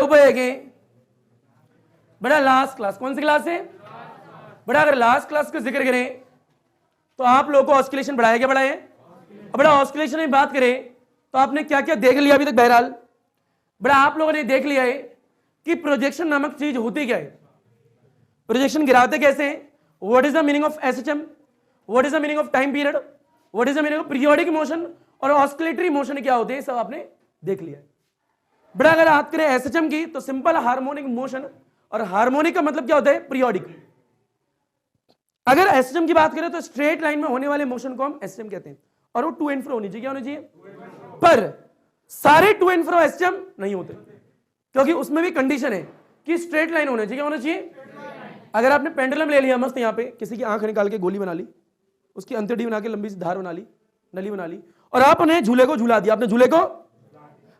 ऊपर देखें बड़ा लास्ट क्लास, कौन सी क्लास है बड़ा, अगर लास्ट क्लास का जिक्र करें तो आप लोगों को ऑस्किलेशन बढ़ाया क्या बढ़ाया है, बड़ा ऑस्किलेशन में बात करें तो आपने क्या क्या देख लिया अभी तक। बहरहाल बड़ा आप लोगों ने देख लिया है कि प्रोजेक्शन नामक चीज होती क्या है, प्रोजेक्शन गिराते कैसे हैं, what is the meaning of SHM, what is the meaning of time period, what is the meaning of periodic motion और ऑस्किलेटरी मोशन क्या होते हैं, सब आपने देख लिया है। बड़ा अगर बात करें एसएचएम की तो सिंपल हार्मोनिक मोशन, और हार्मोनिक का मतलब क्या होता है पीरियोडिक। अगर एसएचएम की बात करें तो स्ट्रेट लाइन में होने वाले मोशन को हम एसएचएम कहते हैं, और वो टू एंड फ्रो होनी चाहिए, क्या होनी चाहिए, पर सारे टू एंड फ्रो एसएचएम नहीं होते, क्योंकि उसमें भी कंडीशन है कि स्ट्रेट लाइन होना चाहिए, क्या होना चाहिए। अगर आपने पेंडुलम ले लिया मस्त, यहाँ पे किसी की आंख निकाल के गोली बना ली, उसकी अंतड़ी बना के लंबी सी धार बना ली, नली बना ली, और आपने झूले को झूला दिया, आपने झूले को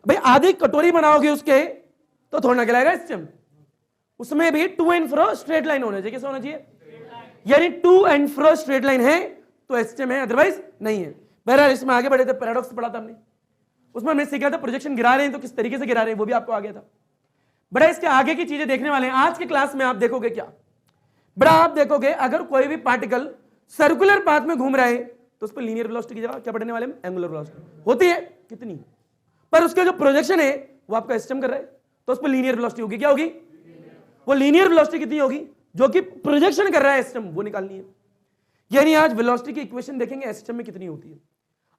भाई आधी कटोरी बनाओगे उसके तो थोड़ा ना कहलाएगा एसएचएम, उसमें भी to and fro straight line होना चाहिए, कैसे होना चाहिए, यानी to and fro straight line है तो एसएचएम है, अदरवाइज नहीं है। बहरहाल इसमें आगे बढ़े थे, पैराडॉक्स पढ़ा था हमने, उसमें हमने सीखा था प्रोजेक्शन गिरा रहे हैं तो किस तरीके से गिरा रहे हैं, वो भी आपको आ गया था। बड़ा इसके आगे की चीजें देखने वाले हैं आज की क्लास में। आप देखोगे क्या बड़ा, आप देखोगे अगर कोई भी पार्टिकल सर्कुलर पाथ में घूम रहा है तो उस पर लीनियर वेलोसिटी की जगह क्या पढ़ने वाले हैं, एंगुलर वेलोसिटी होती है कितनी, पर उसका जो प्रोजेक्शन है वो आपका एसएचएम कर रहा है तो उस पर लीनियर वेलोसिटी होगी, क्या होगी, वो लीनियर वेलोसिटी कितनी होगी जो कि प्रोजेक्शन कर रहा है एसएचएम, वो निकालनी है। यानी आज वेलोसिटी की इक्वेशन देखेंगे एसएचएम में कितनी होती है,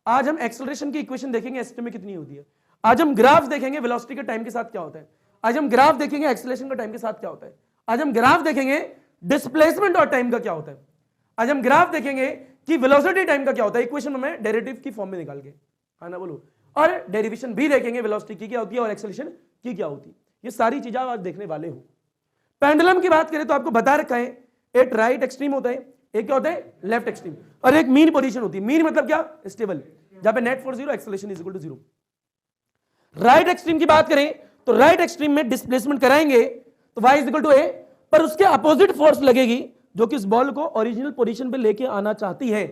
आज हम एक्सेलरेशन की इक्वेशन देखेंगे एसएचएम में कितनी होती है, आज हम ग्राफ देखेंगे वेलोसिटी के टाइम के साथ क्या होता है, आज हम ग्राफ देखेंगे एक्सेलरेशन का टाइम के साथ क्या होता है, आज हम ग्राफ देखेंगे डिस्प्लेसमेंट और टाइम का क्या होता है, आज हम ग्राफ देखेंगे कि वेलोसिटी टाइम का क्या होता है, इक्वेशन में डेरिवेटिव की फॉर्म में निकाल के, हाँ ना बोलो, और डेरिवेशन भी देखेंगे वेलोसिटी की क्या होती है और एक्सेलरेशन की क्या होती है। ये सारी चीजें आप आज देखने वाले हो। पेंडुलम की बात करें तो आपको बता रखा है एक राइट एक्सट्रीम होता है, एक क्या होता है लेफ्ट एक्सट्रीम, और एक मीन पोजीशन होती है। मीन मतलब क्या, स्टेबल, जहां पे net force 0 acceleration is equal to 0। Right extreme की बात करें तो राइट एक्सट्रीम में डिस्प्लेसमेंट कराएंगे तो y is equal to a, पर उसके अपोजिट फोर्स लगेगी जो कि इस बॉल को ओरिजिनल पोजीशन पे लेके आना चाहती है,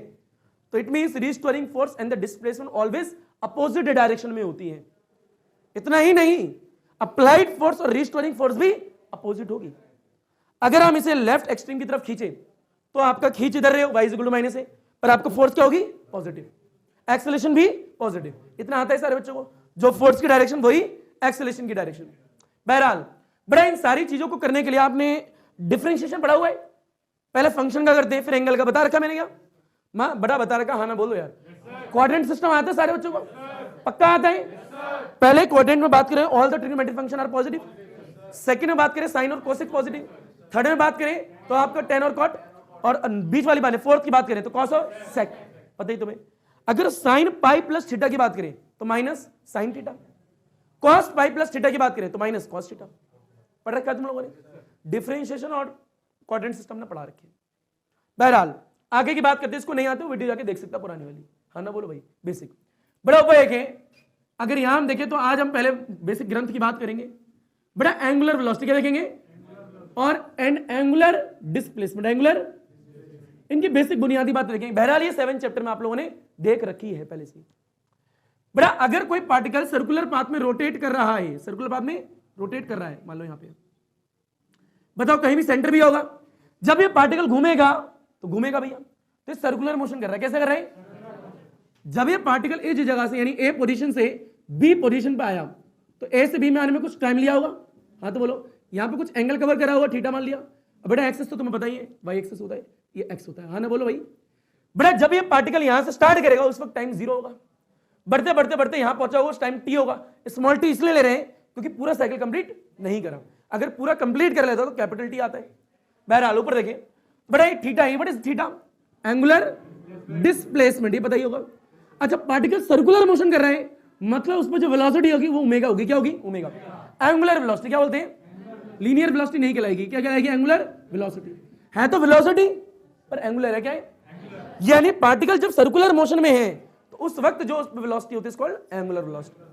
तो it means restoring force and the displacement always opposite direction में होती है। इतना ही नहीं, अप्लाइड फोर्स और रिस्टोरिंग फोर्स भी अपोजिट होगी। अगर हम इसे लेफ्ट एक्सट्रीम की तरफ खींचे तो आपका खींच इधर रहे, y is equal to minus है, पर आपका फोर्स क्या होगी, पॉजिटिव, एक्सेलरेशन भी पॉजिटिव। इतना आता है सारे बच्चों को, जो फोर्स की डायरेक्शन वही एक्सेलरेशन की डायरेक्शन। बहरहाल बड़ा इन सारी चीजों को करने के लिए आपने डिफरेंशिएशन पढ़ा हुआ है, पहले फंक्शन का करते हैं फिर एंगल का, बता रखा मैंने क्या मां, बड़ा बता रखा, हाँ ना बोलो यार। क्वाड्रेंट सिस्टम आता है सारे बच्चों को, पक्का आता है। पहले क्वाड्रेंट में बात करें all the trigonometric function are positive, second में बात करें साइन और कोसेक पॉजिटिव, थर्ड में बात करें तो आपका टेन और कॉट, और बीच वाली बात फोर्थ की बात करें तो कॉस और सेक। पता ही तुम्हें, अगर साइन पाई प्लस थीटा की बात करें तो minus sine theta, cos pi plus theta की बात करें तो माइनस कॉस थीटा। पढ़ रखा है तुम लोगों ने, डिफरेंशिएशन और क्वाड्रेंट सिस्टम ने पढ़ा रखे। बहरहाल आगे की बात करते हैं, इसको नहीं आते वीडियो जाके देख सकता पुरानी वाली, हाँ ना बोलो भाई, बेसिक। बड़ा ऊपर देखें, अगर यहां हम देखें तो आज हम पहले बेसिक ग्रंथ की बात करेंगे। बड़ा एंगुलर वेलोसिटी क्या देखेंगे और एंगुलर डिस्प्लेसमेंट, एंगुलर, इनकी बेसिक बुनियादी बात देखेंगे। बहरहाल ये 7 चैप्टर में आप लोगों ने देख रखी है पहले से। बड़ा अगर कोई पार्टिकल सर्कुलर पाथ में रोटेट कर रहा है, सर्कुलर पाथ में रोटेट कर रहा है, मान लो यहां पे, बताओ कहीं भी सेंटर भी होगा, जब ये पार्टिकल घूमेगा तो घूमेगा भैया, तो ये सर्कुलर मोशन कर रहा है। कैसे कर रहा है, जब ये पार्टिकल इस जगह से यानी ए पोजीशन से बी पोजीशन पे आया तो ए से बी में आने में कुछ टाइम लिया होगा, हाँ तो बोलो, यहां पे कुछ एंगल कवर करा हुआ, थीटा मान लिया। अब बेटा एक्सेस तो तुम्हें बताइए, वाई एक्सेस होता है, ये एक्स होता है, हाँ ना बोलो भाई। बेटा जब ये पार्टिकल यहां से स्टार्ट करेगा उस वक्त टाइम 0 होगा, बढ़ते बढ़ते बढ़ते यहां पहुंचा होगा उस टाइम टी होगा। स्मॉल टी इसलिए ले रहे हैं क्योंकि पूरा साइकिल कंप्लीट नहीं करा, अगर पूरा कंप्लीट कर लेता तो कैपिटल टी आता है। बहरहाल ऊपर देखें, बड़ा ये थीटा है, बट इस थीटा एंगुलर डिस्प्लेसमेंट, ये पता ही होगा। अच्छा पार्टिकल सर्कुलर मोशन कर रहा है, मतलब उस पर जो वेलोसिटी होगी वो ओमेगा होगी, क्या होगी, ओमेगा। एंगुलर वेलोसिटी क्या बोलते हैं, लीनियर वेलोसिटी नहीं कहलाएगी, क्या कहलाएगी, एंगुलर वेलोसिटी। है तो वेलोसिटी पर एंगुलर है, क्या है, यानी पार्टिकल जब सर्कुलर मोशन में है तो उस वक्त जो उस पर वेलोसिटी होती है इसको एंगुलर वेलोसिटी।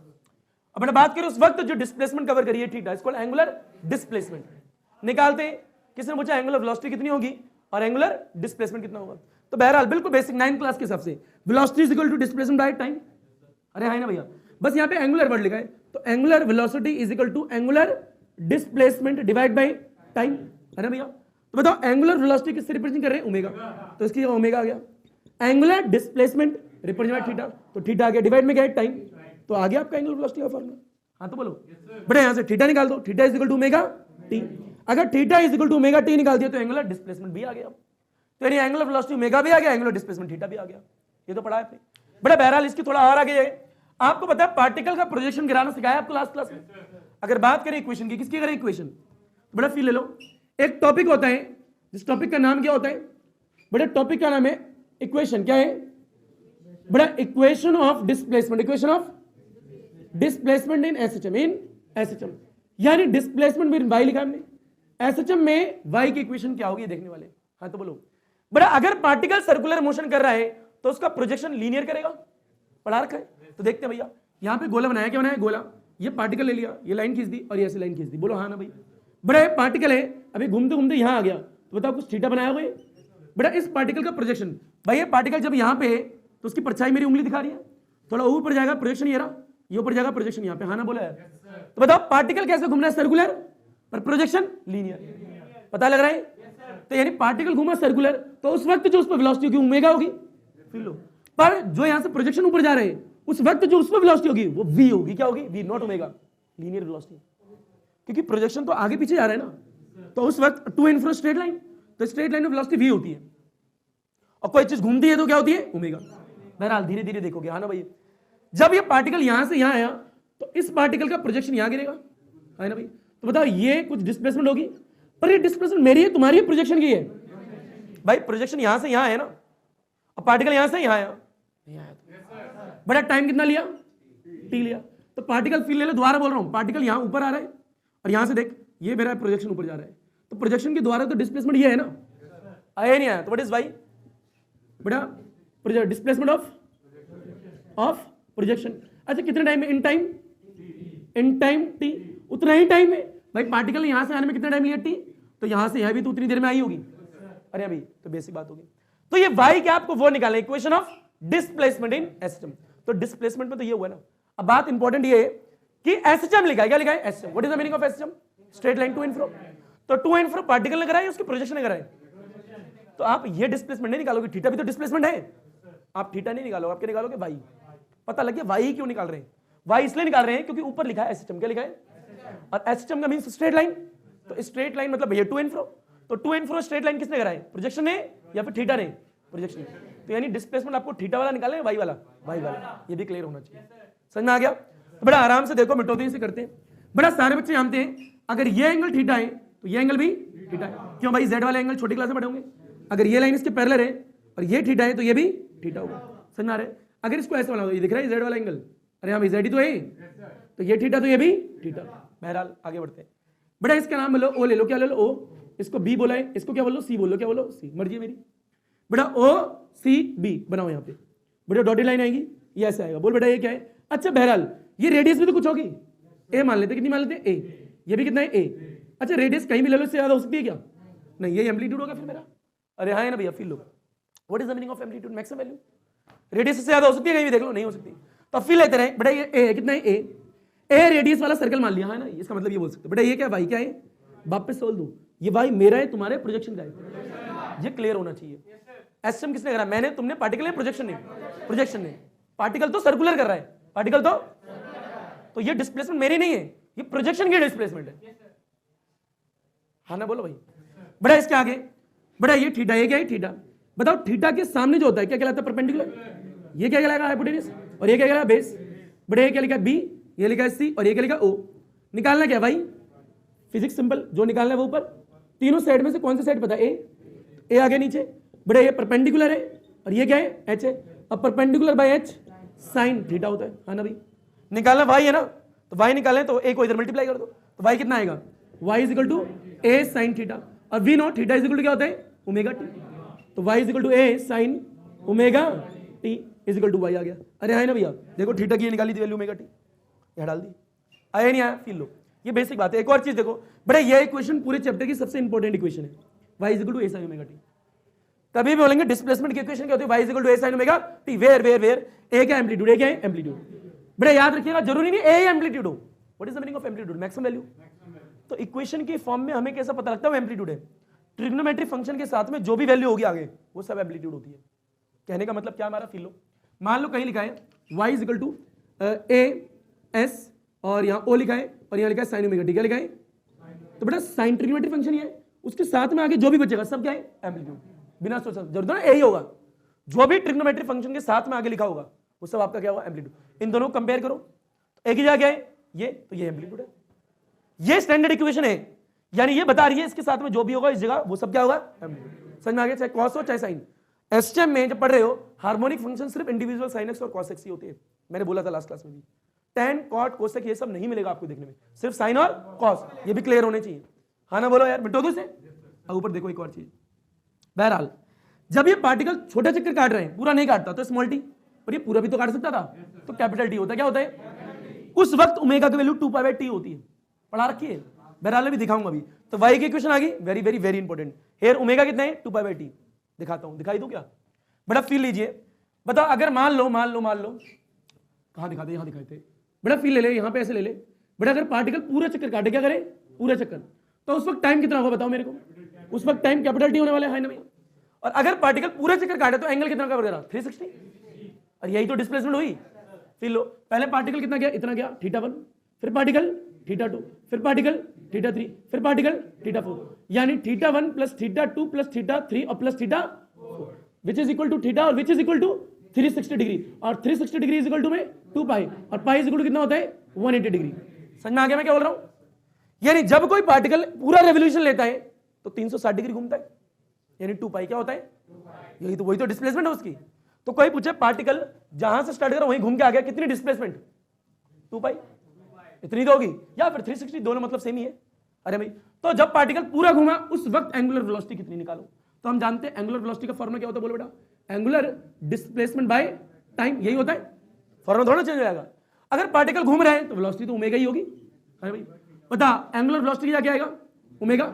अब बात करें उस वक्त जो डिस्प्लेसमेंट कवर करिए थीटा, इसको एंगुलर डिस्प्लेसमेंट। निकालते हैं, किसने पूछा एंगुलर वेलोसिटी कितनी होगी और एंगुलर डिस्प्लेसमेंट कितना होगा। तो बहरहाल बिल्कुल बेसिक 9th क्लास के हिसाब से velocity is equal to displacement by time. अरे है ना भैया, बस यहाँ पे एंगुलर वर्ड लिखा है, तो angular velocity is equal to angular displacement divide by time, है ना भैया। तो बताओ एंगुलर वेलोसिटी किससे रिप्रेजेंट कर रहे हैं, ओमेगा, तो इसकी ओमेगा आ गया। Angular displacement represent by theta, तो थीटा आ गया, डिवाइड में क्या है टाइम, तो आ गया आपका एंगुलर वेलोसिटी का फॉर्मूला। हाँ तो बोलो बेटा, यहां से थीटा निकाल दो, theta is equal to omega T. अगर theta is equal to omega T निकाल दिया तो एंगुलर डिस्प्लेसमेंट भी आ गया, तो यानी एंगुलर वेलोसिटी ओमेगा भी आ गया, एंगुलर डिस्प्लेसमेंट थीटा भी आ गया। ये तो पढ़ा है आपने बेटा। बहरहाल इसकी थोड़ा और आगे है, आपको पता है पार्टिकल का प्रोजेक्शन गिराना सिखाया आपको लास्ट क्लास में। अगर बात करें इक्वेशन की, किसकी करें इक्वेशन, बड़ा फील ले लो। एक टॉपिक होता है, जिस टॉपिक का नाम क्या होता है बड़ा, टॉपिक का नाम है इक्वेशन, क्या है बड़ा, equation of displacement, equation of displacement in SHM, in SHM, यानी डिस्प्लेसमेंट में वाई लिखा हमने, एसएचएम में वाई की इक्वेशन क्या होगी देखने वाले। हाँ तो बोलो बड़ा, अगर पार्टिकल सर्कुलर मोशन कर रहा है तो उसका प्रोजेक्शन लीनियर करेगा, पढ़ा रखा है। तो देखते हैं भैया, यहां पे गोला बनाया, क्या बनाया गोला, ये पार्टिकल ले लिया, ये लाइन खींच दी और ये ऐसी लाइन खींच दी, बोलो हाँ ना भाई। बड़ा पार्टिकल है, अभी घूमते घूमते यहां आ गया, तो बताओ कुछ थीटा बनाया हुआ है बेटा। इस पार्टिकल का प्रोजेक्शन, भाई ये पार्टिकल जब यहां पे है तो उसकी परछाई मेरी उंगली दिखा रही है, थोड़ा ऊपर जाएगा प्रोजेक्शन ये रहा, ये ऊपर जाएगा प्रोजेक्शन यहाँ पे, हाँ ना बोला है। तो बताओ पार्टिकल कैसे घूमना है, सर्कुलर, पर प्रोजेक्शन लीनियर, पता लग रहा है। तो यानी पार्टिकल घूमा सर्कुलर, तो उस वक्त जो उस पर वेलोसिटी होगी ओमेगा होगी, फिर लो, पर जो यहां से प्रोजेक्शन ऊपर जा रहे हैं उस वक्त जो उस पर वेलोसिटी होगी वो v होगी, क्या होगी v, not omega, linear velocity, क्योंकि प्रोजेक्शन तो आगे पीछे जा रहा है ना। तो उस वक्त to in fro straight line, तो स्ट्रेट लाइन में वेलोसिटी v होती है, और कोई चीज घूमती है तो क्या होती है ओमेगा। बहरहाल धीरे धीरे देखोगे, हाँ ना भाई। जब ये पार्टिकल यहां से यहां आया तो इस पार्टिकल का प्रोजेक्शन यहां गिरेगा, है ना भाई। तो बताओ ये कुछ डिस्प्लेसमेंट होगी, पर ये डिस्प्लेसमेंट मेरी है तुम्हारी है, प्रोजेक्शन की है भाई। प्रोजेक्शन यहां से यहां है ना, और पार्टिकल यहां से यहां आया, बड़ा टाइम कितना लिया, टी लिया। तो पार्टिकल फील ले लो, दोबारा बोल रहा हूं, पार्टिकल यहां ऊपर आ रहा है और यहां से देख ये मेरा प्रोजेक्शन ऊपर जा रहा है, तो प्रोजेक्शन के द्वारा तो डिस्प्लेसमेंट ये है ना, आया नहीं आया, तो व्हाट इज भाई बेटा डिस्प्लेसमेंट ऑफ प्रोजेक्शन। अच्छा कितने टाइम में, इन टाइम टी, उतना ही टाइम में भाई। पार्टिकल यहां से आने में कितना टाइम लिया टी, तो यहां से यहां भी तो उतनी देर में आई होगी, अरे अभी तो बेसिक बात होगी। तो ये वाई क्या आपको वो निकालना है, equation of displacement in SHM. तो डिस्प्लेसमेंट में तो ये हुआ ना। अब बात इंपॉर्टेंट ये है कि एसएचएम लिखा है, क्या लिखा है SHM, what is the meaning of SHM, straight line to and fro. तो टू एंड फ्रो पार्टिकल ने कराया, उसकी प्रोजेक्शन ने कराया। तो आप ये डिस्प्लेसमेंट नहीं निकालोगे, थीटा भी तो डिस्प्लेसमेंट है, आप थीटा नहीं निकालोगे, आप क्या निकालोगे वाई। पता लग गया वाई क्यों निकाल रहे हैं, वाई इसलिए निकाल रहे हैं क्योंकि ऊपर लिखा है एसएचएम, क्या लिखा है, और एसएचएम का मींस स्ट्रेट लाइन। तो स्ट्रेट लाइन मतलब ये टू एंड फ्रो, तो to and fro straight line किसने कराया, प्रोजेक्शन ने या फिर थीटा ने, प्रोजेक्शन। तो यानी डिस्प्लेसमेंट आपको थीटा वाला निकालना है, वाई वाला, ये भी क्लियर होना चाहिए। समझ में आ गया। तो बड़ा आराम से देखो, मिटोते से करते हैं। बड़ा सारे बच्चे जानते हैं अगर ये एंगल थीटा है तो ये एंगल भी थीटा है, क्यों भाई, जेड वाले एंगल छोटी क्लास में पढ़े होंगे। अगर ये लाइन इसके पैरेलल है और ये थीटा है तो ये भी थीटा होगा, समझ में आ रहा है। अगर इसको ऐसे बनाओ, ये दिख रहा है जेड वाला एंगल, अरे हाँ भाई जेड ही तो है, तो ये थीटा तो ये भी थीटा। बहरहाल आगे बढ़ते हैं। बेटा इसका नाम बोलो ओ ले लो, क्या ले लो ओ, इसको बी बोला है, इसको क्या बोलो सी बोलो, क्या बोलो सी, मर्जी है मेरी। बेटा ओ सी बी बनाओ यहाँ पे, बेटा डॉटेड लाइन आएगी, ये ऐसे आएगा, बोल बेटा ये क्या है। अच्छा बहरहाल ये रेडियस भी तो कुछ होगी, ए मान लेते, कितनी मान लेते ए, ये भी कितना है ए। अच्छा रेडियस कहीं भी ले लो, इससे ज्यादा हो सकती है क्या, नहीं, ये एम्पलीट्यूड होगा फिर मेरा, अरे हाँ है ना भैया, feel low, what is the meaning of amplitude, maximum value. Radius से ज्यादा हो सकती है, कहीं भी देख लो, नहीं हो सकती। तो फील लेते रहे बेटा, ये ए कितना है ए रेडियस वाला सर्कल मान लिया है ना, इसका मतलब ये बोल सकते हो बेटा ये क्या वाई क्या है, वापस सोल दो, ये वाई मेरा है, तुम्हारे प्रोजेक्शन का है, ये क्लियर होना चाहिए। एसएम किसने करा, मैंने, तुमने, पार्टिकल ने, प्रोजेक्शन ने, प्रोजेक्शन ने। पार्टिकल तो सर्कुलर कर रहा है, पार्टिकल तो ये डिस्प्लेसमेंट मेरी नहीं है, ये प्रोजेक्शन की डिस्प्लेसमेंट है, हाँ ना बोलो भाई। बड़ा इसके आगे बड़ा ये थीटा, ये क्या है थीटा, बताओ थीटा के सामने जो होता है क्या कहलाता है, परपेंडिकुलर, ये क्या कहलाएगा हाइपोटेनस, और ये क्या कहलाएगा बेस। बड़े ये क्या लिखा है बी, ये लिखा है सी, और ये क्या लिखा है ओ। निकालना क्या भाई, फिजिक्स सिंपल, जो निकालना है वो ऊपर, तीनों साइड में से कौन सा साइड पता है, ए आगे नीचे। बड़े ये परपेंडिकुलर है और ये क्या है एच है, अब perpendicular by h sine theta होता है, हाँ ना भाई। निकालना वाई है ना, तो वाई निकालें तो ए को इधर मल्टीप्लाई कर दो, तो वाई कितना आएगा, Y is equal to A sine theta, और we know theta is equal to क्या होता है ओमेगा टी, तो Y is equal to A sine omega T is equal to Y आ गया। अरे है ना भैया, देखो थीटा की निकाली थी वैल्यू ओमेगा टी, यहाँ डाल दी, आया नहीं आया, फील लो, ये बेसिक बात है। एक और चीज देखो बड़ा, ये इक्वेशन पूरे चैप्टर की सबसे इंपॉर्टेंट इक्वेशन है, Y is equal to A sine omega T. कभी भी बोलेंगे डिस्प्लेसमेंट की इक्वेशन क्या होती है, Y is equal to A sine omega T, where A क्या एम्पलीट्यूड, ए क्या है एम्पलीट्यूड। बड़ा याद रखिएगा, जरूरी नहीं ए एम्पलीट्यूड हो, what is the meaning of amplitude, maximum value. तो इक्वेशन की फॉर्म में हमें कैसा पता लगता है वो एम्पलीट्यूड है। ट्रिग्नोमेट्री फंक्शन के साथ में जो भी वैल्यू होगी आगे वो सब एम्पलीट्यूड होती है। कहने का मतलब क्या हमारा, फील लो, मान लो कहीं लिखा है y is equal to A S और यहाँ ओ लिखा है और यहाँ लिखा है साइन ओमेगा टी, क्या लिखा है? तो बेटा साइन ट्रिग्नोमेट्री फंक्शन ही है, उसके साथ में आगे जो भी बचेगा सब क्या है? एम्पलीट्यूड। बिना सोचा जरूरत है ना, यही होगा, जो भी ट्रिग्नोमेट्री फंक्शन के साथ में आगे लिखा होगा वो सब आपका क्या होगा? एम्पलीट्यूड। इन दोनों को कंपेयर करो, एक ही जगह क्या है ये, तो ये एम्पलीट्यूड है। ये स्टैंडर्ड इक्वेशन है, यानी ये बता रही है इसके साथ में जो भी होगा इस जगह वो सब क्या होगा? एम्पलीट्यूड। समझ में आ गया? चाहे कॉस हो चाहे साइन। एसटीएम में जब पढ़ रहे हो हार्मोनिक फंक्शन सिर्फ इंडिविजुअल साइन एक्स और कॉस एक्स ही होती है। मैंने बोला था लास्ट क्लास में भी, tan cot कोसेक ये सब नहीं मिलेगा आपको देखने में, सिर्फ साइन और कॉस, ये भी क्लियर होने चाहिए। हाँ ना बोलो यार, मिटो दो से। अब ऊपर देखो एक और चीज, बहरहाल जब ये पार्टिकल छोटा चक्कर काट रहे हैं, पूरा नहीं काटता तो स्मॉल टी, पर ये पूरा भी तो काट सकता था, तो कैपिटल टी होता है। क्या होता है उस वक्त? ओमेगा की वैल्यू 2π/t होती है, पढ़ा रखी है, बहरहाल भी दिखाऊंगा अभी। तो y की इक्वेशन आ गई, very very very important. Here omega कितना है? 2π/t। दिखाता हूं, दिखाई दो क्या? बड़ा फील लीजिए, बताओ अगर मान लो कहां दिखाते? यहां दिखाते। बड़ा फील ले ले, यहां पे ऐसे ले ले। बड़ा अगर पार्टिकल पूरा चक्कर काटे, क्या करे? पूरा चक्कर, तो उस वक्त टाइम कितना होगा बताओ मेरे को? उस वक्त टाइम कैपिटल टी होने वाला है ना भैया। और अगर पार्टिकल पूरा चक्कर काटे तो एंगल कितना कवर करा? 360। और यही तो डिस्प्लेसमेंट हुई। फील लो, पहले पार्टिकल कितना गया? इतना गया, θ1, फिर पार्टिकल θ2, फिर पार्टिकल θ3, फिर पार्टिकल θ4, यानी θ1 प्लस θ2 प्लस θ3 और plus θ4, which is equal to θ और which is equal to 360 degree, और 360 डिग्री इज इक्वल टू में 2π, और पाई इज इक्वल टू कितना होता है? 180 डिग्री। समझ में आ गया मैं क्या बोल रहा हूं? यानी जब कोई पार्टिकल पूरा रेवोल्यूशन लेता है तो 360 डिग्री घूमता है, यानी 2π क्या होता है? यही तो, वही तो डिस्प्लेसमेंट है उसकी। तो कोई पूछे पार्टिकल जहां से स्टार्ट करा वहीं घूम के आ गया, कितनी डिस्प्लेसमेंट? 2π, इतनी तो होगी, या फिर 360, दोनों मतलब सेम ही है। अरे भाई, तो जब पार्टिकल पूरा घूमा उस वक्त एंगुलर वेलोसिटी कितनी निकालो? तो हम जानते हैं एंगुलर वेलोसिटी का फॉर्मूला क्या होता है, बोलो बेटा? एंगुलर डिस्प्लेसमेंट बाय टाइम, यही होता है। फॉर्मूला थोड़ा चेंज हो जाएगा। अगर पार्टिकल घूम रहे हैं तो वेलोसिटी तो ओमेगा ही होगी। अरे भाई बता, एंगुलर वेलोसिटी क्या आएगा? Omega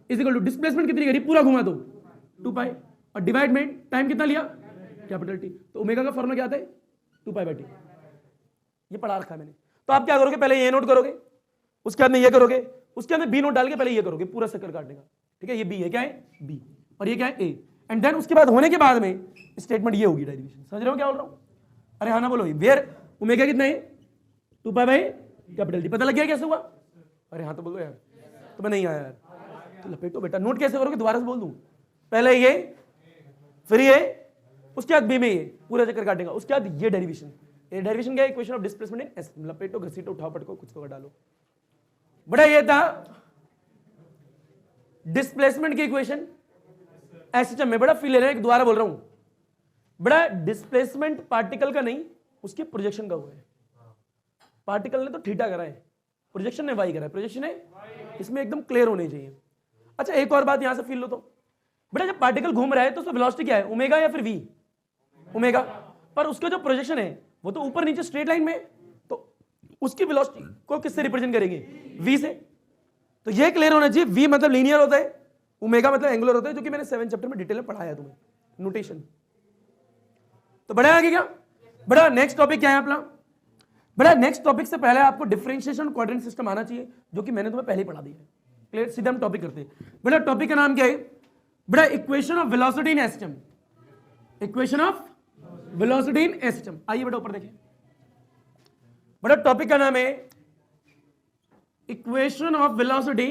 is equal to displacement कितनी करी? पूरा घुमा तो 2π, और डिवाइड में टाइम कितना लिया? Capital T. तो ओमेगा का फॉर्मूला क्या आता है? 2π/t। ये पढ़ा रखा है मैंने। तो आप क्या करोगे? पहले ये नोट करोगे, उसके बाद में ये करोगे, उसके अंदर बी नोट डाल के पहले ये करोगे पूरा चक्कर काटने का। ठीक है, ये बी है, क्या है? बी, और ये क्या है? ए। एंड देन उसके बाद होने के बाद में स्टेटमेंट ये होगी डेरिवेशन। समझ रहे हो क्या बोल रहा हूं? अरे हाँ ना बोलो, वेयर ओमेगा कितना है? 2π/T। पता लग गया कैसे हुआ? अरे हाँ तो बोलो यार, तो मैं नहीं आया यार, तो लपेटो बेटा। नोट कैसे करोगे? दोबारा से बोल दूं, पहले ये, फिर ये, उसके बाद बी में ये पूरा चक्कर काटेगा, उसके बाद ये डेरिवेशन। ये डेरिवेशन क्या है? Equation of displacement in S. लपेटो, घसीटो, उठाओ, पटको, कुछ तो डालो। बड़ा ये था डिस्प्लेसमेंट की इक्वेशन एसएचएम में। बड़ा फील ले रहे हैं, दोबारा बोल रहा हूं, बड़ा डिस्प्लेसमेंट पार्टिकल का नहीं, उसके प्रोजेक्शन का हुआ है। पार्टिकल ने तो थीटा करा है, प्रोजेक्शन ने वाई करा है। प्रोजेक्शन है, इसमें एकदम क्लियर होने चाहिए। अच्छा एक और बात यहां से फील लो तो, बेटा जब पार्टिकल घूम रहा है तो उसका वेलोसिटी क्या है? ओमेगा या फिर वी? ओमेगा। पर उसका जो प्रोजेक्शन है वो तो ऊपर नीचे स्ट्रेट लाइन में, तो उसकी वेलोसिटी को किससे रिप्रेजेंट करेंगे? वी से। तो ये क्लियर होना चाहिए, वी मतलब लीनियर होता है, ओमेगा मतलब एंगुलर होता है, जो कि मैंने 7 चैप्टर में डिटेल में पढ़ाया तुम्हें, नोटेशन। तो बड़ा आगे क्या? बड़ा नेक्स्ट टॉपिक क्या है अपना? बड़ा नेक्स्ट टॉपिक से पहले आपको डिफरेंशिएशन क्वाड्रेंट सिस्टम आना चाहिए, जो कि मैंने तुम्हें पहले ही पढ़ा दिया है। क्लियर? सीधे हम टॉपिक करते हैं। बड़ा टॉपिक का नाम क्या है? बड़ा equation of velocity in SHM. Equation of velocity in SHM. आइए बेटा ऊपर देखिए, बड़ा टॉपिक का नाम है equation of velocity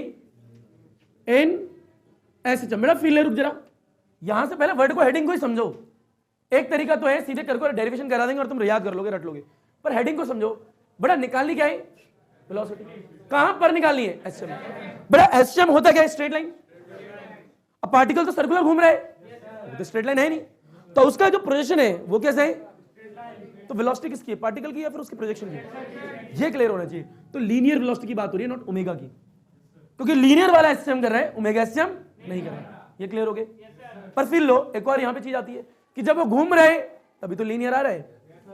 in SHM. बेटा फील रुक जरा, यहां से पहले वर्ड को, हेडिंग को ही समझो। एक तरीका तो है सीधे करके डेरिवेशन करा देंगे और तुम याद कर लोगे, रट लोगे, पर हेडिंग को समझो। बड़ा निकालनी क्या है? वेलोसिटी। कहां पर निकालनी है? एसएचएम। बड़ा एसएचएम होता क्या है? Straight line. अब पार्टिकल तो सर्कुलर घूम रहा है, तो स्ट्रेट लाइन है नहीं, तो उसका जो प्रोजेक्शन है वो कैसे है? तो वेलोसिटी किसकी है? पार्टिकल की या फिर उसके प्रोजेक्शन की? ये क्लियर होना चाहिए। तो लीनियर वेलोसिटी की बात हो रही है, नॉट ओमेगा की, क्योंकि लीनियर वाला एसएचएम कर रहा है, ओमेगा एसएचएम नहीं कर रहा है। ये क्लियर हो गया? पर फिर लो, एक और यहां पे चीज आती है कि जब वो घूम रहे हैं तभी तो लीनियर आ रहा है,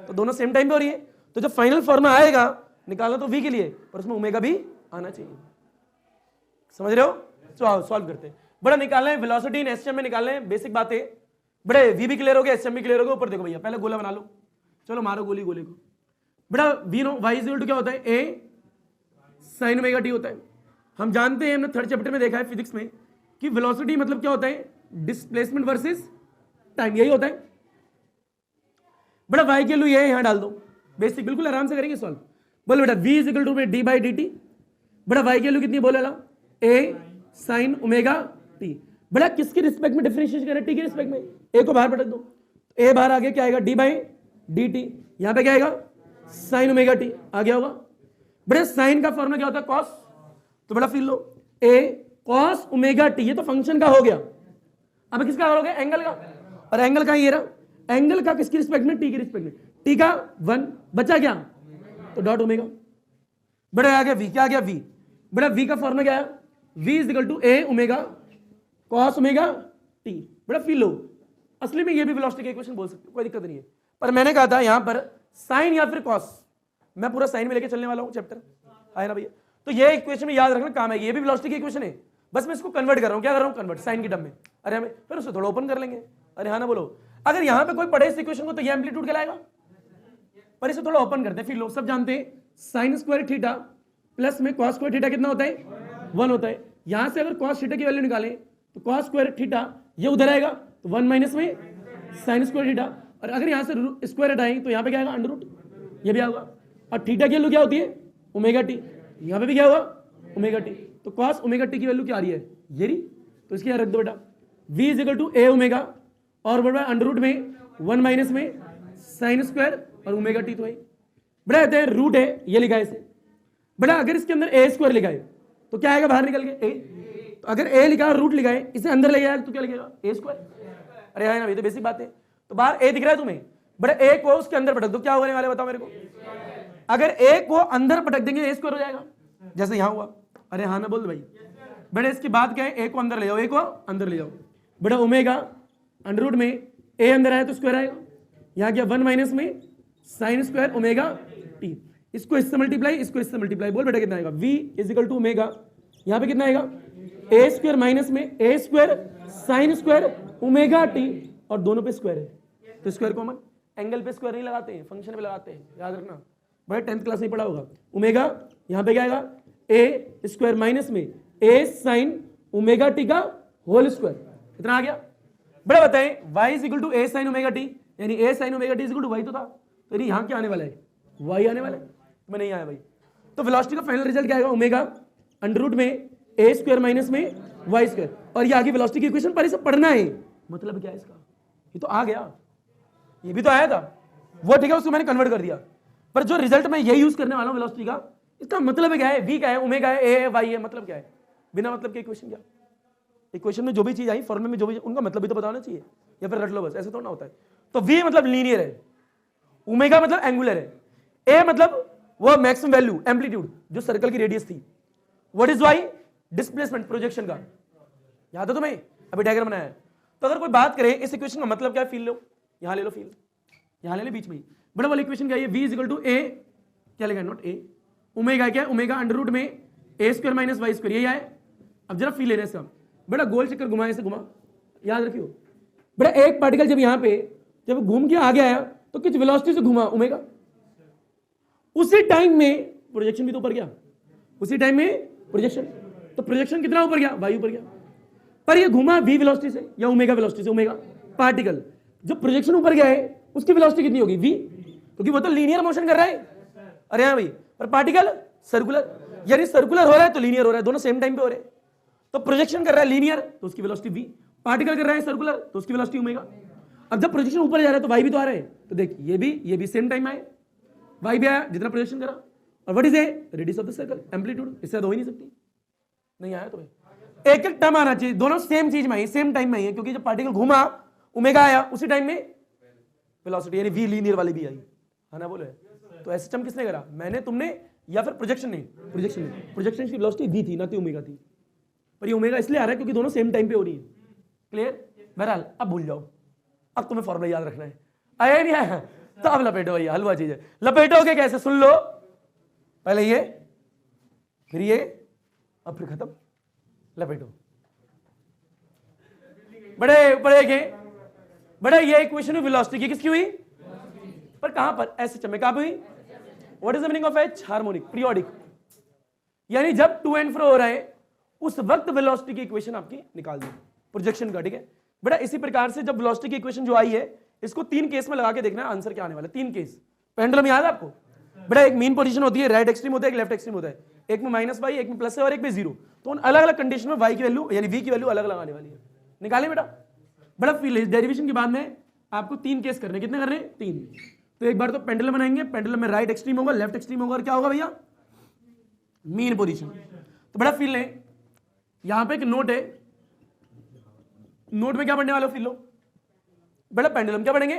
तो दोनों सेम टाइम पे हो रही है। तो जब फाइनल फॉर्मूला आएगा निकालना तो वी के लिए, पर उसमें ओमेगा भी आना चाहिए। समझ रहे हो? तो सॉल्व करते हैं। बड़ा निकालना है वेलोसिटी इन एसएचएम में, निकालना है बेसिक बातें। बड़े वी भी क्लियर हो गया, एसएचएम भी क्लियर हो गया। ऊपर देखो भैया, पहले गोला बना लो, चलो मारो गोली गोले को। बड़ा we know Y is equal to क्या होता है? ए साइन ओमेगा टी होता है। हम जानते हैं, हमने थर्ड चैप्टर में देखा है फिजिक्स में कि वेलोसिटी मतलब क्या होता है, डिस्प्लेसमेंट वर्सेस टाइम, यही होता है। बड़ा वाई की वैल्यू ये है, यहां डाल दो, बेसिक बिल्कुल आराम से करेंगे सॉल्व। बोलो बेटा v is equal to D by D T. बड़ा वाई की वैल्यू कितनी बोला ला, ए साइन ओमेगा टी। बड़ा किसके रिस्पेक्ट में डिफरेंशिएट करें, टी के रिस्पेक्ट में। ए को बाहर पटक दो, ए बाहर आ गया, क्या आएगा डी बाई डी टी, यहां पे क्या आएगा साइन ओमेगा टी आ गया होगा। बड़े साइन का फॉर्मूला क्या होता है, कॉस, तो बड़ा फील लो, ए कॉस ओमेगा टी, ये तो फंक्शन का हो गया। अब किसका हो गया, एंगल का, और एंगल का ये रहा, एंगल का किसकी रिस्पेक्ट में, टी के रिस्पेक्ट में, टी का 1 बचा क्या, तो डॉट ओमेगा। बड़ा आ गया v, क्या आ गया v, बड़ा v का फॉर्मूला क्या है, v is equal to A omega cos omega T. बड़ा फील लो, असली में ये भी वेलोसिटी का इक्वेशन बोल सकते हो, कोई दिक्कत नहीं है, पर मैंने कहा था यहां पर साइन या फिर कॉस, मैं पूरा साइन में लेके चलने वाला हूं चैप्टर, आए ना भैया। तो ये इक्वेशन में याद रखना काम है, ये भी वेलोसिटी की इक्वेशन है, बस मैं इसको कन्वर्ट कर रहा हूं, क्या कर रहा हूं, कन्वर्ट साइन की टर्म में। अरे हमें फिर उसे थोड़ा ओपन कर लेंगे, अरे हाँ ना बोलो। अगर यहां पे कोई पढ़े इस इक्वेशन को तो ये एम्पलीट्यूड कहलाएगा, पर इसे थोड़ा ओपन करते हैं। फिर लोग सब जानते हैं साइन स्क्वायर थीटा प्लस में कॉस स्क्वायर थीटा कितना होता है, 1 होता है। यहां से अगर कॉस थीटा की वैल्यू निकालें तो कॉस स्क्वायर थीटा ये उधर आएगा, तो 1 माइनस में साइन स्क्वायर थीटा, और अगर यहां से स्क्वायर हटाएं तो यहां पे क्या आएगा, अंडर रूट, ये भी आएगा। और थीटा की वैल्यू क्या होती है, ओमेगा टी, यहां पे भी क्या होगा, ओमेगा टी। तो कॉस ओमेगा टी की वैल्यू क्या आ रही है, ये रही, तो इसके यहां रख दो बेटा, v is equal to A omega और बड़ा अंडर रूट में 1 माइनस में साइन स्क्वायर और ओमेगा टी, तो है बड़ा कहते हैं रूट है, ये लिखा है इसे। बड़ा अगर इसके अंदर ए स्क्वायर लिखा है तो क्या आएगा बाहर निकल के, ए, तो अगर ए लिखा है रूट लिखा है, इसे अंदर ले गया तो क्या लिखेगा, ए स्क्वायर। अरे है ना, ये तो बेसिक बात है। तो बाहर ए दिख रहा है तुम्हें, बड़ा ए को उसके अंदर पटक दो, क्या होने वाले बताओ मेरे को, अगर ए को अंदर पटक देंगे ए स्क्वायर हो जाएगा, जैसे यहां हुआ। अरे हाँ ना बोल भाई। बड़े इसकी बात क्या है, ए को अंदर ले जाओ, ए को अंदर ले जाओ, बड़ा ओमेगा अंडर रूट में ए अंदर आया तो स्क्वायर आएगा, यहां क्या 1 माइनस में साइन स्क्वायर ओमेगा टी, इसको इससे मल्टीप्लाई, इसको इससे मल्टीप्लाई, बोल बेटा कितना आएगा, v is equal to omega, यहां पे कितना आएगा ए स्क्वायर माइनस में A square sine square omega T, और दोनों पे स्क्वायर है तो स्क्वायर कॉमन, एंगल पे स्क्वायर नहीं लगाते हैं, फंक्शन पे लगाते हैं, याद रखना, बड़े 10th क्लास में पढ़ा होगा। ओमेगा यहां पे क्या आएगा, ए स्क्वायर माइनस में ए साइन ओमेगा टी का होल स्क्वायर, इतना आ गया। बड़ा बताएं y is equal to A sine omega T, यानी A sine omega T is equal to y, तो था, तो यहां क्या आने वाला है, y आने वाला है, मैं नहीं आया भाई। तो वेलोसिटी का फाइनल रिजल्ट क्या आएगा, ओमेगा अंडर रूट में ए स्क्वायर माइनस में वाई स्क्वायर, और ये आगे वेलोसिटी की इक्वेशन पर इसे पढ़ना है, मतलब क्या है इसका, ये तो आ गया, ये भी तो आया था वो, ठीक है, उसको मैंने कन्वर्ट कर दिया, पर जो रिजल्ट मैं यही यूज करने वाला हूं वेलोसिटी का, इसका मतलब क्या है, v क्या है, ओमेगा है, ए है, वाई है, मतलब क्या है, बिना मतलब के इक्वेशन क्या, इक्वेशन में जो भी चीज आई फॉर्मूले में जो भी, उनका मतलब भी तो बताना चाहिए, या फिर रट लो बस, ऐसे थोड़ा ना होता है। तो v मतलब लीनियर है, ओमेगा मतलब एंगुलर है, ए मतलब वो मैक्सिमम वैल्यू एम्पलीट्यूड जो सर्कल की रेडियस थी, what is Y, displacement projection का, याद है तुम्हें, अभी डायग्राम बनाया है। तो अगर कोई बात करे इस इक्वेशन का मतलब क्या है, फील लो, यहां ले लो फील, यहां ले लो बीच में ही, बड़ा वाली इक्वेशन क्या है, v इज इक्वल टू ए, क्या लिखा है, नॉट ए, ओमेगा क्या है, ओमेगा अंडर रूट में A square minus Y square, यही आए। अब जरा फील लेना इसका, बड़ा गोल चक्कर घुमा, ऐसे घुमा, याद रखियो, बड़ा एक पार्टिकल जब यहां पे जब घूम के आगे आया तो किस वेलोसिटी से घुमा, ओमेगा, उसी टाइम में प्रोजेक्शन भी तो ऊपर गया, उसी टाइम में प्रोजेक्शन, तो प्रोजेक्शन कितना ऊपर गया, वाई ऊपर गया, पर ये घुमा v वेलोसिटी से या ओमेगा वेलोसिटी से, ओमेगा पार्टिकल जो प्रोजेक्शन ऊपर गया है उसकी वेलोसिटी कितनी होगी, v, क्योंकि वो तो लीनियर मोशन कर रहा है। अरे हाँ भाई, पर पार्टिकल सर्कुलर, यानी सर्कुलर हो रहा है तो लीनियर हो रहा है, दोनों सेम टाइम पे हो रहे हैं। तो प्रोजेक्शन कर रहा है लीनियर तो उसकी वेलोसिटी v, पार्टिकल कर रहा है सर्कुलर तो उसकी वेलोसिटी ओमेगा। अब जब प्रोजेक्शन ऊपर जा रहा है तो वाई भी तो आ रहा है, तो देख ये भी सेम टाइम आए, वाई भी आया जितना प्रोजेक्शन करा, और what is A, radius of the circle, amplitude, इससे हो ही नहीं सकती, नहीं आया तुम्हें, एक एक टर्म आना चाहिए, दोनों सेम चीज में आई, सेम टाइम में आई है, क्योंकि जब पार्टिकल घूमा ओमेगा आया उसी टाइम में वेलोसिटी यानी v लीनियर वाली भी आई, है ना बोले। तो ऐसे टर्म किसने करा, मैंने, तुमने, या फिर प्रोजेक्शन ने, प्रोजेक्शन की वेलोसिटी v थी ना कि ओमेगा थी, पर ये ओमेगा इसलिए आ रहा है क्योंकि दोनों सेम टाइम पे हो रही है। क्लियर, बहरहाल अब भूल जाओ, अब तुम्हें फॉर्मूला याद रखना है, आया नहीं आया, तो अब लपेटो भैया, हलवा चीज है, लपेटोगे कैसे, सुन लो, पहले ये, फिर ये, अब फिर खत्म, लपेटो, बड़े बड़े के बड़े, ये इक्वेशन वेलोसिटी की किसकी हुई, पर कहां पर, ऐसे चमे कहां हुई, what is the meaning of H, harmonic periodic, यानी जब टू एंड फ्रो हो रहा है उस वक्त वेलोसिटी की इक्वेशन आपकी निकाल दी प्रोजेक्शन का, ठीक है बेटा। इसी प्रकार से जब वेलोसिटी की इक्वेशन जो आई है इसको 3 केस में लगा के देखना है आंसर क्या आने वाला है। 3 केस पेंडुलम याद है आपको बेटा, एक मीन पोजीशन होती है, राइट एक्सट्रीम होता है, एक लेफ्ट एक्सट्रीम होता है, एक में -y, एक में प्लस है और एक में 0। तो उन अलग अलग कंडीशन में y की वैल्यू यानी v की वैल्यू अलग अलग आने वाली है। निकालें बेटा। बड़ा डेरिवेशन के बाद में आपको 3 केस करने, कितने करने 3। तो एक बार तो पेंडुलम बनाएंगे, पेंडुलम में राइट एक्सट्रीम होगा, लेफ्ट एक्सट्रीम होगा और क्या होगा भैया मीन पोजीशन। तो बड़ा फील लें, यहां पे एक नोट है, नोट में क्या पढ़ने वाले हो फील लो बेटा, पेंडुलम क्या पढ़ेंगे।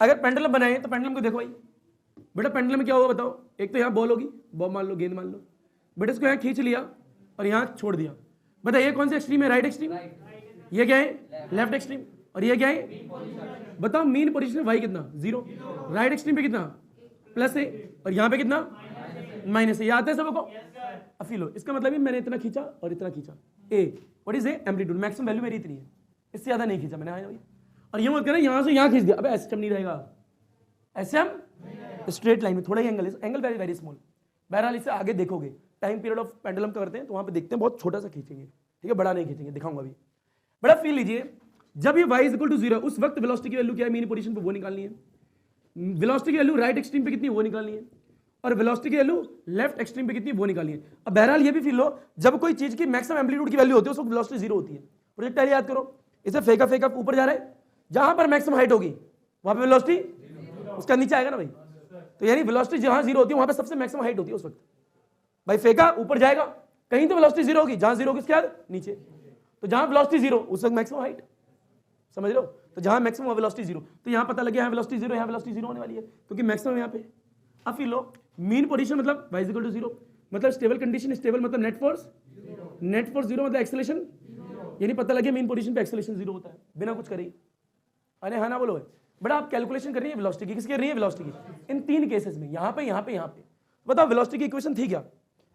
अगर पेंडुलम बनाए तो पेंडुलम को देखो भाई बेटा, पेंडुलम में क्या होगा बताओ। एक तो यहाँ बॉल होगी, बॉल मान लो, गेंद मान लो बेटा, इसको यहाँ खींच लिया और यहाँ छोड़ दिया। बता ये कौन सा एक्सट्रीम है, राइट एक्सट्रीम, ये क्या है लेफ्ट एक्सट्रीम, और ये क्या है बताओ मीन पोजीशन वाई कितना 0, राइट एक्सट्रीम पे कितना प्लस है और यहाँ पे कितना माइनस है। ये आता है सबको। अब फील लो, इसका मतलब है मैंने इतना खींचा और इतना खींचा, A what is A amplitude, maximum value मेरी इतनी है, इससे ज्यादा नहीं खींचा मैंने। आया भाई, और ये मत करना यहाँ से यहाँ खींच दिया, अबे ऐसे नहीं रहेगा, ऐसे हम स्ट्रेट लाइन में थोड़ा ही angle, angle very very small. बहरहाल इसे आगे देखोगे, टाइम पीरियड ऑफ पेंडुलम करते हैं तो वहां पे देखते हैं, बहुत छोटा सा खींचेंगे, ठीक है, बड़ा नहीं खींचेंगे, दिखाऊंगा अभी। बड़ा फील लीजिए, जब ये y = 0 उस वक्त वेलोसिटी की वैल्यू क्या है मीन पोजीशन पे वो निकालनी है, वेलोसिटी की वैल्यू राइट एक्सट्रीम पे कितनी वो निकालनी है, और वेलोसिटी की वैल्यू लेफ्ट एक्सट्रीम पे कितनी वो निकालनी है। अब बहरहाल ये भी फील लो, जब कोई चीज की मैक्सिमम एम्पलीट्यूड की वैल्यू होती है उस वक्त वेलोसिटी 0 होती है। प्रोजेक्टाइल याद करो, इसे फेंका फेंका ऊपर जा रहा है, जहां पर मैक्सिमम हाइट होगी वहां पे वेलोसिटी उसका नीचे आएगा ना भाई। तो यानी वेलोसिटी जहां 0 होती है वहां पे सबसे मैक्सिमम हाइट होती है उस वक्त। भाई फेंका ऊपर जाएगा, कहीं तो वेलोसिटी 0 होगी, जहां 0 होगी उसके बाद नीचे, तो जहां वेलोसिटी 0 उस वक्त मैक्सिमम हाइट, समझ लो। तो जहां मैक्सिमम वेलोसिटी 0, तो यहां पता लगे यहां वेलोसिटी 0, यहां वेलोसिटी 0 होने वाली है क्योंकि मैक्सिमम यहां पे। अब फील लो, मीन पोजीशन मतलब y = 0 मतलब स्टेबल कंडीशन, स्टेबल मतलब नेट फोर्स 0 मतलब एक्सेलरेशन, यानी पता लगे मीन पोजीशन पे एक्सेलरेशन 0 होता है बिना कुछ करे। अरे हाँ ना बोलो बड़ा, आप कैलकुलेशन कर रही है वेलोसिटी की, किसकी कर रही है वेलोसिटी की, इन 3 केसेस में, यहाँ पे यहाँ पे यहाँ पे। बताओ वेलोसिटी की इक्वेशन थी क्या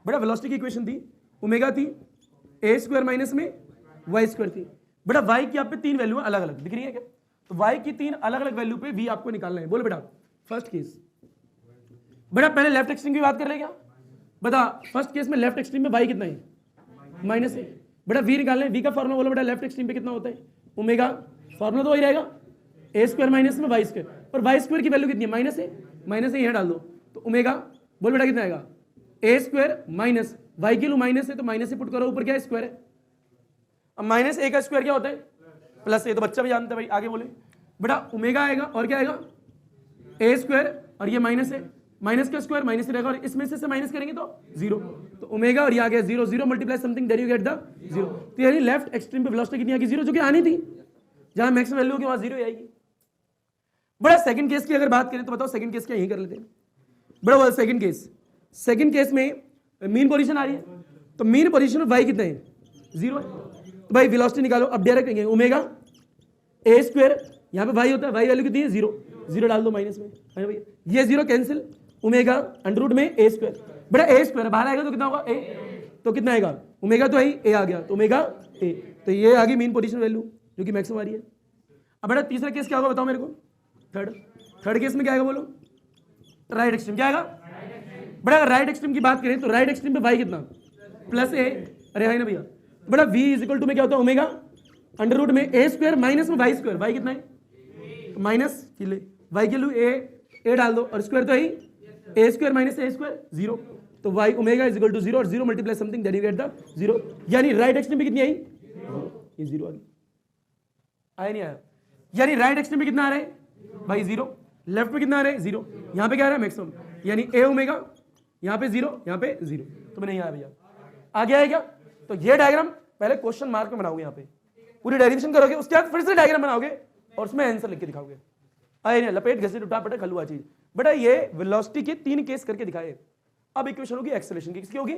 बड़ा, वेलोसिटी की इक्वेशन थी ओमेगा थी a² माइनस में y² थी। बेटा y की आप पे 3 वैल्यू अलग अलग दिख रही है क्या, तो y की 3 अलग अलग वैल्यू पे v आपको निकालना है। बोलो बेटा फर्स्ट केस, बेटा पहले लेफ्ट एक्सट्रीम की बात कर रहे क्या, बता फर्स्ट केस में लेफ्ट एक्सट्रीम में y कितना है माइनस है। बेटा v निकालना है, v का फॉर्मूला बोलो बेटा, लेफ्ट एक्सट्रीम पे कितना होता है ओमेगा, फॉर्मूला तो वही रहेगा a² माइनस में y², और y² की वैल्यू कितनी है माइनस है, यहाँ डाल दो तो ओमेगा, बोल बेटा कितना आएगा a² माइनस y की वैल्यू माइनस है तो माइनस से पुट करो, ऊपर क्या है स्क्वायर है। अब माइनस a का स्क्वायर क्या होता है प्लस a, तो बच्चा भी जानता है भाई, आगे बोले बेटा ओमेगा आएगा और क्या आएगा a² और ये माइनस है, माइनस का स्क्वायर माइनस रहेगा और इसमें से माइनस करेंगे तो 0, तो ओमेगा और ये आ गया 0, 0 multiply something that you get the 0। तो यानी लेफ्ट एक्सट्रीम पे वेलोसिटी कितनी आ गई 0, जो कि आनी थी, जहां मैक्सिमम वैल्यू होगी वहां 0 आएगी। बड़ा सेकंड केस की अगर बात करें तो बताओ सेकंड केस क्या यही कर लेते हैं बड़ा, बोल सेकंड केस में मीन पोजीशन आ रही है, तो मीन पोजीशन में y कितना है 0 है, तो भाई वेलोसिटी निकालो। अब डायरेक्ट कहेंगे ओमेगा a², यहाँ पे y होता है, y वैल्यू कितनी है 0 डाल दो माइनस में, है भैया ये 0 कैंसिल, ओमेगा अंडर में a², बेटा a² बाहर आएगा तो कितना होगा a, तो कितना आएगा ओमेगा तो है a आ गया, तो ओमेगा a, तो ये आ गई मीन पोजीशन वैल्यू जो कि मैक्सिमम आ रही है। अब बेटा तीसरा केस क्या होगा बताओ मेरे को, थर्ड केस में क्या आएगा बोलो, राइट एक्सट्रीम क्या आएगा बेटा, राइट एक्सट्रीम की बात करें तो राइट एक्सट्रीम पे y कितना प्लस a, अरे है ना भैया, बेटा v = में क्या होता है ओमेगा अंडर में a² माइनस में y², y कितना है माइनस, y की वैल्यू a डाल दो और स्क्वायर तो है a² माइनस a² 0, तो y ओमेगा = 0 और 0 multiply something that you get the 0, यानी राइट एक्सट्रीम पे कितनी आई ये 0 आ गई, आया नहीं आया, यानी राइट एक्सट्रीम पे कितना आ रहा है भाई 0, लेफ्ट में कितना आ रहा है 0, यहाँ पे क्या आ रहा है मैक्सिमम, यानी a ओमेगा यहाँ पे 0 यहाँ पे 0, तो नहीं आया भैया, आ गया है क्या। तो ये डायग्राम पहले क्वेश्चन मार्क में बनाओगे, यहाँ पे पूरी डेरिवेशन करोगे, उसके बाद फिर से डायग्राम बनाओगे और उसमें आंसर लिख के दिखाओगे। अरे नहीं लपेट घसीट उठा पटक हलवा चीज, बेटा ये वेलोसिटी के 3 केस करके दिखाए। अब इक्वेशन होगी एक्सेलरेशन की, किसकी होगी,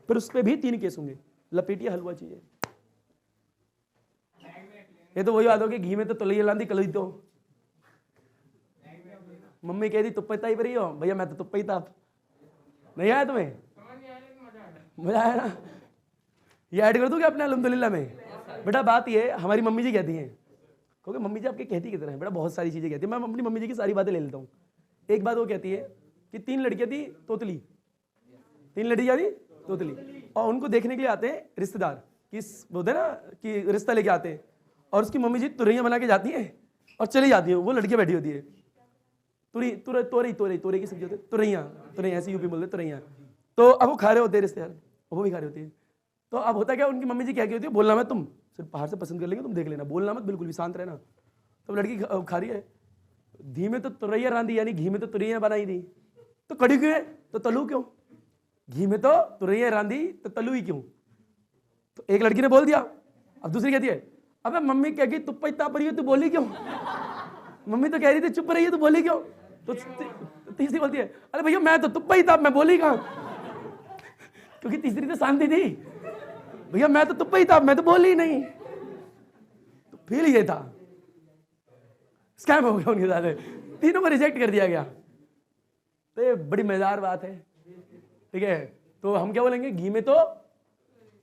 फिर उस पर भी 3 केस होंगे, लपेटिया हलवा चीज है। ये तो वही बात होगी, घी में तो तलैया लांदी कलई, तो मम्मी कहती तुप्पे ताई पर ही हो भैया, मैं तो तुप्पे ही था। नहीं आया तुम्हें, मजा आया ना, ये ऐड कर दूंगे अपने अल्हम्दुलिल्लाह में। बेटा बात ये हमारी मम्मी जी कहती हैं, क्योंकि मम्मी जी आपकी कहती कितना है बेटा, बहुत सारी चीजें कहती है, मैं अपनी मम्मी जी की सारी बातें ले लेता हूँ। एक बात वो कहती है कि 3 लड़कियां थी तोतली, 3 लड़कियां थी तोतली। और उनको देखने के लिए आते हैं रिश्तेदार, किस बोलते हैं ना कि रिश्ता लेके आते हैं, और उसकी मम्मी जी तुरैया बना के जाती हैं और चली जाती है, वो लड़की बैठी होती है। तुरी तुरे तोरी तोरी तोरी की सब्जी होती है, तुरैया, तुरैया ऐसे यूपी बोलते तुरैया। तो अब वो खा रहे होते हैं रिश्तेदार, वो भी खा रही होती है। तो अब होता क्या, उनकी मम्मी जी क्या होती है, बोलना मत, तुम सिर्फ बाहर से पसंद कर लेंगे, तुम देख लेना, बोलना मत, बिल्कुल भी शांत रहना। तो लड़की खा रही है, घी में तो तुरैया रांधी, यानी घी में तो तुरैया बनाई थी, तो कड़ी क्यों है, तो तलू क्यों, घी में तो तुरैया रांधी तो तलू ही क्यों। तो एक लड़की ने बोल दिया, अब दूसरी कहती है अबे मम्मी कह गई तुप्पा इतना पड़ी है, तू बोली क्यों, मम्मी तो कह रही थी चुप रही है, तू बोली क्यों। तो तीसरी बोलती है अरे भैया मैं तो तुप्पा ही था, मैं बोली कहाँ, क्योंकि तीसरी तो शांति थी, भैया मैं तो तुप्पा ही था, मैं तो बोली नहीं। तो फिर ये था, स्कैम हो गया उनके साथ, तीनों को रिजेक्ट कर दिया गया। तो ये बड़ी मजेदार बात है, ठीक है। तो हम क्या बोलेंगे, घी में तो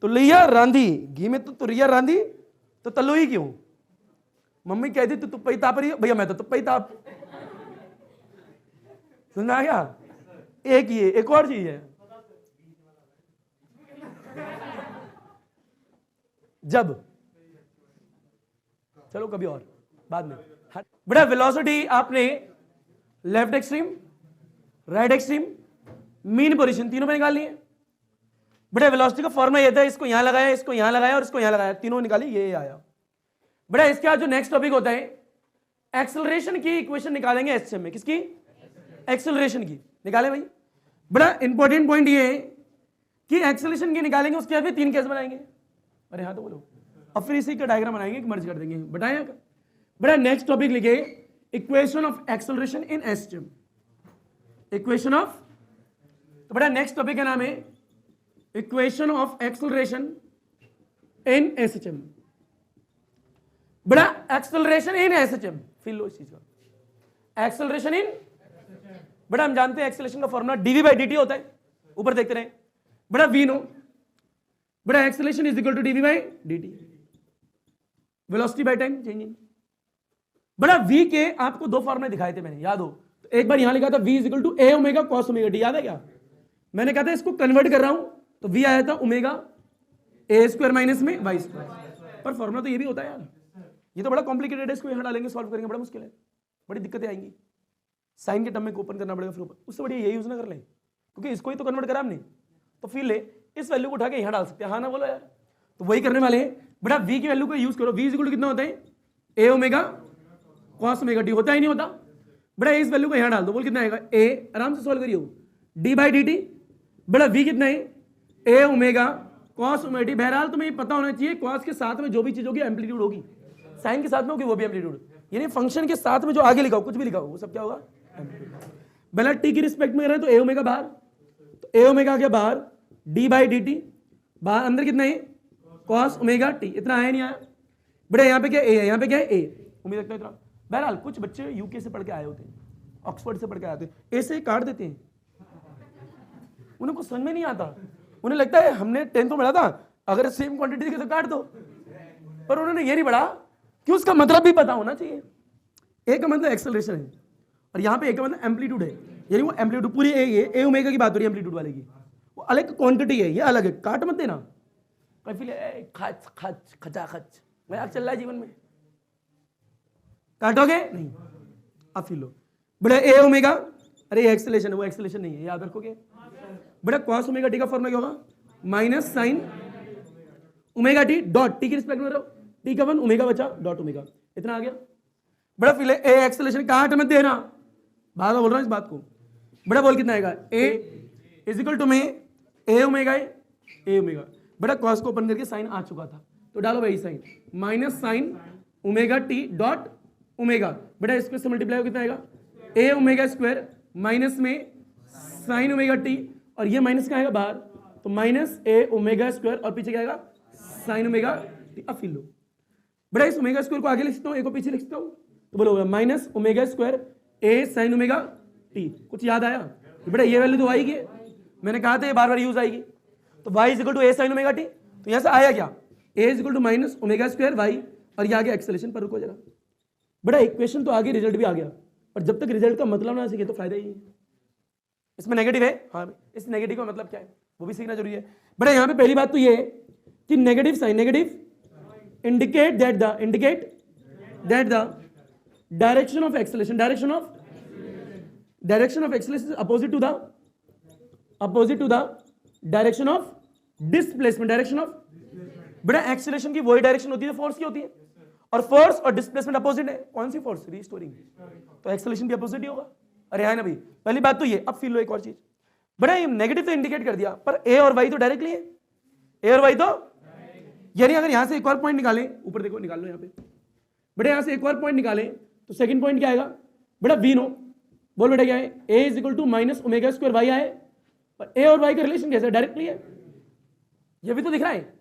तुरैया रांधी, घी में तो तुरैया रांधी तो तलो ही क्यों, मम्मी कहती तू तुप्पा ही ताप रही है, भैया मैं तो तुप्पा ही ताप। सुना क्या, एक ये एक और चीज है, जब चलो कभी और बाद में। बेटा वेलोसिटी आपने left extreme, right extreme, mean position तीनों में निकालनी है। बेटा वेलोसिटी का फॉर्मूला ये था, इसको यहां लगाया, इसको यहां लगाया और इसको यहां लगाया, तीनों निकाली, ये आया। बेटा इसके बाद जो नेक्स्ट टॉपिक होता है, एक्सेलरेशन की इक्वेशन निकालेंगे एसएम में, किसकी, एक्सेलरेशन की निकालें भाई। बड़ा इंपॉर्टेंट पॉइंट ये है कि एक्सेलरेशन की निकालेंगे, उसके बाद भी तीन केस बनाएंगे, अरे हाँ तो बोलो, अब फिर इसी का डायग्राम बनाएंगे, मर्ज कर देंगे, बताया। बड़ा नेक्स्ट टॉपिक लिखे, equation of acceleration in SM, equation of, तो बड़ा नेक्स्ट टॉपिक का नाम है equation of acceleration in SM. बड़ा एक्सेलरेशन इन एसएम, फिर लो इस चीज का, एक्सेलरेशन इन, बड़ा हम जानते हैं एक्सेलरेशन का formula DV by D T होता है, ऊपर देखते रहे। बड़ा वी नो, बड़ा acceleration is equal to DV by D T, velocity by time changing. बड़ा वी के आपको दो फॉर्मूले दिखाए थे मैंने, याद हो, तो एक बार यहां लिखा था V is equal to A omega cos omega T, याद है क्या, मैंने कहा था इसको कन्वर्ट कर रहा हूं, तो वी आया था ओमेगा ए स्क्वायर माइनस में वाई स्क्वायर, पर फॉर्मूला तो ये भी होता है यार, ये तो बड़ा कॉम्प्लिकेटेड है, इसको यहां डालेंगे सॉल्व करेंगे, बड़ा मुश्किल है, बड़ी दिक्कतें आएंगी, साइन के टर्म में ओपन करना पड़ेगा, फिर ऊपर उससे बढ़िया ये यूज ना कर लें, क्योंकि इसको ही तो कन्वर्ट करा हमने, तो फिर ले इस वैल्यू को उठा के यहां डाल सकते हैं, हाँ ना बोलो यार, तो वही करने वाले हैं। बेटा वी की वैल्यू को यूज करो, वी इज इक्वल टू कितना होता है, ए ओमेगा कॉस ओमेगा टी, होता ही नहीं होता। बेटा इस वैल्यू को यहां डाल दो, बोल कितना आएगा, ए, आराम से सॉल्व करिए, डी बाई डी टी। बेटा वी कितना है, ए ओमेगा कॉस ओमेगा टी, बहरहाल तुम्हें पता होना चाहिए कॉस के साथ में जो भी चीज होगी एम्पलीट्यूड होगी, साइन के साथ में होगी वो भी एम्पलीट्यूड, यानी फंक्शन के साथ में जो आगे लिखा हो, कुछ भी लिखा हो, वो सब क्या होगा, बेटा टी की रिस्पेक्ट में रहे तो ए ओमेगा बाहर, तो ए ओमेगा के बाहर डी बाई डी टी, बाहर अंदर कितना है, कॉस ओमेगा टी, इतना आया नहीं आया। बेटा यहाँ पे क्या ए है, यहाँ पे क्या है ए, उम्मीद रखता है इतना। बहरहाल कुछ बच्चे यूके से पढ़ के आए होते हैं, ऑक्सफोर्ड से पढ़ के आए होते हैं, ऐसे काट देते हैं, उन्हें कुछ समझ में नहीं आता, उन्हें लगता है हमने 10th में पढ़ा था, अगर सेम क्वांटिटी के तो काट दो, पर उन्होंने ये नहीं पढ़ा कि उसका मतलब भी पता होना चाहिए। ए का मतलब एक्सेलरेशन है, और यहाँ पे ए का मतलब एम्पलीट्यूड है, यानी वो एम्पलीट्यूड पूरी ए ओमेगा की बात हो रही है, एम्पलीट्यूड वाले की, वो अलग क्वांटिटी है, ये अलग है, काट मत देना, खच खच खचा खच मजाक चल रहा है जीवन में, काटोगे नहीं, अब फिर लो। बेटा ए ओमेगा, अरे एक्सेलरेशन है, वो एक्सेलरेशन नहीं है, याद रखोगे। बेटा कॉस ओमेगा टी का फॉर्मूला क्या होगा, minus sine omega T dot T की रिस्पेक्ट में रहो, टी का 1 ओमेगा बचा डॉट ओमेगा, इतना आ गया। बड़ा फिर ए एक्सेलरेशन काट मत देना, बार बार बोल रहा हूं इस बात को। बड़ा बोल कितना आएगा, ए इज इक्वल टू में ए ओमेगा, ए ओमेगा, बड़ा कॉस को ओपन करके साइन आ चुका था, तो डालो भाई sine, minus sine omega T dot omega, बेटा इसको से मल्टीप्लाई कितना आएगा, ए ओमेगा स्क्वायर माइनस में साइन ओमेगा टी, और ये माइनस का आएगा बाहर, तो माइनस ए ओमेगा स्क्वायर, और पीछे क्या आएगा, साइन ओमेगा टी। अब फिर लो, बेटा इस ओमेगा स्क्वायर को आगे लिख सकता हूँ, ए को पीछे लिख सकता हूँ, तो बोलो माइनस ओमेगा स्क्वायर ए साइन ओमेगा टी, कुछ याद आया, बेटा ये वैल्यू तो आएगी, मैंने कहा था ये बार बार यूज आएगी, तो y is equal to A sine omega T, तो यहाँ से आया क्या, a is equal to minus omega square Y, और ये आ गया एक्सेलरेशन। पर रुको जरा, बड़ा इक्वेशन तो आ गई, रिजल्ट भी आ गया, पर जब तक रिजल्ट का मतलब ना सीखे तो फायदा ही नहीं। इसमें नेगेटिव है, हाँ इस नेगेटिव का मतलब क्या है, वो भी सीखना जरूरी है बेटा। यहां पे पहली बात तो ये है कि negative sign, negative indicate that the direction of acceleration, direction of acceleration opposite to the direction of displacement, direction of बेटा एक्सेलरेशन की वही डायरेक्शन होती है फोर्स की होती है, और फोर्स और डिस्प्लेसमेंट अपोजिट है। कौन सी फोर्स? रीस्टोरिंग, तो एक्सेलरेशन भी अपोजिट ही होगा। अरे है ना भाई, पहली बात तो ये। अब फील लो एक और चीज बेटा, ये नेगेटिव तो इंडिकेट कर दिया, पर ए और वाई तो डायरेक्टली है, ए और वाई तो, यानी अगर यहां से एक और पॉइंट निकालें, ऊपर देखो निकाल लो यहां पे बेटा, यहां से एक और पॉइंट निकालें तो सेकंड पॉइंट क्या आएगा बेटा? वी नो, बोल बेटा क्या है? A is equal to minus omega square Y आए, पर ए और वाई का रिलेशन कैसे? डायरेक्टली है, ये भी तो दिख रहा है।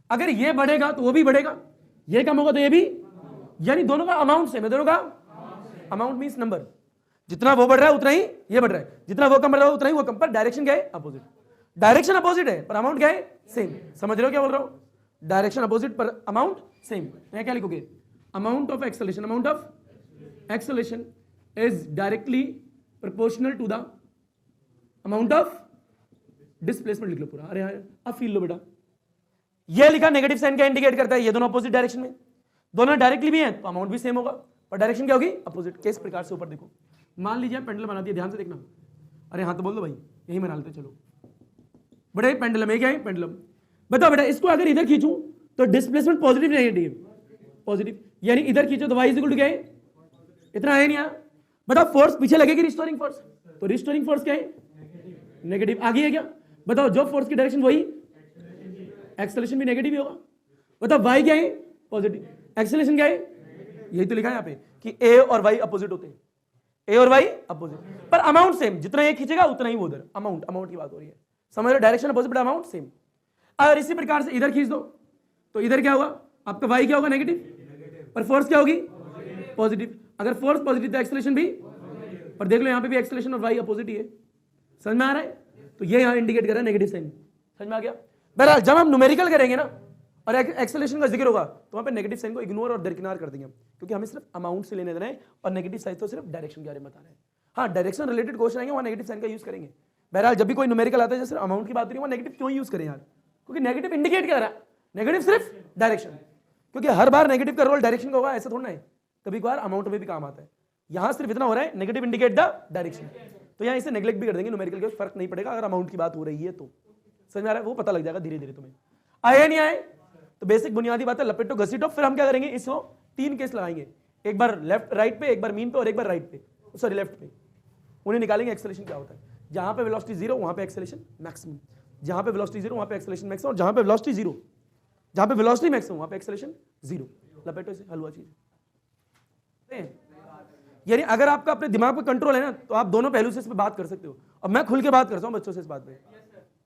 अगर ये बढ़ेगा तो वो भी बढ़ेगा, ये कम होगा तो ये भी, यानी दोनों का अमाउंट सेम है, दोनों का अमाउंट मींस नंबर, जितना वो बढ़ रहा है उतना ही ये बढ़ रहा है, जितना वो कम बढ़ रहा है उतना ही वो कम, पर डायरेक्शन क्या है? अपोजिट। डायरेक्शन अपोजिट है पर अमाउंट क्या है? सेम। समझ रहे हो क्या बोल रहा हूं? डायरेक्शन अपोजिट पर अमाउंट सेम। यहां क्या लिखोगे? Amount of acceleration, amount of acceleration is directly proportional to the amount of displacement. लिख लो पूरा। अरे यार अब फील लो बेटा, ये लिखा नेगेटिव साइन क्या इंडिकेट करता है? ये दोनों अपोजिट डायरेक्शन में, दोनों डायरेक्टली भी हैं तो अमाउंट भी सेम होगा, पर डायरेक्शन क्या होगी? अपोजिट। किस प्रकार से? ऊपर देखो, मान लीजिए पेंडुलम बना दिया, ध्यान से देखना। अरे हाँ तो बोल दो भाई, यही बना लेते चलो बेटा। ये पेंडुलम है, क्या है? पेंडुलम। बताओ बेटा, इसको अगर इधर खींचूं तो डिस्प्लेसमेंट पॉजिटिव नेगेटिव? पॉजिटिव। यानी इधर खींचो तो y इज इक्वल टू क्या है? इतना है नहीं यहाँ। बताओ फोर्स पीछे लगेगी, रिस्टोरिंग फोर्स, तो रिस्टोरिंग फोर्स क्या है? नेगेटिव। आगे है क्या? बताओ जो फोर्स की डायरेक्शन वही, एक्सेलरेशन भी नेगेटिव ही होगा। बताओ y क्या है? पॉजिटिव। एक्सेलरेशन क्या है? यही तो लिखा है यहाँ पे कि a और y अपोजिट होते हैं, a और y अपोजिट, पर अमाउंट सेम। जितना ये खींचेगा उतना ही वो उधर। अमाउंट की बात हो रही है, समझ रहे? Direction opposite but amount same. अगर इसी प्रकार से इधर खींच दो तो इधर क्या होगा? आपका y क्या होगा? नेगेटिव, पर फोर्स क्या होगी? पॉजिटिव। अगर फोर्स पॉजिटिव तो एक्सेलरेशन भी, पर देख लो यहाँ पे भी एक्सेलरेशन और y अपोजिट ही है। समझ में आ रहा है? तो ये यहाँ इंडिकेट कर रहा है नेगेटिव साइन। समझ में आ गया? बहरहाल जब हम न्यूमेरिकल करेंगे ना और एक्सेलरेशन का जिक्र होगा तो वहां पे नेगेटिव साइन को इग्नोर और दरकिनार कर देंगे, क्योंकि हमें सिर्फ अमाउंट से लेने देना है और नेगेटिव साइन तो सिर्फ डायरेक्शन के बारे में बता रहे हैं। हाँ, डायरेक्शन रिलेटेड क्वेश्चन आएंगे वहां नेगेटिव साइन का यूज करेंगे। बहरहाल जब भी कोई न्यूमेरिकल आता है जैसे अमाउंट की बात करें, वहां नेगेटिव क्यों यूज करें यार? क्योंकि नेगेटिव इंडिकेट कर रहा है, नेगेटिव सिर्फ डायरेक्शन, क्योंकि हर बार नेगेटिव का रोल डायरेक्शन का होगा ऐसा थोड़ा है, कभी कभार अमाउंट में भी काम आता है। यहाँ सिर्फ इतना हो रहा है, नेगेटिव इंडिकेट द डायरेक्शन, तो यहाँ इसे नेग्लेक्ट भी कर देंगे, न्यूमेरिकल के फर्क नहीं पड़ेगा अगर अमाउंट की बात हो रही है तो। समझ में आ रहा है? वो पता लग जाएगा धीरे धीरे तुम्हें। आए नहीं आए तो बेसिक बुनियादी बात है, लपेटो घसीटो। फिर हम क्या करेंगे? इसको 3 केस लगाएंगे, एक बार लेफ्ट राइट पे, एक बार मीन पे और एक बार राइट पे, सॉरी लेफ्ट पे। उन्हें निकालेंगे एक्सेलरेशन क्या होता है। जहां पे वेलोसिटी 0 वहां पे एक्सेलरेशन मैक्सिमम, जहां पे वेलोसिटी 0 वहां पे एक्सेलरेशन मैक्सिमम, और जहां पे वेलोसिटी 0, जहां पे वेलोसिटी मैक्सिमम वहां पे एक्सेलरेशन 0। लपेटो इसे, हलवा चीज। यानी अगर आपका अपने दिमाग पे कंट्रोल है ना तो आप दोनों पहलू से इस पे बात कर सकते हो। और मैं खुल के बात करता हूँ बच्चों से इस बात पे।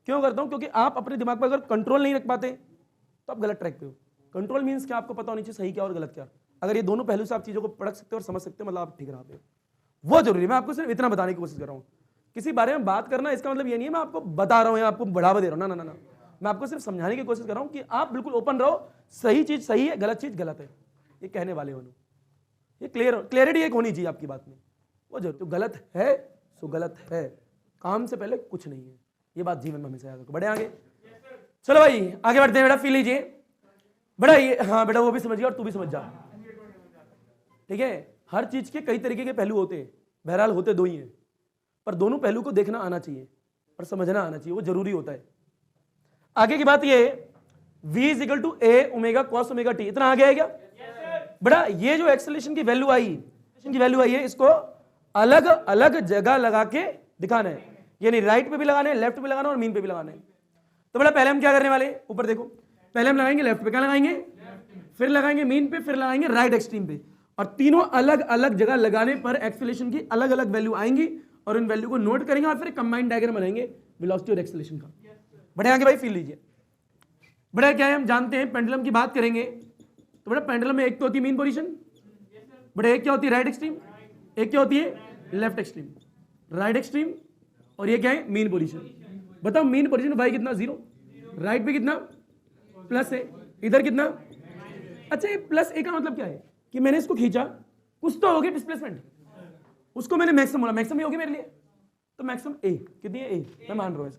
क्यों करता हूँ? क्योंकि आप अपने दिमाग पर अगर कंट्रोल नहीं रख पाते तो आप गलत ट्रैक पे हो। कंट्रोल मींस क्या? आपको पता होनी चाहिए सही क्या और गलत क्या। अगर ये दोनों पहलू से आप चीजों को पढ़ सकते हो और समझ सकते हो, मतलब आप ठीक रहा पे, वो जरूरी है। मैं आपको सिर्फ इतना बताने की कोशिश कर रहा हूँ। किसी बारे में बात करना इसका मतलब ये नहीं है मैं आपको बता रहा हूँ या आपको बढ़ावा दे रहा हूँ, ना ना ना। मैं आपको सिर्फ समझाने की कोशिश कर रहा हूँ कि आप बिल्कुल ओपन रहो, सही चीज सही है, गलत चीज गलत है, ये कहने वाले हो। ये क्लियरिटी एक होनी चाहिए आपकी बात में, वो जरूर। तो गलत है सो गलत है, काम से पहले कुछ नहीं है। ये बात जीवन में हमेशा याद रखो। बढ़े आगे, चलो भाई आगे बढ़ते हैं बेटा। फील लीजिए बेटा, ये हाँ बेटा वो भी समझ गया और तू भी समझ जा, ठीक है? हर चीज के कई तरीके के पहलू होते हैं, बहरहाल होते दो ही हैं, पर दोनों पहलू को देखना आना चाहिए और समझना आना चाहिए, वो जरूरी होता है। आगे की बात ये v is equal to a omega cos omega T, इतना आगे है क्या बेटा? ये जो एक्सेलरेशन की वैल्यू आई है, इसको अलग अलग जगह लगा के दिखाना है, यानी राइट पे भी लगाना है, लेफ्ट पे भी लगाना है और मीन पे भी लगाना है। तो बेटा पहले हम क्या करने वाले, ऊपर देखो, पहले हम लगाएंगे लेफ्ट पे, क्या लगाएंगे? फिर लगाएंगे मीन पे, फिर लगाएंगे राइट एक्सट्रीम पे, और तीनों अलग अलग जगह लगाने पर एक्सेलरेशन की अलग अलग वैल्यू आएंगी और उन वैल्यू को नोट करेंगे और फिर कंबाइंड डायग्राम बनाएंगे वेलोसिटी और एक्सेलरेशन का। बढ़िया आगे भाई फील लीजिए। बड़ा क्या है, हम जानते हैं पेंडुलम की बात करेंगे तो बड़ा पेंडुलम में एक तो होती है मीन पोजीशन, बड़ा एक क्या होती है राइट एक्सट्रीम, एक क्या होती है लेफ्ट एक्सट्रीम, राइट एक्सट्रीम और ये क्या है मीन पोजीशन। बताओ मीन पोजीशन वाई कितना 0, राइट पे कितना प्लस है, इधर कितना। अच्छा ये प्लस ए का मतलब क्या है कि मैंने इसको खींचा, कुछ तो होगी डिस्प्लेसमेंट, उसको मैंने मैक्सिमम बोला, मैक्सिमम ही होगी मेरे लिए, तो मैक्सिमम ए कितनी है, ए मैं मान रहा हूँ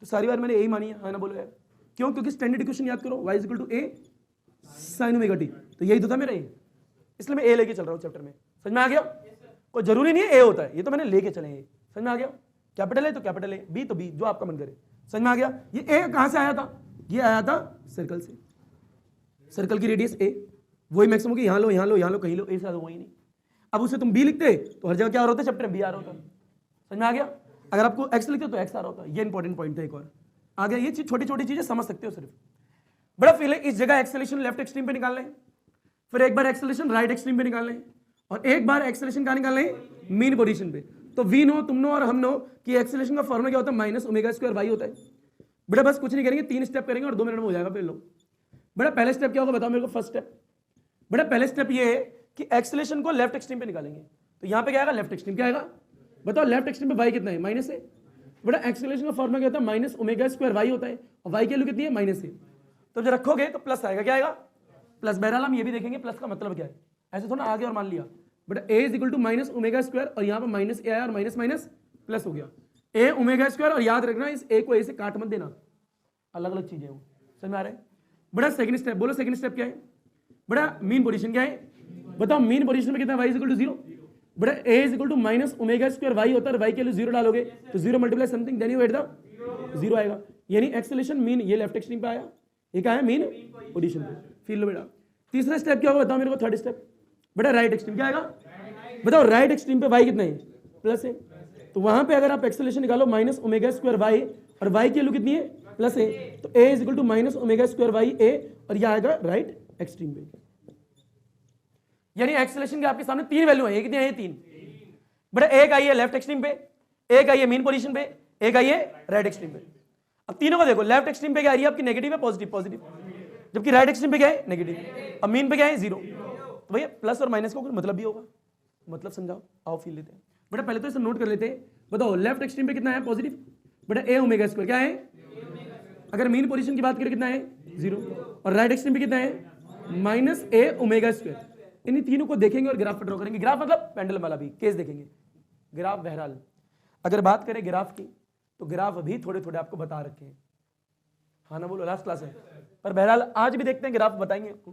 तो सारी बार मैंने यही मानी है, हाँ ना बोलो यार। क्यों? क्योंकि स्टैंडर्ड इक्वेशन याद करो, y equal to A sine omega T, तो यही तो था मेरा ये, इसलिए मैं ए लेके चल रहा हूँ चैप्टर में। समझ में आ गया? कोई जरूरी नहीं है ए होता है, ये तो मैंने लेके चले हैं। समझ में आ गया? कैपिटल है तो कैपिटल है, बी तो बी, जो आपका मन करे। समझ में आ गया? ये ए कहां से आया था? ये आया था सर्कल से, सर्कल की रेडियस ए, वही मैक्सिमम की, यहां लो यहां लो यहां लो, कहीं लो, ए से वही नहीं। अब उसे तुम बी लिखते तो हर जगह क्या आ रहा होता? चैप्टर में बी आ रहा होता। समझ में आ गया? अगर आपको एक्स लिखते तो एक्स आ रहा होता। ये इंपॉर्टेंट पॉइंट है एक और आ गया। ये चीज छोटी छोटी चीजें समझ सकते हो सिर्फ। बड़ा फील है इस जगह एक्सेलरेशन लेफ्ट एक्सट्रीम पे निकालना है, फिर एक बार एक्सेलरेशन राइट एक्सट्रीम पे निकालना है, और एक बार एक्सेलरेशन कहां निकालना है? मीन पोजीशन पे। तो वी नो, तुम नो और हम नो कि एक्सेलरेशन का फॉर्मूला क्या होता है? माइनस ओमेगा स्क्वायर वाई होता है। बेटा बस कुछ नहीं करेंगे, 3 स्टेप करेंगे और 2 मिनट में हो जाएगा। फिर लो बेटा पहले स्टेप क्या होगा बताओ मेरे को? फर्स्ट स्टेप, बेटा पहले स्टेप ये है कि एक्सेलरेशन को लेफ्ट एक्सट्रीम पे निकालेंगे। तो यहां पे क्या आएगा? Left extreme. क्या आएगा बताओ? लेफ्ट एक्सट्रीम पे वाई कितना है? माइनस है। बेटा एक्सेलरेशन का फॉर्मूला क्या होता है? माइनस ओमेगा स्क्वायर वाई होता है, और वाई की वैल्यू कितनी है? माइनस है। तो जब रखोगे तो प्लस आएगा। क्या आएगा? प्लस। बहरहाल हम ये भी देखेंगे प्लस का मतलब क्या है, ऐसे थोड़ा आगे और मान लिया। बेटा A is equal to minus omega square, और यहाँ पर माइनस ए आया और माइनस माइनस प्लस हो गया ए ओमेगा स्क्वायर। और याद रखना इस ए को ए से काट मत देना, अलग अलग चीजें हो। समझ में आ रहा है? बड़ा सेकंड स्टेप बोलो, सेकंड स्टेप क्या है? बड़ा मीन पोजीशन क्या है बताओ? मीन पोजीशन में कितना? y is equal to 0। बड़ा a is equal to minus omega square y होता है, y के लिए 0 डालोगे तो 0 multiply something, then you get the 0 आएगा। यानी एक्सेलरेशन मीन ये लेफ्ट एक्सट्रीम पे आया, ये क्या है? मीन पोजीशन पे। फील लो बेटा। तीसरा स्टेप क्या होगा बताओ मेरे को? थर्ड स्टेप बेटा राइट एक्सट्रीम। क्या आएगा बताओ? राइट एक्सट्रीम पे y कितना है? प्लस है। तो वहां पे अगर आप एक्सेलरेशन निकालो माइनस ओमेगा स्क्वायर y, और y की वैल्यू कितनी है? प्लस है, तो a is equal to minus omega square y a, और यह आएगा राइट एक्सट्रीम पे। यानी एक्सेलरेशन के आपके सामने 3 वैल्यू है। ये कितनी है? 3। बेटा एक आई है लेफ्ट एक्सट्रीम पे, एक आई है मीन पोजीशन पे, एक आई है राइट एक्सट्रीम पे। अब तीनों को देखो, लेफ्ट एक्सट्रीम पे क्या आ रही है आपकी? नेगेटिव है, पॉजिटिव पॉजिटिव, जबकि राइट एक्सट्रीम पे क्या है? नेगेटिव। अब मीन पे क्या है? 0। तो भैया प्लस और माइनस का कोई मतलब भी होगा? मतलब समझाओ, आओ फील लेते हैं। बेटा पहले तो इसे नोट कर लेते हैं। बताओ लेफ्ट एक्सट्रीम पे कितना है? पॉजिटिव। बेटा ए ओमेगा स्क्वायर क्या है? अगर मीन पोजीशन की बात करें कितना है? 0। और राइट एक्सट्रीम पे कितना है? Minus A omega square. इन तीनों को देखेंगे और ग्राफ पर ड्रॉ करेंगे। ग्राफ मतलब पेंडुलम वाला भी केस देखेंगे। ग्राफ बहरहाल अगर बात करें ग्राफ की, तो ग्राफ अभी थोड़े थोड़े आपको बता रखे हैं, हाँ ना बोलो? लास्ट क्लास है, पर बहरहाल आज भी देखते हैं, ग्राफ बताएंगे आपको।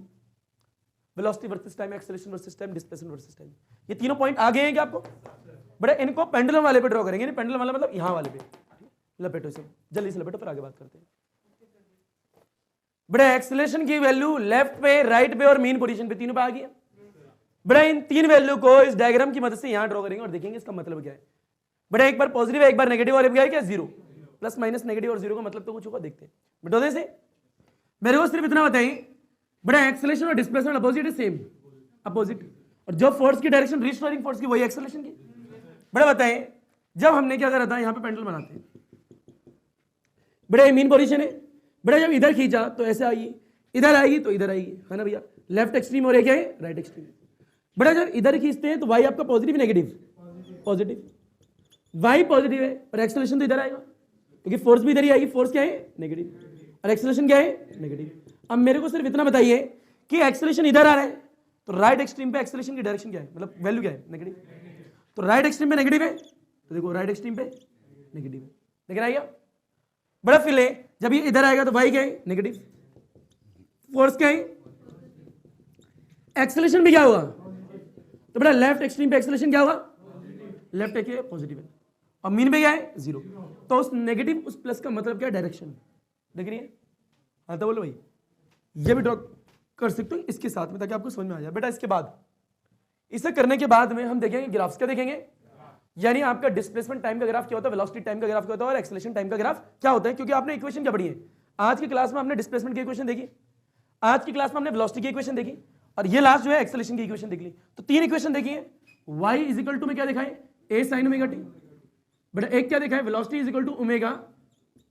Velocity versus time, acceleration versus time, displacement versus time, ये तीनों पॉइंट आ गए हैं क्या आपको? बड़ा इनको पेंडुलम वाले पे ड्रॉ करेंगे। पेंडुलम वाला मतलब यहां वाले पे। लपेटो इसे, जल्दी से लपेटो, फिर आगे बात करते हैं। बड़ा एक्सेलरेशन की वैल्यू लेफ्ट पे, राइट पे और मीन पोजीशन पे, तीनों पे आ गई है। बड़ा इन 3 वैल्यू को इस डायग्राम की मदद से यहां ड्रॉ करेंगे और देखेंगे इसका मतलब क्या है। बड़ा एक बार पॉजिटिव है, एक बार नेगेटिव, और एक बार क्या? 0। प्लस माइनस नेगेटिव और 0 का मतलब तो कुछ होगा, देखते हैं। बटोदे से मेरे को सिर्फ इतना बताइए, बड़ा एक्सेलरेशन और डिस्प्लेसमेंट अपोजिट है? Same, opposite. और जो फोर्स की डायरेक्शन रीस्टोरिंग फोर्स की, वही एक्सेलरेशन की। बड़ा बताएं, जब हमने क्या करा था, यहां पे पेंडुलम बनाते हैं, बड़ा मीन पोजीशन है। बड़ा जब इधर खींचा तो ऐसे आएगी, इधर आएगी तो इधर आएगी, है ना भैया? लेफ्ट एक्सट्रीम और एक है राइट एक्सट्रीम। बड़ा जब इधर खींचते हैं तो वाई आपका positive negative? Positive. Y positive है और एक्सेलरेशन तो इधर आएगा, क्योंकि फोर्स भी इधर ही आएगी। फोर्स क्या है? नेगेटिव, और एक्सेलरेशन क्या है? नेगेटिव। अब मेरे को सिर्फ इतना बताइए कि एक्सेलरेशन इधर आ रहा है, तो राइट एक्सट्रीम पे एक्सेलरेशन की डायरेक्शन क्या है, मतलब वैल्यू क्या है? नेगेटिव। तो राइट एक्सट्रीम पे नेगेटिव है, तो देखो राइट एक्सट्रीम पे नेगेटिव है। लेकिन आइए बड़ा फील है, जब ये इधर आएगा तो वाई क्या है? नेगेटिव। फोर्स क्या है? एक्सेलरेशन भी क्या होगा? तो बड़ा लेफ्ट एक्सट्रीम पे एक्सेलरेशन क्या होगा? लेफ्ट एक पॉजिटिव है, और मीन पे क्या है? 0। तो उस नेगेटिव उस प्लस का मतलब क्या है? डायरेक्शन। देख रही है? हाँ तो बोलो भाई, ये भी ड्रॉ कर सकते हो इसके साथ में, ताकि आपको समझ में आ जाए। बेटा इसके बाद, इसे करने के बाद में हम देखेंगे ग्राफ्स। क्या देखेंगे? यानी आपका डिस्प्लेसमेंट टाइम का ग्राफ क्या होता है, वेलोसिटी टाइम का ग्राफ क्या होता है, और एक्सेलरेशन टाइम का ग्राफ क्या होता है। क्योंकि आपने इक्वेशन क्या पढ़ी है आज की क्लास में? हमने डिस्प्लेसमेंट की इक्वेशन देखी, आज की क्लास में हमने वेलोसिटी की इक्वेशन देखी, और ये लास्ट जो है एक्सेलरेशन की इक्वेशन देख ली। तो 3 इक्वेशन देखी है। y इज इक्वल टू में क्या दिखाए? a sin omega t। बेटा एक क्या देखा है? Velocity is equal to omega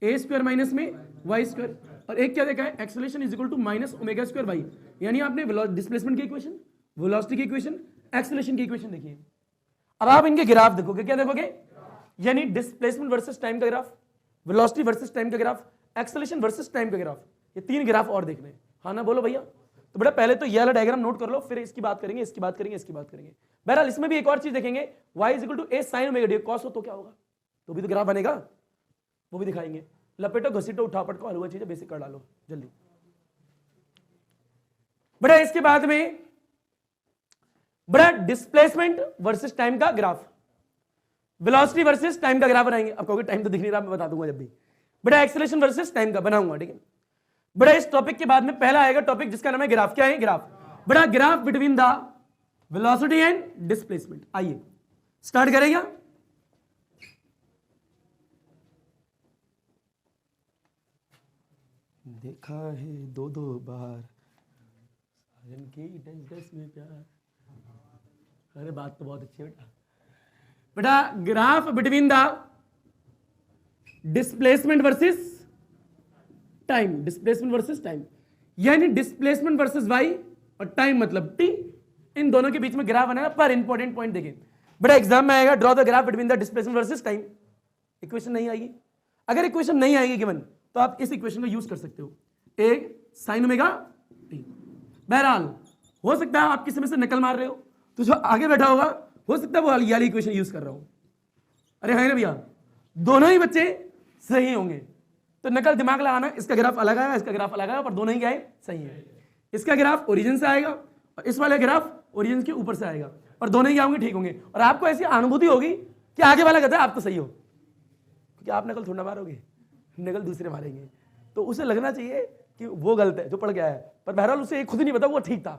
a square minus में y स्क्वायर, और एक क्या देखा है? Acceleration is equal to minus omega square y। यानी आपने डिस्प्लेसमेंट की इक्वेशन, वेलोसिटी की इक्वेशन, एक्सेलरेशन की इक्वेशन देखी है। अब आप इनके ग्राफ देखोगे। क्या देखोगे? यानी डिस्प्लेसमेंट वर्सेस टाइम का ग्राफ, वेलोसिटी वर्सेस टाइम का ग्राफ, एक्सेलरेशन वर्सेस टाइम का ग्राफ, ये 3 ग्राफ और देखने हैं। हाँ ना बोलो भैया? तो बेटा पहले तो ये वाला डायग्राम नोट कर लो, फिर इसकी बात करेंगे, इसकी बात करेंगे, इसकी बात करेंगे। बहरहाल इसमें भी एक और चीज देखेंगे, y is equal to a sin omega t। Cos हो तो क्या होगा? तो भी तो ग्राफ बनेगा, वो भी दिखाएंगे। लपेटो घसीटो उठा पटको हलवा चीजें बेसिक कर डालो जल्दी। बड़ा इसके बाद में बड़ा डिस्प्लेसमेंट वर्सेस टाइम का ग्राफ, वेलोसिटी वर्सेस टाइम का ग्राफ बनाएंगे। अब कहोगे टाइम तो दिख नहीं रहा, मैं बता दूंगा जब भी। बड़ा एक्सेलरेशन वर्सेस टाइम का बनाऊंगा, ठीक है। बड़ा इस टॉपिक के बाद में पहला आएगा टॉपिक जिसका नाम है ग्राफ। क्या है? ग्राफ। बड़ा graph between the velocity and displacement. आइए स्टार्ट करेगा। देखा है दो दो बार साजन की दस दस में प्यार। अरे बात तो बहुत अच्छी है बेटा। बेटा graph between the displacement versus time, displacement versus time, यानी डिस्प्लेसमेंट वर्सेस वाई और टाइम मतलब टी, इन दोनों के बीच में ग्राफ बनाना। पर इंपॉर्टेंट पॉइंट देखें बेटा, एग्जाम में आएगा draw the graph between the displacement versus time. Equation नहीं आएगी। अगर इक्वेशन नहीं आएगी गिवन तो आप इस इक्वेशन को यूज कर सकते हो, ए साइन ओमेगा टी। बहरहाल हो सकता है आप किसी में से नकल मार रहे हो, तो जो आगे बैठा होगा हो सकता है वो ये वाली इक्वेशन यूज कर रहा हूं। अरे है ना भैया, दोनों ही बच्चे सही होंगे, तो नकल दिमाग लगाना। इसका ग्राफ अलग आएगा, इसका ग्राफ अलग आएगा, पर दोनों ही क्या है? सही है। इसका ग्राफ ओरिजिन से आएगा और इस वाले ग्राफ ओरिजिन के ऊपर से आएगा, और दोनों ही क्या होंगे? ठीक होंगे। और आपको ऐसी अनुभूति होगी कि आगे वाला कहता है आप तो सही हो, क्योंकि आप नकल थोड़ा मारोगे, नकल दूसरे मारेंगे, तो उसे लगना चाहिए कि वो गलत है जो पढ़ गया है, पर बहरहाल उसे खुद ही नहीं पता वो ठीक था।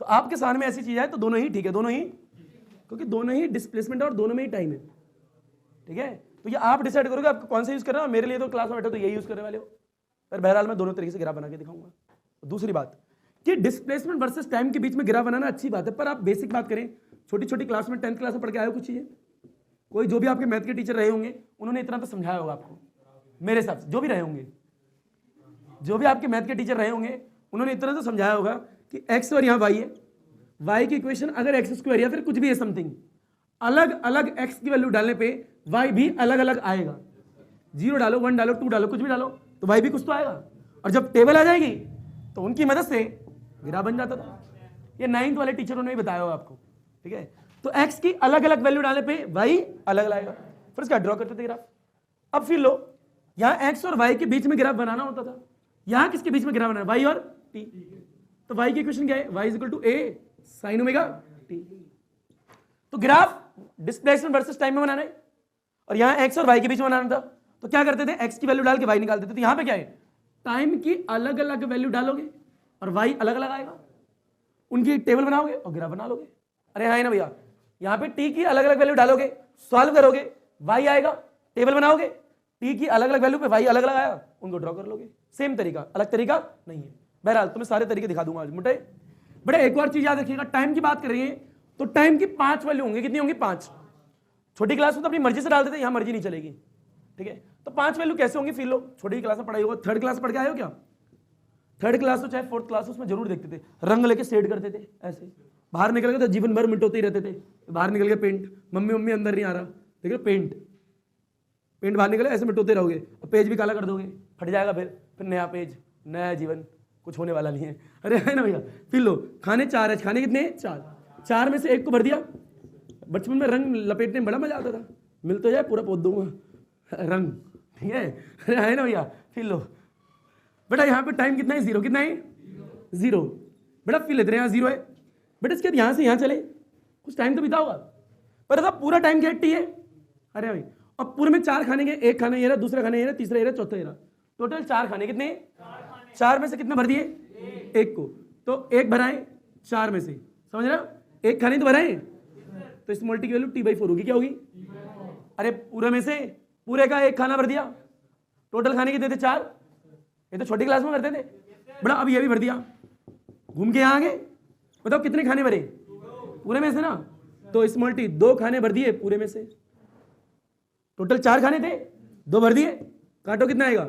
तो आपके सामने ऐसी चीज है तो दोनों ही ठीक है, दोनों ही, क्योंकि दोनों ही डिस्प्लेसमेंट और दोनों में ही टाइम है, ठीक है। तो ये आप डिसाइड करोगे आपको कौन सा यूज करना है। मेरे लिए तो क्लास में बैठे तो यही यूज करने वाले हो, पर बहरहाल मैं दोनों तरीके से ग्राफ बना के दिखाऊंगा। दूसरी बात कि डिस्प्लेसमेंट वर्सेस टाइम के बीच में ग्राफ बनाना अच्छी बात है, पर आप बेसिक बात करें, छोटी छोटी क्लास में 10th क्लास में पढ़ के आए हो कुछ चीजें, कोई जो भी आपके मैथ के टीचर रहे होंगे उन्होंने इतना तो समझाया होगा आपको, मेरे हिसाब से जो भी रहे होंगे, जो भी आपके मैथ के टीचर रहे होंगे उन्होंने इतना तो समझाया होगा कि एक्स और यहाँ वाई है, वाई की इक्वेशन अगर एक्स स्क्वायर या फिर कुछ भी है समथिंग, अलग अलग एक्स की वैल्यू डालने पे वाई भी अलग अलग आएगा। 0 डालो, 1 डालो, 2 डालो, कुछ भी डालो तो वाई भी कुछ तो आएगा। और जब टेबल आ जाएगी तो उनकी मदद से ग्राफ बन जाता था। ये 9th वाले टीचरों ने भी बताया होगा आपको, ठीक है। तो एक्स की अलग अलग वैल्यू डालने पे वाई अलग अलग आएगा, फिर इसका ड्रॉ करते थे ग्राफ। अब फिर लो, यहां एक्स और वाई के बीच में ग्राफ बनाना होता था, यहां किसके बीच में ग्राफ बनाना? वाई और टी। तो वाई की इक्वेशन क्या है? Y is equal to A sine omega T. तो ग्राफ डिस्प्लेसमेंट वर्सेस टाइम में बनाना है, और यहां एक्स और वाई के बीच में बनाना था। तो क्या करते थे? एक्स की वैल्यू डाल के वाई निकालते थे। तो यहां पे क्या है? टाइम की अलग अलग वैल्यू डालोगे और वाई अलग अलग आएगा, उनकी टेबल बनाओगे और ग्राफ बना लोगे। अरे हाँ ना भैया, यहां पे टी की अलग अलग वैल्यू डालोगे, सॉल्व करोगे, वाई आएगा, टेबल बनाओगे, टी की अलग अलग वैल्यू पे वाई अलग अलग आया, उनको ड्रॉ कर लोगे। सेम तरीका, अलग तरीका नहीं है। बहरहाल तुम्हें सारे तरीके दिखा दूंगा आज मोटे। बड़े एक और चीज याद रखिएगा, टाइम की बात कर रही है तो टाइम की 5 वैल्यू होंगी। कितनी होंगी? 5। छोटी क्लास में तो अपनी मर्जी से डाल देते, यहां मर्जी नहीं चलेगी, ठीक है। तो 5 वैल्यू कैसे होंगी? फिर लो, छोटी क्लास में पढ़ाई होगा, 3rd क्लास पढ़ के आए हो क्या? 3rd क्लास हो चाहे 4th क्लास, उसमें जरूर देखते थे, रंग लेके शेड करते थे ऐसे, बाहर निकल गए तो जीवन भर मिटोते ही रहते थे, बाहर निकल गए पेंट, मम्मी मम्मी अंदर नहीं आ रहा, देखिए पेंट बाहर निकले ऐसे मिटोते रहोगे, पेज भी काला कर दोगे, फट जाएगा, फिर नया पेज, नया जीवन, कुछ होने वाला नहीं है। अरे है ना भैया। फिर लो, खाने 4 है, खाने कितने? 4 में से 1 को भर दिया। बचपन में रंग लपेटने में बड़ा मजा आता था, मिल तो जाए पूरा पोत दूंगा रंग, ठीक है। अरे है ना भैया। फिर लो बेटा, यहाँ पे टाइम कितना है? 0। कितना है? 0। बेटा फिर लेते हैं, यहाँ 0 है बेटा, इसके बाद यहाँ से यहाँ चले, कुछ टाइम तो बिता होगा, पर पूरा टाइम क्या टी है? अरे भाई, अब पूरे में 4 खाने के, 1 खाना ये रहा, दूसरा खाना ये रहा, तीसरा ये रहा, चौथा ये रहा, टोटल 4 खाने। कितने? 4 में से कितना भर दिए? 1 को, तो 1 भराए 4 में से, समझ रहे हो? 1 खाने तो भराए, तो इस मल्टी की वैल्यू t/4 होगी। क्या होगी? अरे पूरे में से पूरे का 1 खाना भर दिया, टोटल खाने कितने थे? 4। ये तो छोटी क्लास में करते थे बड़ा। अब ये भी भर दिया, घूम के यहाँ आ गए, बताओ कितने खाने भरे? पूरे में से ना, तो स्मॉल टी 2 खाने भर दिए पूरे में से, टोटल 4 खाने थे, 2 भर दिए, काटो कितना आएगा?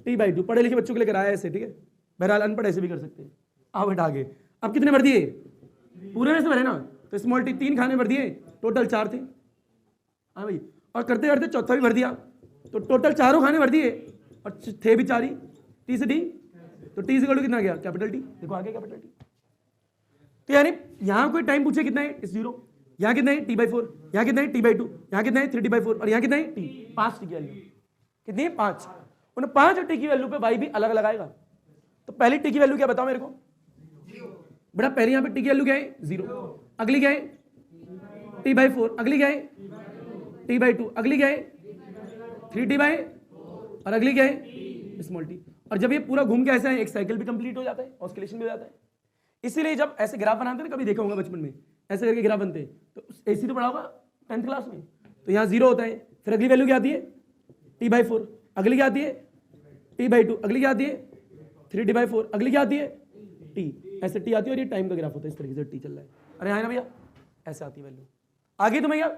t/2। पढ़े लिखे बच्चों के लिए कराया ऐसे, ठीक है। बहरहाल अनपढ़ ऐसे भी कर सकते हैं। आओ बेटा आगे, अब कितने भर दिए? पूरे में से भरे ना, तो स्मॉल टी 3 खाने भर दिए, टोटल 4 थे। हाँ भाई, और करते करते चौथा भी भर दिया, तो टोटल 4 खाने भर दिए, और थे भी 4 ही, टी से डी, तो टी इक्वल टू कितना गया? Capital T. देखो आगे कैपिटल टी। तो यानी यहां कोई टाइम पूछे कितना है? 0। यहाँ कितना है? t/4। यहाँ कितना है? t/2। यहाँ कितना है? 3t/4। और यहाँ कितना है? t। 5 t की वैल्यू। कितनी है 5। उन 5 टी की वैल्यू पे वाई भी अलग अलग आएगा। तो पहली टी की वैल्यू क्या बताओ मेरे को बेटा, पहले यहां पे टी की वैल्यू क्या है 0, अगली क्या है t/4, अगली क्या है t/2, अगली क्या है 3t/, और अगली क्या है स्मॉल टी। और जब ये पूरा घूम के ऐसा है एक साइकिल भी कंप्लीट हो जाता है, ऑस्किलेशन भी हो जाता है। इसीलिए जब ऐसे ग्राफ बनाते हैं ना, कभी देखा होगा बचपन में ऐसे करके ग्राफ बनते हैं, तो ऐसी तो पढ़ा होगा 10th क्लास में। तो यहाँ 0 होता है, फिर अगली वैल्यू क्या आती है t/4, अगली क्या आती है t/2, अगली क्या आती है 3t/4, अगली क्या आती है t, ऐसे t आती है। और ये टाइम का ग्राफ होता है, इस तरीके से t चल रहा है। अरे हाँ ना भैया, ऐसे आती है वैल्यू। आगे तुम्हें क्या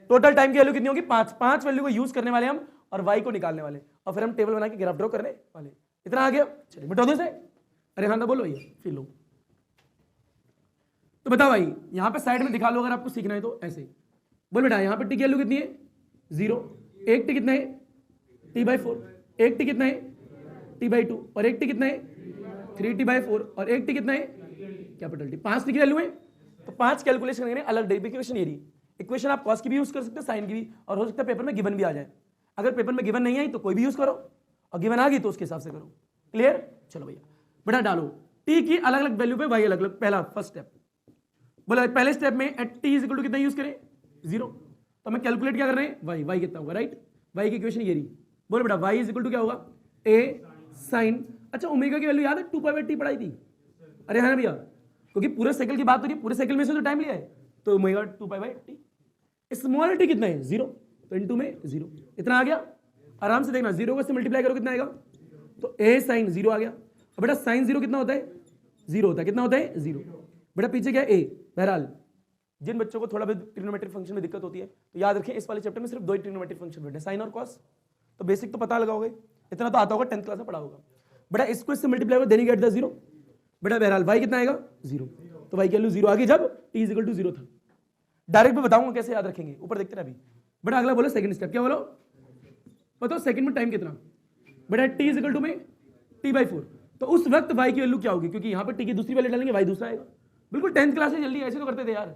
टोटल टाइम की वैल्यू कितनी होगी 5 वैल्यू को यूज करने वाले हम, और y को निकालने वाले, और फिर हम टेबल बना के ग्राफ ड्रॉ करने वाले। इतना आ गया, चलिए मिटा दो इसे। अरे हाँ ना बोलो भैया, फिर लो। तो बताओ भाई, यहां पे साइड में दिखा लो अगर आपको सीखना है तो। ऐसे बोल बेटा, यहां पे टी की वैल्यू कितनी है 0, एक टी कितना है t/4, एक टी कितना है t/2, और एक टी कितना है 3t/4, और एक टी कितना है कैपिटल टी। 5 टी की वैल्यू है। तो 5 कैलकुलेशन करेंगे अलग डेट। इक्वेशन ये रही, इक्वेशन आप कॉस की भी यूज कर सकते हैं, साइन की भी, और हो सकता है पेपर में गिवन भी आ जाए। अगर पेपर में गिवन नहीं आई तो कोई भी यूज करो, और गिवन आ गई तो उसके हिसाब से करो। क्लियर? चलो भैया बेटा डालो टी की अलग अलग वैल्यू पे वाई अलग अलग। पहला फर्स्ट स्टेप बोला, पहले स्टेप में at T is equal to कितना यूज करें 0। तो हमें कैलकुलेट क्या कर रहे हैं वाई, वाई कितना होगा राइट। वाई की इक्वेशन ये रही। बोलो बेटा वाई इज इक्वल टू क्या होगा ए साइन, अच्छा ओमेगा की वैल्यू याद है 2π/t पढ़ाई थी। अरे हाँ भैया, क्योंकि पूरे साइकिल की बात हो रही है, पूरे साइकिल में से तो टाइम लिया है, तो ओमेगा 2π/t। स्मॉल टी कितना है 0, तो इनटू में 0। इतना आ गया, आराम से देखना 0 को से मल्टीप्लाई करो कितना आएगा, तो ए साइन 0 आ गया। अब बेटा साइन 0 कितना होता है 0 होता है, कितना होता है 0। बेटा पीछे क्या ए। बहरहाल जिन बच्चों को थोड़ा बहुत ट्रिग्नोमेट्रिक फंक्शन में दिक्कत होती है तो याद रखें, इस वाले चैप्टर में सिर्फ 2 ही ट्रिग्नोमेट्रिक फंक्शन बैठे, साइन और कॉस। तो बेसिक तो पता लगाओगे, इतना तो आता होगा, 10th क्लास में पढ़ा होगा। बेटा इसको इससे मल्टीप्लाई करो, देन यू गेट द 0। बेटा बहरहाल वाई कितना आएगा 0, तो वाई की वैल्यू 0 आ गई जब t इज इक्वल टू 0 था। डायरेक्ट मैं बताऊंगा कैसे याद रखेंगे, ऊपर देखते रहे अभी। बेटा अगला बोलो सेकंड स्टेप, क्या बोलो बताओ सेकंड में टाइम कितना। बेटा t इज इक्वल टू में t/4, तो उस वक्त y की वैल्यू क्या होगी, क्योंकि यहाँ पर t की दूसरी वैल्यू डालेंगे y दूसरा आएगा। बिल्कुल 10th क्लास से जल्दी ऐसे तो करते थे यार।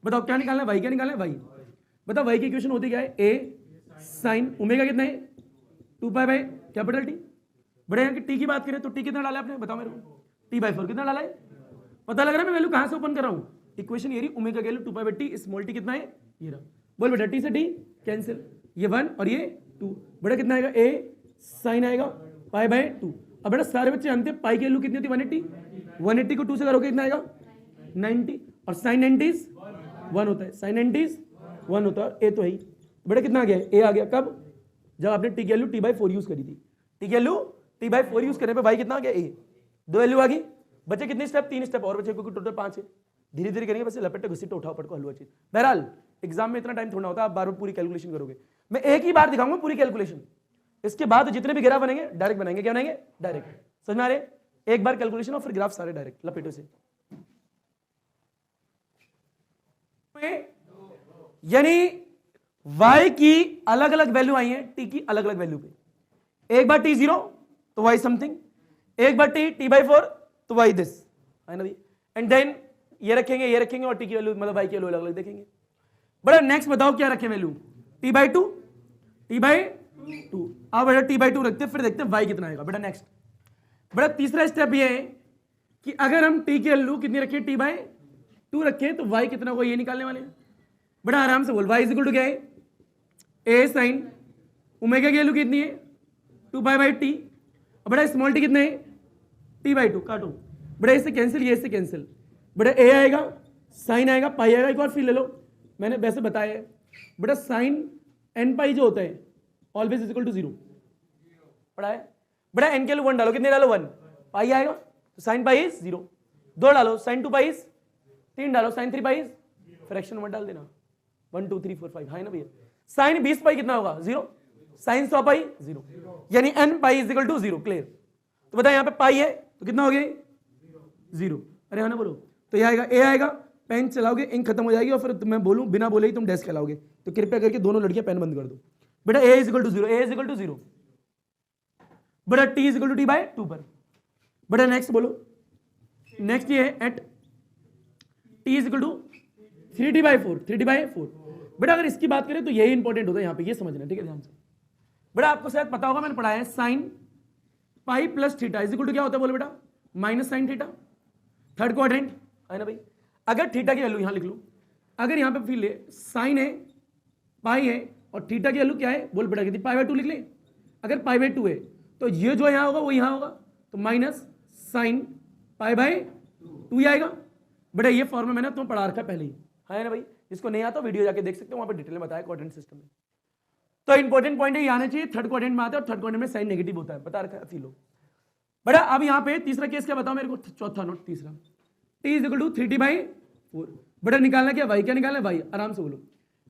बताओ क्या निकालना है y, क्या निकालना है y। बताओ y की इक्वेशन होती क्या है a साइन ओमेगा कितना है 2π/T। बड़े यहाँ की t की बात करें तो t कितना डाला आपने बताओ मेरे को, t/4 कितना डाला है पता लग रहा है। मैं वैल्यू कहां से ओपन कर रहा हूं, इक्वेशन ये रही ओमेगा की वैल्यू 2π/T, स्मॉल t कितना है ये रहा। बोल बेटा t से t कैंसिल, ये 1 और ये 2। बेटा कितना आएगा a साइन आएगा π/2। अब बेटा सारे बच्चे जानते हैं पाई की वैल्यू कितनी होती 180 को 2 से करोगे कितना आएगा 90, और साइन 90 1 होता है, साइन 90 1 होता है, ए तो है ही। बेटा कितना आ गया ए आ गया कब, जब आपने टी की वैल्यू t/4 यूज करी थी। टी की वैल्यू t/4 यूज करने पे वाई कितना आ गया ए, 2 वैल्यू आ गई। बच्चे कितने स्टेप 3 स्टेप और बच्चे, क्योंकि टोटल 5 है। धीरे धीरे करेंगे, वैसे लपेटे घुसी उठाओ पट को हलवा चीज। बहरहाल एग्जाम में इतना टाइम थोड़ा होता है, आप बार बार पूरी कैलकुलेशन करोगे। मैं एक ही बार दिखाऊंगा पूरी कैलकुलेशन, इसके बाद जितने भी ग्राफ बनेंगे डायरेक्ट बनाएंगे। क्या बनाएंगे डायरेक्ट, समझ में आ रहे, एक बार कैलकुलेशन और फिर ग्राफ सारे डायरेक्ट लपेटो से। यानी y की अलग अलग वैल्यू आई है t की अलग अलग वैल्यू पे। एक बार t 0 तो y समथिंग, एक बार t t/4 तो y दिस है ना, एंड देन ये रखेंगे और t की वैल्यू मतलब y की वैल्यू अलग अलग देखेंगे। बड़ा नेक्स्ट बताओ क्या रखे वैल्यू t/2 अब बेटा t/2 रखते हैं, फिर देखते हैं y कितना आएगा। बेटा नेक्स्ट बड़ा तीसरा स्टेप ये है कि अगर हम t की वैल्यू कितनी रखें t/2 रखें तो y कितना होगा ये निकालने वाले हैं। बड़ा आराम से बोल, y इज इक्वल टू क्या है a साइन ओमेगा की वैल्यू कितनी है 2π/T। बड़ा स्मॉल t कितना है t/2, काटो बड़ा इससे कैंसिल, ये इससे कैंसिल। बड़ा a आएगा साइन आएगा पाई आएगा। एक बार फिर ले लो, मैंने वैसे बताया है बड़ा साइन n पाई जो होता है ऑलवेज इज इक्वल टू 0 पढ़ा है। बड़ा n के लिए 1 डालो, कितने डालो 1, पाई आएगा तो साइन पाई इज 0। 2 डालो साइन 2 पाई इज 3 डालो साइन 3 पाई इज, फ्रैक्शन मत डाल देना 1 2 3 4 5 है ना भैया। साइन 20 पाई कितना होगा 0, साइन 100 पाई 0, यानी n pi is equal to 0। Clear? तो बताए यहाँ पे पाई है तो कितना हो गया 0। अरे हाँ ना बोलो, तो ये आएगा a आएगा, पेन चलाओगे इंक खत्म हो जाएगी और फिर मैं बोलूं बिना बोले ही तुम डेस्क चलाओगे। तो कृपया करके दोनों लड़कियां पेन बंद कर दो। बेटा a is equal to 0, a is equal to 0। बेटा t is equal to t/2 पर। बेटा नेक्स्ट बोलो, नेक्स्ट ये है at t is equal to 3t/4। बेटा अगर इसकी बात करें तो यही इंपॉर्टेंट होता है यहाँ पे, ये समझना ठीक है ध्यान से। बेटा आपको शायद पता होगा, मैंने पढ़ाया है sine pi plus theta is equal to क्या होता है बोले बेटा, minus sine theta. Third quadrant है ना भाई। अगर थीटा की वैल्यू यहां लिख लो, अगर यहां पे फिर ले साइन है, पाई है और थीटा की वैल्यू क्या है बोल बेटा कितनी, पाई बाय 2 लिख ले। अगर पाई बाय 2 है तो ये जो यहां होगा वो यहां होगा, तो माइनस साइन पाई बाय 2 आएगा। बेटा ये फॉर्मूला मैंने तुम्हें पढ़ा रखा है पहले ही, है ना भाई। जिसको नहीं आता वीडियो जाके देख सकते हो, वहां पे डिटेल में बताया क्वाड्रेंट सिस्टम में। तो इंपॉर्टेंट पॉइंट ये आना चाहिए, थर्ड क्वाड्रेंट में आता है और थर्ड क्वाड्रेंट में साइन नेगेटिव होता है, बता रखा है फीलो। बेटा अब यहाँ पे तीसरा केस क्या बताओ मेरे को, चौथा नोट तीसरा, t is equal to 3t/4। बेटा निकालना क्या, y क्या निकालना है, y आराम से बोलो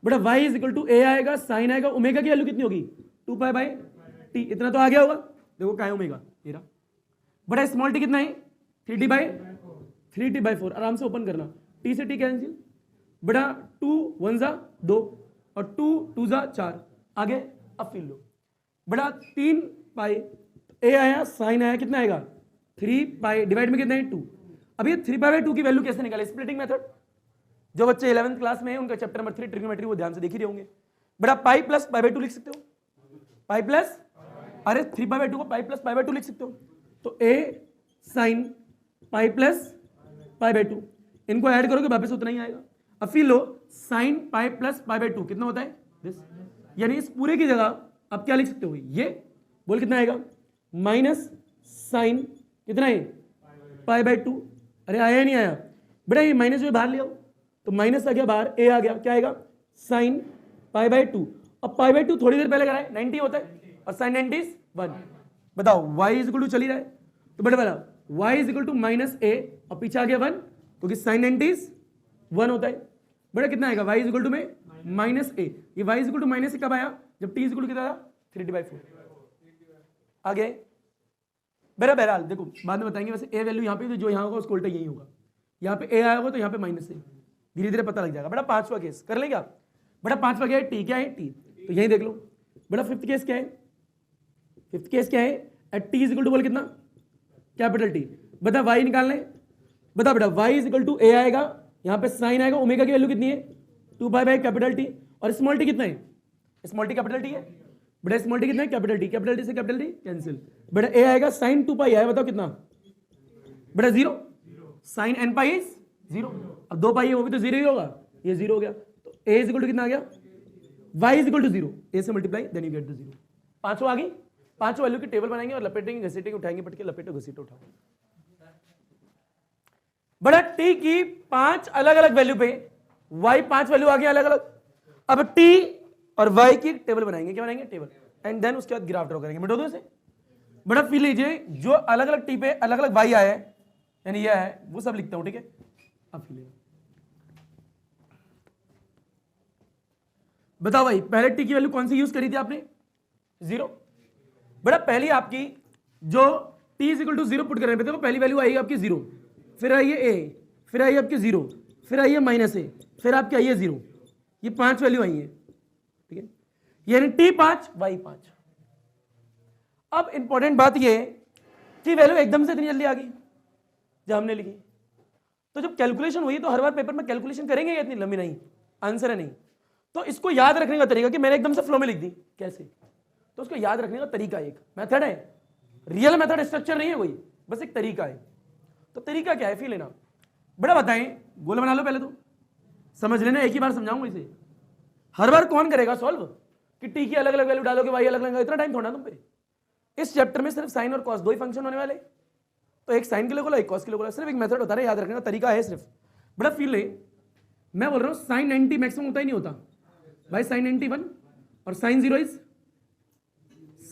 बेटा। y is equal to a आएगा, साइन आएगा, ओमेगा की वैल्यू कितनी होगी 2π/t, इतना तो आ गया होगा। देखो क्या है ओमेगा ये रहा। बेटा स्मॉल t कितना है 3t/4, आराम से ओपन करना, t से t कैंसिल। बेटा 2 1 जा 2 और 2 2 जा 4, आगे अब फिर लो बेटा 3 पाई, a आया साइन आया, कितना आएगा 3π डिवाइड में कितना है 2। अब ये 3π/2 की वैल्यू कैसे निकाले, स्प्लिटिंग मेथड। जो बच्चे 11th क्लास में है उनका चैप्टर नंबर 3 ट्रिग्नोमेट्री वो ध्यान से देख ही रहे होंगे। बेटा पाई प्लस π/2 लिख सकते हो, पाई प्लस, अरे 3π/2 को पाई प्लस π/2 लिख सकते हो, तो a साइन पाई प्लस π/2, इनको ऐड करोगे वापस उतना ही आएगा। अब फिर लो साइन पाई प्लस π/2 कितना होता है दिस, यानी इस पूरे की जगह आप क्या लिख सकते हो, ये बोल कितना आएगा माइनस साइन कितना है π/2। अरे आया नहीं आया बेटा, ये माइनस जो बाहर ले आओ तो माइनस आ गया बाहर, a आ गया, क्या आएगा साइन π/2। अब π/2 थोड़ी देर पहले कराए 90 होता है और साइन 90 1। बताओ y इज इक्वल टू चली रहा है, तो बेटा बोला y is equal to minus a और पीछे आ गया 1, क्योंकि साइन 90 1 होता है। बेटा कितना आएगा y इज इक्वल टू में माइनस a, ये y is equal to minus a कब आया, जब t इज इक्वल टू कितना था 3t/4। आगे बेटा बहरहाल देखो बाद में बताएंगे, वैसे a वैल्यू यहाँ पे तो जो यहाँ होगा उसको उल्टा यही होगा, यहाँ पे a आया होगा तो यहाँ पे माइनस है, धीरे धीरे पता लग जाएगा। बेटा पांचवा केस कर लेंगे आप। बेटा पांचवा क्या है, t क्या है t, तो यही देख लो। बेटा फिफ्थ केस क्या है, फिफ्थ केस क्या है, at t is equal to बोल कितना कैपिटल T। बता y निकालना है, बता बेटा y is equal to a आएगा, यहाँ पे साइन आएगा, ओमेगा की वैल्यू कितनी है 2π/T, और स्मॉल t कितना है, स्मॉल t कैपिटल T है। बेटा स्मॉल t कितना है कैपिटल T, कैपिटल T से कैपिटल T कैंसिल। बेटा a आएगा साइन 2π आया, बताओ कितना बेटा 0, साइन n π इज 0, अब 2π है वो भी तो 0 ही होगा, ये 0 हो गया, तो a इज इक्वल टू कितना आ गया y is equal to 0, a से multiply then you get the 0। पांचों आ गई, पांचों वैल्यू की टेबल बनाएंगे और लपेटेंगे घसीटेंगे उठाएंगे पटके, लपेटो घसीटो उठाओ। बड़ा t की 5 अलग अलग वैल्यू पे y 5 वैल्यू आ गई अलग अलग। अब t और y की टेबल बनाएंगे, क्या बनाएंगे टेबल, एंड देन उसके बाद ग्राफ ड्रॉ करेंगे। मिटो दो इसे। बड़ा फील लीजिए जो अलग अलग t पे अलग अलग y आया है, यानी यह है वो सब लिखता हूं, ठीक है। अब फील बताओ भाई पहले t की वैल्यू कौन सी यूज करी थी आपने 0। बड़ा पहली आपकी जो t is equal to 0 put कर रहे हैं, देखो पहली वैल्यू आएगी आपकी 0, फिर आइए a, फिर आइए आपकी 0, फिर आइए माइनस a, फिर आपकी आइए 0, ये 5 वैल्यू आई है, ठीक है, यानी t 5 y 5। अब इंपॉर्टेंट बात ये कि वैल्यू एकदम से इतनी जल्दी आ गई जब हमने लिखी, तो जब कैलकुलेशन हुई तो हर बार पेपर में कैलकुलेशन करेंगे या इतनी लंबी नहीं, आंसर है नहीं। तो इसको याद रखने का तरीका कि मैंने एकदम से फ्लो में लिख दी कैसे, तो उसको याद रखने का तरीका एक मेथड है, रियल मेथड स्ट्रक्चर नहीं है कोई, बस एक तरीका है। तो तरीका क्या है फी लेना, बड़ा बताएं, गोल बना लो पहले तो समझ लेना, एक ही बार समझाऊंगा इसे। हर बार कौन करेगा सॉल्व कि टी की अलग अलग वैल्यू डालोगे, वाई अलग अलग, इतना टाइम थोड़ा तुम पे। इस चैप्टर में सिर्फ साइन और कॉस दो ही फंक्शन होने वाले, तो एक साइन के लिए बोला एक कॉस के लिए बोला, सिर्फ एक मेथड होता है, याद रखने का तरीका है सिर्फ। बड़ा फील ले, मैं बोल रहा हूँ साइन 90 मैक्सिमम होता ही नहीं होता भाई, साइन 91 और साइन 0 इज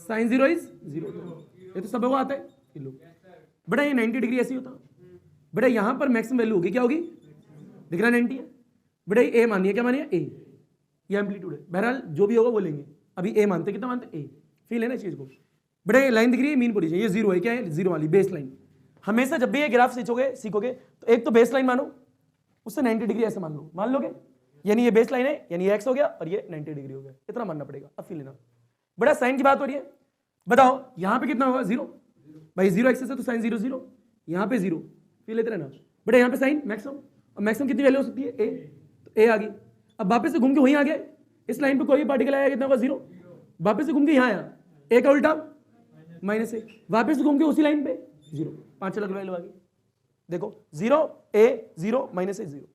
0, ये तो सब को आता है। बेटा ये 90 डिग्री ऐसी होता, बेटा यहां पर मैक्सिमम वैल्यू होगी, क्या होगी दिख रहा 90 है। बेटा ये a मानिए, क्या मानिए a, ये एम्पलीट्यूड है, बहरहाल जो भी होगा वो लेंगे, अभी a मानते, कितना मानते a, फील है ना चीज को। बेटा ये लाइन दिख रही है मीन पोजीशन, ये 0 है, क्या है 0 वाली बेस लाइन। हमेशा जब भी ये ग्राफ सीखोगे तो एक तो बेस लाइन मानो, उससे 90 डिग्री ऐसे मान लो, मान लोगे, यानी ये बेस लाइन है, यानी ये x हो गया और ये 90 डिग्री हो गया, इतना मानना पड़ेगा। अब फील लेना, बड़ा साइन की बात हो रही है, बताओ यहाँ पे कितना होगा 0 भाई, 0 एक्सेस है तो साइन 0 0, यहाँ पे 0, फील लेते रहना। बेटा यहाँ पे साइन मैक्सिमम, और मैक्सिमम कितनी वैल्यू हो सकती है a, तो a आ गई। अब वापस से घूम के वहीं आ गए, इस लाइन पे कोई भी पार्टिकल आया कितना होगा 0, वापस से घूम के यहाँ आया ए का उल्टा माइनस ए, वापस घूम के उसी लाइन पे 0, 5 अलग वैल्यू आ गई। देखो 0 a 0 माइनस ए 0,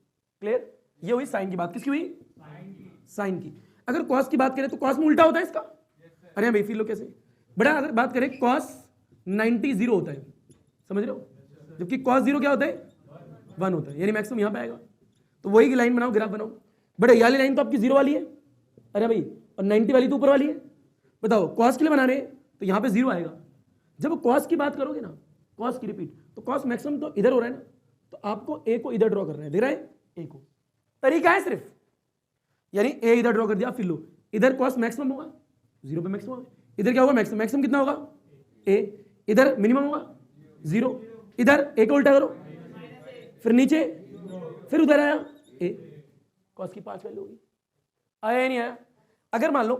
क्लियर। ये हुई साइन की बात, किसकी हुई? साइन की। अगर कॉस की बात करें तो कॉस में उल्टा होता है इसका। अरे भाई फील लो कैसे बड़ा, अगर बात करें कॉस 90 0 होता है, समझ रहे हो, जबकि कॉस 0 क्या होता है? 1 होता है, यानी मैक्सिमम यहाँ पे आएगा। तो वही लाइन बनाओ, ग्राफ बनाओ। बड़े ये वाली लाइन तो आपकी 0 वाली है, अरे भाई, और 90 वाली तो ऊपर वाली है। बताओ कॉस के लिए बना रहे हैं तो यहाँ पे 0 आएगा। जब कॉस की बात करोगे ना, कॉस की रिपीट, तो कॉस मैक्सिमम तो इधर हो रहा है ना, तो आपको ए को इधर ड्रॉ करना है, देख रहा है ए को, तरीका है सिर्फ, यानी ए इधर ड्रॉ कर दिया, फिर लो इधर कॉस मैक्सिमम होगा 0 पे मैक्सिमम होगा, इधर क्या होगा मैक्सिमम, मैक्सिमम कितना होगा ए, इधर मिनिमम होगा 0, इधर ए को उल्टा करो, फिर नीचे, फिर उधर आया ए, कॉस की 5 वैल्यू होगी, आया नहीं आया। अगर मान लो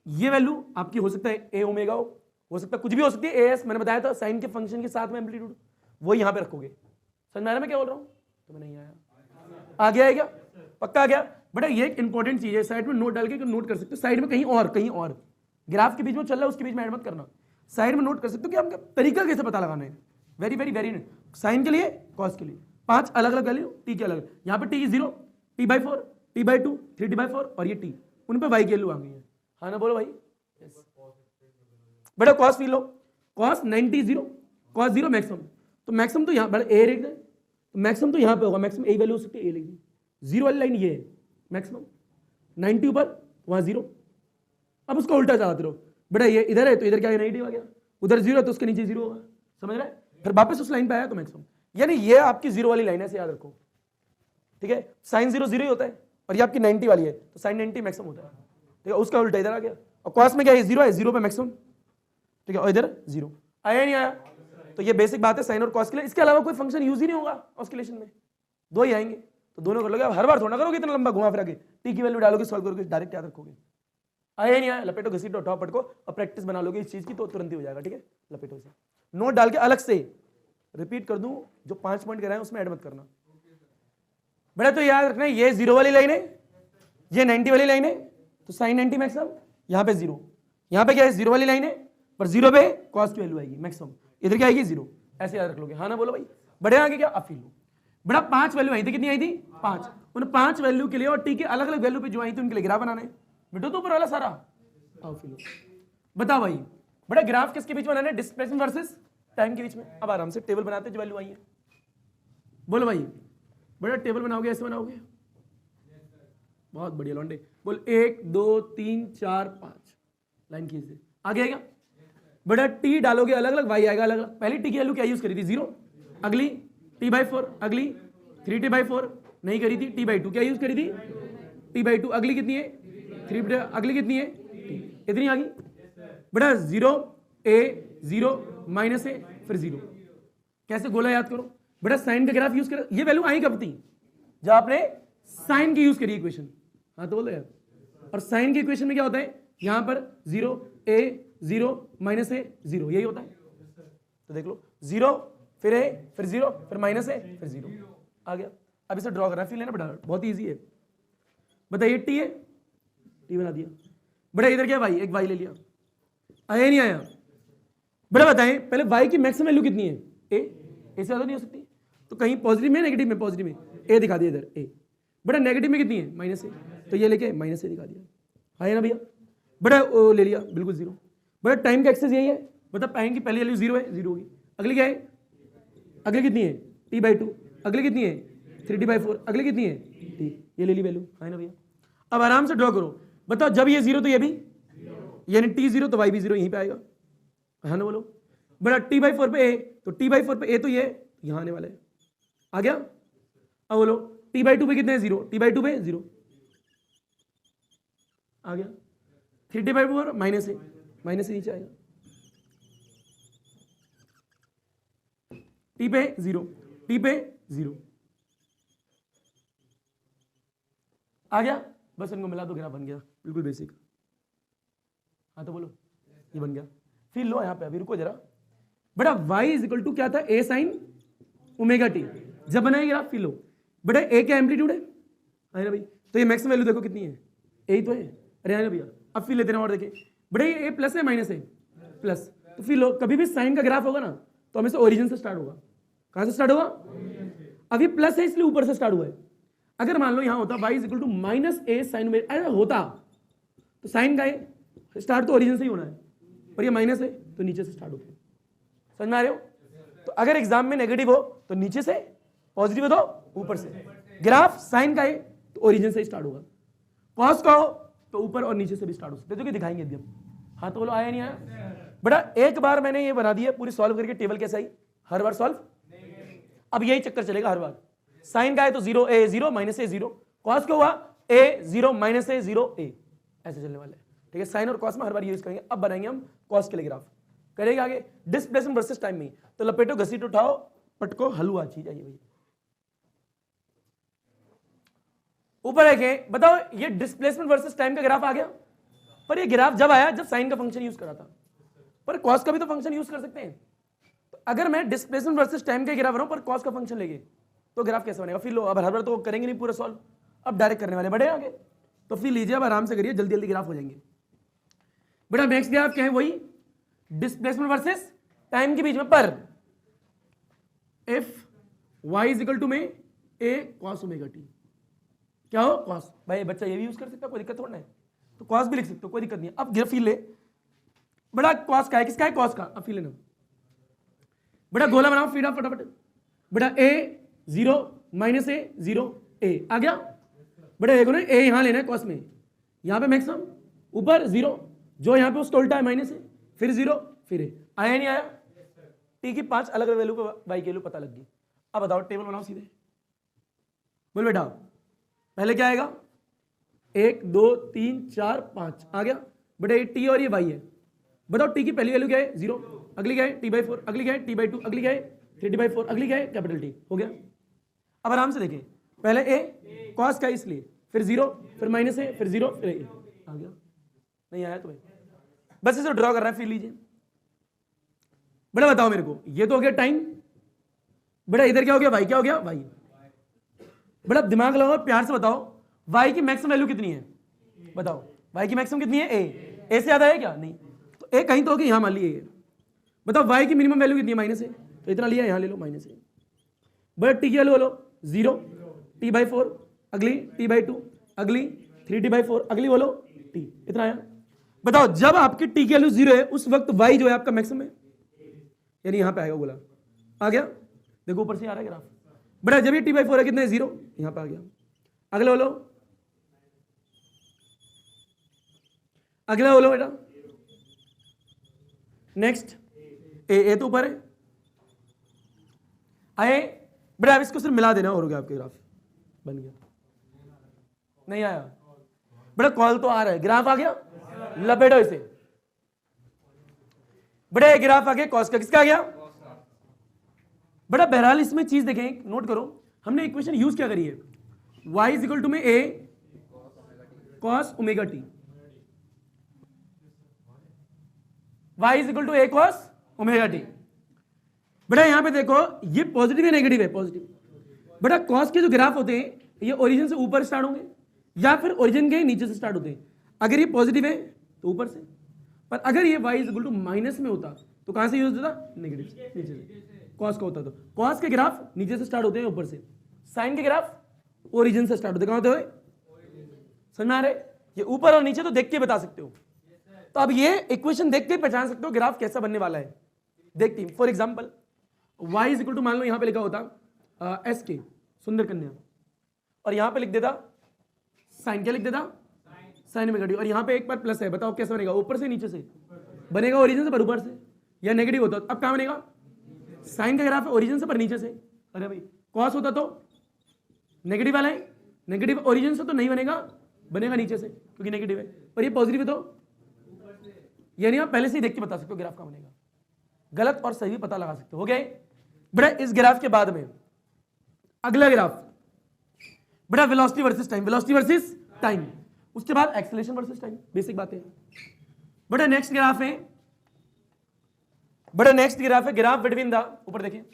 ये वैल्यू आपकी हो सकता है ए ओमेगा हो सकता है कुछ भी हो सकती है, ए एस, मैंने बताया था साइन के फंक्शन के साथ में एम्पलीट्यूड, वो यहाँ पे रखोगे। समझ में आ रहा मैं क्या बोल रहा हूँ? तो मैं नहीं आया, आ गया है क्या? पक्का आ गया? बेटा ये एक इंपॉर्टेंट चीज है, साइड में नोट डाल के नोट कर सकते हो, साइड में कहीं और ग्राफ के बीच में चल रहा है उसके बीच में ऐड मत करना, साइड में नोट कर सकते हो कि आपका तरीका कैसे पता लगाना है। वेरी वेरी वेरी, साइन के लिए, कॉस के लिए 5 अलग अलग वैल्यू, टी के अलग, यहाँ पे टी 0, t/4, t/2, 3t/4 और ये टी, उन पे वाई की वैल्यू आ गई है। हाँ ना बोलो भाई। बेटा cos feel low, cos 90 0, cos 0 maximum, तो मैक्सिमम तो यहाँ बड़ा ए लिख दे, तो मैक्सिमम तो यहाँ पे होगा, मैक्सिमम ए वैल्यू हो सकती है, ए लिख दी, 0 वाली लाइन ये है मैक्सिमम, 90 ऊपर वहाँ 0, अब उसको उल्टा चलाते रहो। बेटा ये इधर है तो इधर क्या नेगेटिव आ गया, उधर 0 है तो उसके नीचे 0 होगा, समझ रहे? फिर वापस उस लाइन पे आया तो मैक्सिमम, यानी ये आपकी 0 वाली लाइन है, ऐसे याद रखो, ठीक है। साइन 0 0 ही होता है, और ये आपकी 90 वाली है, तो साइन 90 मैक्सिमम होता है, ठीक है, उसका उल्टा इधर आ गया। और कॉस में क्या है, 0 है, 0 पे मैक्सिमम, ठीक है, और इधर 0 आया नहीं आया। तो ये बेसिक बात है साइन और कॉस के लिए, इसके अलावा कोई फंक्शन यूज ही नहीं होगा ऑस्किलेशन में, 2 ही आएंगे, तो दोनों कर लोगे। हर बार थोड़ा करोगे इतना लंबा घुमा फिरा के, टी की वैल्यू डालोगे, सॉल्व करोगे, डायरेक्ट याद रखोगे। आया नहीं आया, लपेटो घसीटो टॉप पटको और प्रैक्टिस बना लोगे इस चीज की, तो तुरंत ही हो जाएगा, ठीक है। लपेटो से नोट डाल के अलग से रिपीट कर दूं, जो 5 पॉइंट कराए उसमें ऐड मत करना बेटा। तो याद रखना ये 0 वाली लाइन है, ये 90 वाली लाइन है, तो साइन 90 मैक्सिमम, यहाँ पे 0, यहाँ पे क्या है 0 वाली लाइन है, पर 0 पे कॉस की वैल्यू आएगी मैक्सिमम, इधर क्या आएगी 0, ऐसे याद रख लोगे। हाँ ना बोलो भाई। बड़े आगे क्या, अब फील लो बड़ा, 5 वैल्यू आई थी, कितनी आई थी 5, उन 5 वैल्यू के लिए और टी के अलग अलग वैल्यू पे जो आई थी उनके लिए ग्राफ बनाना है बेटो, तो ऊपर वाला सारा। आओ फील लो, बताओ भाई बड़ा ग्राफ किसके बीच में बनाना है, डिस्प्लेसमेंट वर्सेस टाइम के बीच में। अब आराम से टेबल बनाते हैं जो वैल्यू आई है, बोलो भाई बड़ा टेबल बनाओगे, ऐसे बनाओगे, बहुत बढ़िया लौंडे, बोल 1 2 3 4 5 लाइन खींच दे, आगे आएगा बड़ा, टी डालोगे अलग अलग, वाई आएगा अलग अलग। पहली टी की वैल्यू क्या यूज करी थी 0, अगली t/4, अगली 3t/4 नहीं करी थी, t/2 क्या यूज करी थी t/2, अगली कितनी है 3, अगली कितनी है t, इतनी आ गई बड़ा। 0 a 0 माइनस ए फिर 0, कैसे गोला याद करो बेटा, साइन का ग्राफ यूज कर, ये वैल्यू आई कब थी जब आपने साइन की यूज करी इक्वेशन। हाँ तो बोलो यार, और साइन की इक्वेशन में क्या होता है, यहां पर 0 a 0 माइनस ए 0, यही होता है। तो देख लो 0 फिर a फिर 0 फिर माइनस ए फिर 0 आ गया। अब इसे ड्रॉ करना, फिर लेना बेटा, बहुत ईजी है। बताइए टी है, टी बना दिया बेटा, इधर क्या वाई, एक वाई ले लिया, आया नहीं आया बेटा। बताएं पहले वाई की मैक्सिमम वैल्यू कितनी है, ए से ज्यादा नहीं हो सकती, तो कहीं पॉजिटिव में नेगेटिव में, पॉजिटिव में ए दिखा दिया इधर ए, बेटा नेगेटिव में कितनी है माइनस ए, तो ये लेके माइनस ए दिखा दिया, है ना भैया। बेटा ओ ले लिया बिल्कुल 0, बेटा टाइम का एक्सेस यही है, बता टाइम की पहली वैल्यू 0 है, 0 होगी, अगली क्या है, अगली कितनी है t/2, अगली कितनी है 3t/4, अगली कितनी है t, ये ले ली वैल्यू, है ना भैया। अब आराम से ड्रॉ करो, बताओ जब ये 0 तो ये भी, यानी t 0 तो y भी 0 यहीं पे आएगा, है ना बोलो बेटा। t/4 पे a, तो t/4 पे a तो ये यहां आने वाला है, आ गया। अब बोलो t/2 पे कितने 0, t/2 पे 0 आ गया, 3t/4 माइनस ए नीचे आएगा, t पे 0 आ गया, बस इनको मिला तो ग्राफ बन गया, बिल्कुल बेसिक। हाँ तो बोलो ये बन गया। फिर लो यहाँ पे, अभी रुको जरा बेटा, y इज इक्वल टू क्या था, a साइन ओमेगा टी, जब बनाए ग्राफ फिर लो बेटा, a क्या एम्पलीट्यूड है ना भाई, तो ये मैक्सिमम वैल्यू देखो कितनी है, a ही तो है, अरे है ना भैया। अब फिर लेते हैं और देखिए बेटा, ये a प्लस है माइनस है, प्लस। तो फिर कभी भी साइन का ग्राफ होगा ना तो हमेशा ओरिजिन से स्टार्ट होगा। कहां से स्टार्ट होगा? अभी प्लस है इसलिए ऊपर से स्टार्ट हुआ है। अगर मान लो यहां होता y is equal to minus A sine अरे होता तो साइन का स्टार्ट तो ओरिजिन से ही होना है, और ये माइनस है तो नीचे से स्टार्ट होता है। समझ में आ रहे हो? तो अगर एग्जाम में नेगेटिव हो तो नीचे से, पॉजिटिव हो तो ऊपर से। ग्राफ साइन का है तो ओरिजिन से ही स्टार्ट होगा, कॉस का हो तो ऊपर और नीचे से भी स्टार्ट हो सकते हैं, जो कि दिखाएंगे अभी हम। हाँ तो बोलो आया नहीं आया? बेटा एक बार मैंने ये बना दिया पूरी सॉल्व करके, टेबल कैसा ही हर बार सॉल्व। अब यही चक्कर चलेगा हर बार। साइन का है तो 0 a 0 माइनस a 0, कॉस का हुआ a 0 माइनस a 0 a, ऐसे चलने वाला है। ठीक है, साइन और कॉस में हर बार यूज करेंगे। अब बनाएंगे हम कॉस के लिए ग्राफ, करेंगे आगे डिस्प्लेसमेंट वर्सेस टाइम में। तो लपेटो घसीट उठाओ पटको हलवा चीज आइए भैया। ऊपर देखें, बताओ ये डिस्प्लेसमेंट वर्सेस टाइम का ग्राफ आ गया, पर ये ग्राफ जब आया जब साइन का फंक्शन यूज करा था, पर कॉस का भी तो फंक्शन यूज कर सकते हैं। तो अगर मैं डिस्प्लेसमेंट वर्सेस टाइम का ग्राफ बनाऊं पर कॉस का फंक्शन लेके तो ग्राफ कैसे बनेगा? फिर लो, अब हर बार तो करेंगे नहीं पूरा सॉल्व, अब डायरेक्ट करने वाले बड़े आगे। तो फिर लीजिए, अब आराम से करिए, जल्दी जल्दी ग्राफ हो जाएंगे। बेटा नेक्स्ट ग्राफ क्या है? वही डिस्प्लेसमेंट वर्सेस टाइम के बीच में, पर if y is equal to में a cos ओमेगा t, क्या हो? cos। भाई बच्चा ये भी यूज कर सकता है, कोई दिक्कत थोड़ा है, तो cos भी लिख सकते हो, कोई दिक्कत नहीं है। अब ग्राफ ले, बड़ा cos का है, किसका है? cos का। अब फिर लेना, बड़ा गोला बनाओ, फीड फटाफट। बड़ा a 0 माइनस a 0 a आ गया। बड़ा एक a यहां लेना है cos में, यहां पे मैक्सिमम ऊपर 0, जो यहां पे उसका उल्टा है माइनस है, फिर 0 फिर a। आया नहीं आया? t की 5 अलग अलग वैल्यू को y की वैल्यू पता लग गई। अब बताओ टेबल बनाओ सीधे, बोल बेटा पहले क्या आएगा? 1 2 3 4 5 आ गया। बेटा ये t और ये y है, बताओ t की पहली वैल्यू क्या है? 0, अगली क्या है? t/4, अगली क्या है? t/2, अगली क्या है? 3t/4, अगली क्या है? Capital T। हो गया। अब आराम से देखें, पहले a cos का इसलिए, फिर 0, फिर माइनस है, फिर 0, फिर a आ गया। नहीं आया तो भाई बस इसे ड्रॉ कर रहा है, फिर लीजिए। बड़ा बताओ मेरे को, ये तो हो गया टाइम। बड़ा इधर क्या हो गया? y क्या हो गया? y। बड़ा दिमाग लगाओ, प्यार से बताओ y की मैक्सिमम वैल्यू कितनी है? बताओ y की मैक्सिमम कितनी है? a से ज्यादा है क्या? नहीं, तो a कहीं तो होगी, यहां मान लीजिए। बताओ y की मिनिमम वैल्यू कितनी है? माइनस है, तो इतना लिया, यहां ले लो माइनस है। बड़ा t की वैल्यू लो 0, t/4, अगली t/2, अगली 3t/4, अगली बोलो t, इतना आया। बताओ जब आपकी t की वैल्यू 0 है उस वक्त y जो है आपका मैक्सिमम है, यानी यहां पे आएगा बोला, आ गया। देखो ऊपर से आ रहा है ग्राफ। बड़ा जब ये t/4 है कितना है? 0, यहां पे आ गया। अगला बोलो, अगला बोलो बेटा, नेक्स्ट ए तो ऊपर है आए। बेटा अब इसको सिर्फ मिला देना और हो गया, आपके ग्राफ बन गया। नहीं आया? बेटा कॉल तो आ रहा है, ग्राफ आ गया, लपेटो इसे। बड़े ग्राफ आ गया कॉस का, किसका आ गया? बड़ा बहरहाल इसमें चीज देखें, नोट करो, हमने इक्वेशन यूज क्या करी है? y इज इक्वल टू में a cos omega t, y is equal to a cos omega t। बेटा यहां पे देखो, ये पॉजिटिव है नेगेटिव है? पॉजिटिव। बेटा कॉस के जो ग्राफ होते हैं ये ओरिजिन से ऊपर स्टार्ट होंगे या फिर ओरिजिन के नीचे से स्टार्ट होते हैं। अगर ये पॉजिटिव है तो ऊपर से, पर अगर ये y is equal to minus में होता तो कहां से यूज होता? नेगेटिव से, नीचे से। कॉस का होता तो कॉस के ग्राफ नीचे से स्टार्ट होते हैं ऊपर से, साइन के ग्राफ ओरिजिन से स्टार्ट होते हैं। कहां होते हुए? समझ में आ रहे? ये ऊपर और नीचे तो देख के बता सकते हो। तो अब ये इक्वेशन देख के पहचान सकते हो ग्राफ कैसा बनने वाला है। देखते हैं, for example y is equal to, मान लो यहां पे लिखा होता एस के सुंदर कन्या, और यहां पे लिख देता साइन, क्या लिख देता? साइन ओमेगा टी, और यहां पे एक बार प्लस है। बताओ कैसे बनेगा? ऊपर से नीचे से बनेगा? ओरिजिन से पर ऊपर से, या नेगेटिव होता अब क्या बनेगा? साइन का ग्राफ है ओरिजिन से पर नीचे से। अरे भाई कॉस होता तो नेगेटिव वाला है, नेगेटिव ओरिजिन से तो नहीं बनेगा, बनेगा नीचे से क्योंकि नेगेटिव है, और ये पॉजिटिव है तो यानी आप पहले से ही देख के बता सकते हो ग्राफ का बनेगा। गलत और सही भी पता लगा सकते हो। गए बेटा इस ग्राफ के बाद में अगला ग्राफ, बेटा velocity versus time, velocity versus time, उसके बाद एक्सेलरेशन वर्सेस टाइम, बेसिक बातें। बेटा नेक्स्ट ग्राफ है, बेटा नेक्स्ट ग्राफ है ग्राफ बिटवीन द, ऊपर देखिए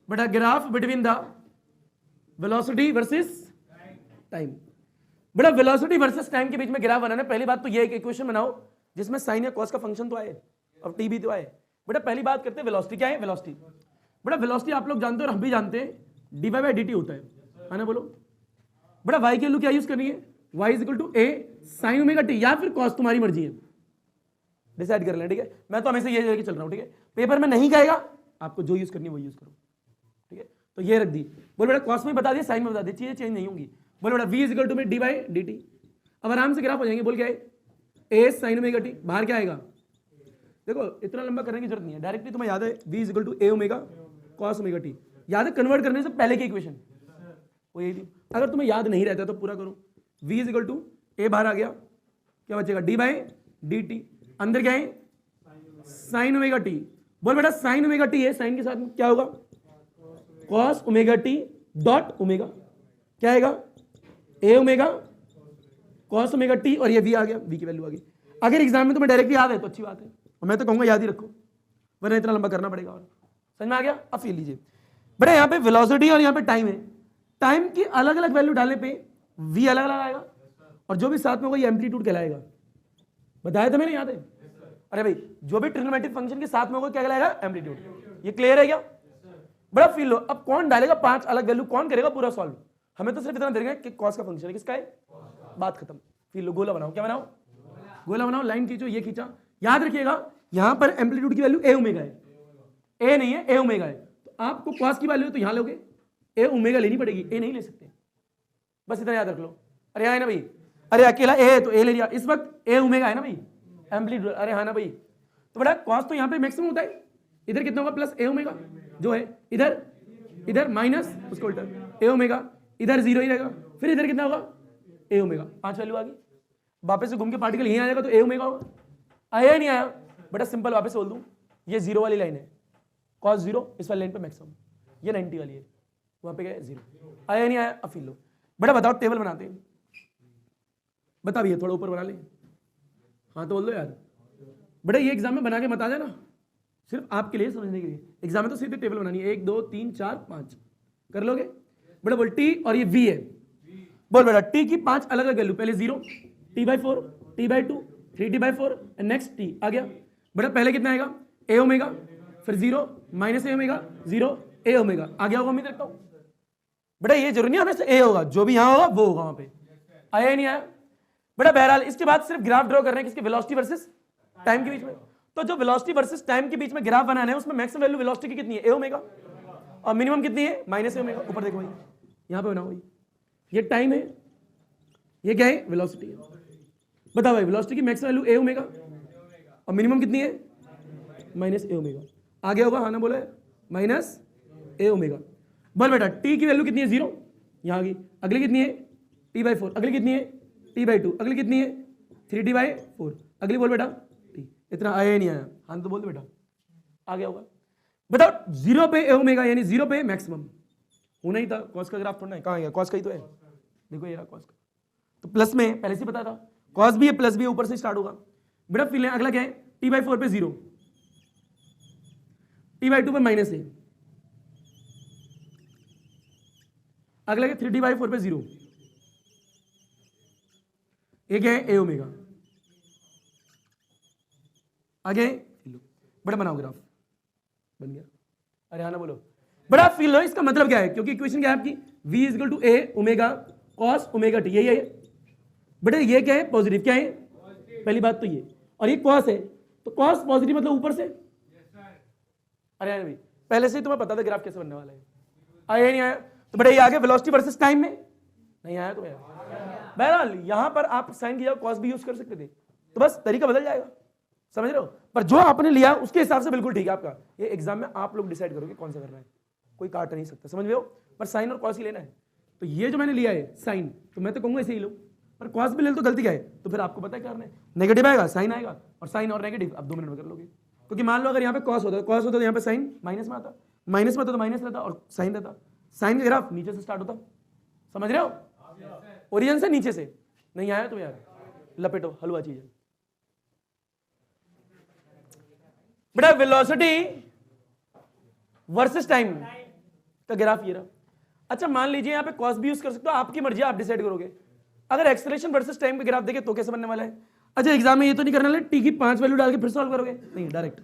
बेटा, graph between the velocity versus time. बेटा वेलोसिटी वर्सेस टाइम के बीच में ग्राफ बनाना है। पहली बात तो ये एक इक्वेशन बनाओ जिसमें साइन या कॉस का फंक्शन तो आए। और टी भी तो है। बेटा पहली बात करते हैं वेलोसिटी क्या है, वेलोसिटी। बेटा वेलोसिटी आप लोग जानते हो और हम भी जानते हैं, D Y by D T होता है ना, बोलो। बेटा वाई की वैल्यू क्या यूज करनी है, Y is equal to A sine omega T या फिर कॉस, तुम्हारी मर्जी है, डिसाइड कर लें, ठीक है। मैं तो हमेशा ये लेके चल रहा हूँ, ठीक है। पेपर में नहीं कहेगा, आपको जो यूज करनी है वो यूज करो, ठीक है। तो ये रख दी। बोल बेटा कॉस में बता दिया, साइन में बता दिया, चीजें चेंज नहीं होंगी। बोल बेटा वी इज इक्वल टू में डी बाई डी टी। अब आराम से ग्राफ हो जाएंगे। बोल क्या है, ए साइन ओमेगा टी, बाहर क्या आएगा, देखो इतना लंबा करने की जरूरत नहीं है, डायरेक्टली तुम्हें याद है V is equal to A omega cos omega T, याद है कन्वर्ट करने से पहले की इक्वेशन वो यही थी। अगर तुम्हें याद नहीं रहता तो पूरा करो। वी इज इक्वल टू ए बाहर आ गया, क्या बचेगा, डी बाई डी टी, अंदर क्या है साइन ओमेगा टी। बोल बेटा साइन ओमेगा टी है, साइन के साथ में क्या होगा cos omega T dot omega, क्या आएगा A omega cos omega T, और ये वी आ गया, वी की वैल्यू आ गई। अगर एग्जाम में तुम्हें डायरेक्टली याद है तो अच्छी बात है, और मैं तो कहूंगा याद ही रखो, वरना इतना लंबा करना पड़ेगा। और समझ में आ गया। अब फील लीजिए बेटा, यहाँ पे वेलोसिटी और यहाँ पे टाइम है, टाइम की अलग अलग वैल्यू डालने पे वी अलग अलग आएगा, और जो भी साथ में होगा ये एम्पलीट्यूड कहलाएगा। बताया था मैंने, याद है। अरे भाई जो भी ट्रिग्नोमेट्रिक फंक्शन के साथ में होगा क्या कहलाएगा, एम्पलीट्यूड। ये क्लियर है क्या, बड़ा फील लो। अब कौन डालेगा 5 अलग वैल्यू, कौन करेगा पूरा सॉल्व, हमें तो सिर्फ इतना देगा कि कॉस का फंक्शन है, किसका है, बात खत्म। फील लो, गोला बनाओ, क्या बनाओ, गोला बनाओ, लाइन खींचो, ये खींचा। याद रखिएगा यहां पर एम्पलीट्यूड की वैल्यू ए ओमेगा है, ए नहीं है, ए ओमेगा है। तो आपको कॉस की वैल्यू तो यहां लोगे, ए ओमेगा लेनी पड़ेगी, ए नहीं ले सकते, बस इतना याद रख लो। अरे है ना भाई, अरे अकेला ए है तो ए ले लिया, इस वक्त ए ओमेगा है ना भाई एम्पलीट्यूड, अरे हाँ ना भाई। तो बड़ा कॉस तो यहाँ पे मैक्सिमम होता है, इधर कितना होगा प्लस ए ओमेगा जो है, इधर इधर माइनस उसको उल्टा ए ओमेगा, इधर जीरो ही रहेगा, फिर इधर कितना होगा ए ओमेगा, 5 वैल्यू आ गई। वापस से घूम के पार्टिकल यहीं आ जाएगा तो ए ओमेगा होगा, आया नहीं आया, बड़ा सिंपल वापस बोल दूं, ये जीरो वाली लाइन है, कॉस जीरो, इस वाली लाइन पे मैक्सिमम, ये 90 वाली है, वहां पे क्या है जीरो, आया नहीं आया। अब फील लो बेटा, बताओ टेबल बनाते हैं, बता भैया थोड़ा ऊपर बना ले, हाँ तो बोल दो यार बेटा, ये एग्जाम में बना के मत आ जाना, सिर्फ आपके लिए समझने के लिए। एग्जाम में तो सीधे टेबल बनानी है, 1 2 3 4 5 कर लोगे बेटा। बोल टी और ये वी है, बोल बेटा टी की 5 अलग अलग वैल्यू, पहले 0 t/4 t/2 3t/4 and next T आ गया। बेटा पहले कितना आएगा ए ओमेगा, फिर 0 minus A omega 0 A omega आ गया होगा, उम्मीद रखता हूं। बेटा ये जरूरी नहीं हमेशा ए होगा, जो भी यहां होगा वो होगा वहां पे, आया ही नहीं आया बेटा। बहरहाल इसके बाद सिर्फ ग्राफ ड्रॉ कर रहे हैं किसके, वेलोसिटी वर्सेस टाइम के बीच में। तो जो वेलोसिटी वर्सेस टाइम के बीच में ग्राफ बनाना है उसमें मैक्सिमम वैल्यू वेलोसिटी की कितनी है, ए ओमेगा, और मिनिमम कितनी है माइनस ए ओमेगा। ऊपर देखो भाई, यहां पे बनाओ भाई, ये टाइम है, ये क्या है वेलोसिटी है। बताओ भाई वेलोसिटी की मैक्सिमम वैल्यू ए ओमेगा और मिनिमम कितनी है माइनस ए ओमेगा, आ गया होगा, हाँ ना बोला है, माइनस ए ओमेगा। बोल बेटा टी की वैल्यू कितनी है 0, यहाँ आ गई। अगली कितनी है t/4, अगली कितनी है t/2, अगली कितनी है 3t/4, अगली बोल बेटा टी। इतना आया नहीं आया, हाँ तो बोल दो बेटा, आ गया होगा। बताओ 0 पे ए ओमेगा यानी 0 पे मैक्सिमम होना ही था, कॉस का ग्राफ थोड़ा है, कहाँ गया, कॉस का ही तो है, देखो ये रहा कॉस का, तो प्लस में पहले से पता था, कॉस भी है प्लस भी है, ऊपर से स्टार्ट होगा बेटा। फिर अगला क्या है t/4 पे 0, t/2 पे माइनस है, अगला क्या 3t/4 पे 0, ये क्या है ए ओमेगा, आगे बड़ा बनाओ ग्राफ, बन गया। अरे हाँ ना बोलो बड़ा फील लो, इसका मतलब क्या है, क्योंकि इक्वेशन क्या है आपकी v is equal to A omega cos omega t, यही है बेटा। ये क्या है पॉजिटिव, क्या है पहली बात तो ये, और ये कॉस है, तो कॉस पॉजिटिव मतलब ऊपर से। अरे भाई पहले से ही तुम्हें पता था ग्राफ कैसे बनने वाला है, आया नहीं आया। तो बेटा ये आगे वेलोसिटी वर्सेस टाइम में नहीं आया तो बहरहाल यहां पर आप साइन की जगह कॉस भी यूज कर सकते थे, तो बस तरीका बदल जाएगा, समझ रहे हो। पर जो आपने लिया उसके हिसाब से बिल्कुल ठीक है आपका, ये एग्जाम में आप लोग डिसाइड करोगे कौन सा करना है, कोई काट नहीं सकता, समझ रहे हो। पर साइन और कॉस ही लेना है, तो ये जो मैंने लिया है साइन, तो मैं तो कहूंगा ऐसे ही लो, पर कॉस भी ले लो तो गलती क्या है, तो फिर आपको पता है क्या करना है, नेगेटिव आएगा साइन आएगा, और साइन और नेगेटिव आप 2 मिनट में कर लोगे। क्योंकि मान लो अगर यहाँ पे कॉस होता तो यहाँ पे साइन माइनस में आता, माइनस में आता तो माइनस रहता और साइन रहता, साइन का ग्राफ नीचे से स्टार्ट होता, समझ रहे हो, ओरिजिन से नीचे से। नहीं आया तो यार लपेटो, हलवा चीज है बेटा। वेलोसिटी वर्सेस टाइम का ग्राफ ये रहा। अच्छा मान लीजिए यहाँ पे कॉस भी यूज कर सकते हो, आपकी मर्जी, आप डिसाइड करोगे। अगर एक्सेलरेशन वर्सेस टाइम का ग्राफ देखे तो कैसे बनने वाला है, अच्छा एग्जाम में ये तो नहीं करना है टी की 5 वैल्यू डाल के फिर सॉल्व करोगे, नहीं डायरेक्ट।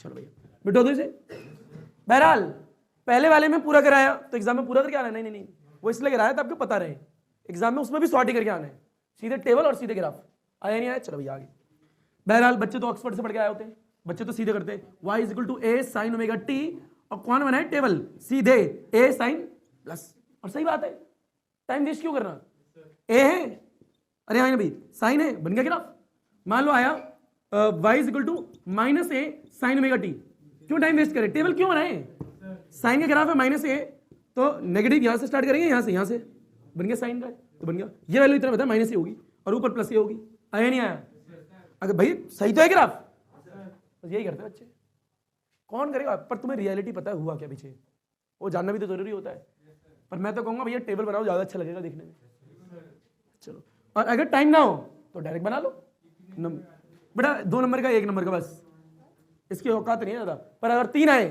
चलो भैया बिठो दो इसे। बहरहाल पहले वाले में पूरा कराया तो एग्जाम में पूरा करके आना है, नहीं वो इसलिए कराया था आपको पता रहे एग्जाम में उसमें भी सॉर्ट ही करके आना है, सीधे टेबल और सीधे ग्राफ। आया नहीं आया, चलो भैया आगे। बहरहाल बच्चे तो ऑक्सफोर्ड से पढ़ के आए होते हैं, बच्चे तो सीधे करते हैं y = a sin omega t, और कौन बनाए टेबल, सीधे a sin प्लस, और सही बात है, टाइम वेस्ट क्यों करना, a है, अरे हाँ भाई साइन है, बन गया ग्राफ। मान लो आया y = -a sin omega t, क्यों टाइम वेस्ट करें, टेबल क्यों बनाए, साइन का ग्राफ है -a, तो नेगेटिव यहां से स्टार्ट करेंगे, यहां से बन गया साइन का, तो बन गया ये वैल्यू इतना बता -a होगी और ऊपर प्लस a होगी। आया नहीं आया, अगर भाई सही तो है ग्राफ, बस यही करते हैं बच्चे, कौन करेगा, पर तुम्हें रियलिटी पता है हुआ क्या पीछे, वो जानना भी तो जरूरी होता है। पर मैं तो कहूंगा भैया टेबल बनाओ, ज्यादा अच्छा लगेगा देखने में। चलो, और अगर टाइम ना हो तो डायरेक्ट बना लो, बेटा 2 नंबर का 1 नंबर का, बस इसकी औकात नहीं है ज्यादा। पर अगर 3 आए,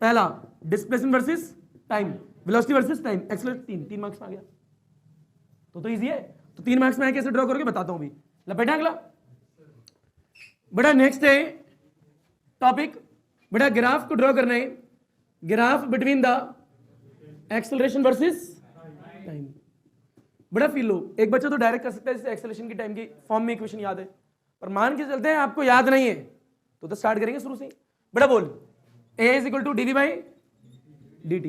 पहला displacement versus time, velocity versus time, acceleration, 3 marks में आ गया, तो इजी है। तो 3 मार्क्स में कैसे ड्रॉ करोगे बताता हूं भी, लपेटा अगला। बेटा नेक्स्ट है टॉपिक, बेटा ग्राफ को ड्रॉ करना है, graph between the acceleration versus time. बेटा फील लो, एक बच्चा तो डायरेक्ट कर सकता है जैसे एक्सेलरेशन की टाइम की फॉर्म में इक्वेशन याद है, पर मान के चलते हैं आपको याद नहीं है तो स्टार्ट करेंगे शुरू से। बेटा बोल a = dv/dt।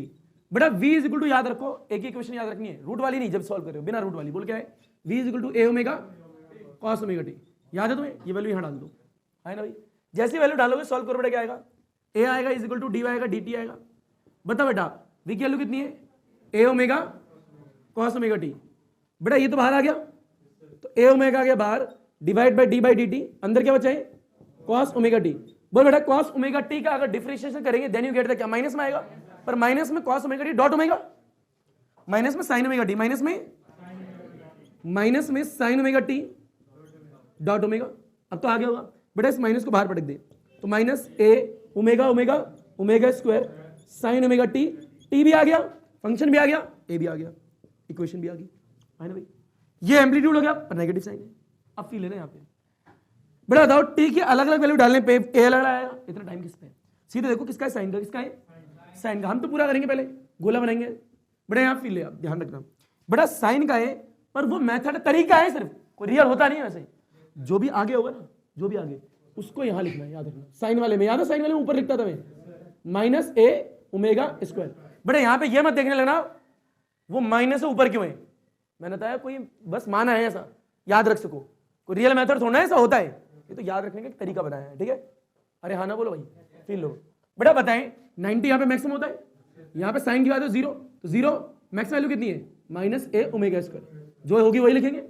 बेटा v = याद रखो, एक ही इक्वेशन याद रखनी है, रूट वाली नहीं, जब सॉल्व कर रहे हो बिना रूट वाली, बोल क्या है, v = a omega cos omega t, याद है तुम्हें, ये वैल्यू यहां डाल दो, है ना भाई। जैसी वैल्यू डालोगे सॉल्व करो, बेटा क्या आएगा, a आएगा = dy आएगा dt आएगा। बता बेटा v की वैल्यू कितनी है, a omega cos omega t। बेटा ये तो बाहर आ गया, तो a ओमेगा आ गया बाहर, डिवाइड बाय d/dt, अंदर क्या बचा है cos ओमेगा t। बोल बेटा cos ओमेगा t का अगर डिफरेंशिएशन करेंगे देन यू गेट द क्या, माइनस में आएगा, पर माइनस में cos omega t dot omega, minus में sin ओमेगा t, माइनस में sin omega t dot omega. अब तो आ गया होगा बेटा, इस माइनस को बाहर पटक दे, तो -a omega omega omega square sin omega t, t भी आ गया, फंक्शन भी आ गया, a भी आ गया, इक्वेशन भी आ गई, है ना भाई। ये एम्पलीट्यूड हो गया पर नेगेटिव साइन है। अब फील लेना यहाँ पे, बेटा बताओ टी की अलग अलग वैल्यू डालने पे ए अलग आएगा, इतना टाइम किस पे, सीधे देखो किसका है, साइन का, किसका है साइन का। हम तो पूरा करेंगे, पहले गोला बनाएंगे। बेटा यहाँ फील ले, आप ध्यान रखना, बेटा साइन का है पर वो मेथड तरीका है, सिर्फ कोई रियल होता नहीं है वैसे। जो भी आगे होगा ना, जो भी आगे उसको यहाँ लिखना है, याद रखना। साइन वाले में याद है, साइन वाले में ऊपर लिखता था मैं -a ओमेगा स्क्वायर। बेटा यहाँ पे ये मत देखने लगना वो माइनस से ऊपर क्यों है, मैंने बताया कोई बस माना है ऐसा, याद रख सको, कोई रियल मेथड थोड़ा ऐसा होता है, ये तो याद रखने का तरीका बनाया है, ठीक है। अरे हाँ ना बोलो भाई, फील लो। बेटा बताएं 90 यहाँ पे मैक्सिमम होता है, यहाँ पे साइन की बात है 0, तो 0 मैक्स वैल्यू कितनी है -a ओमेगा स्क्वायर, जो होगी वही लिखेंगे।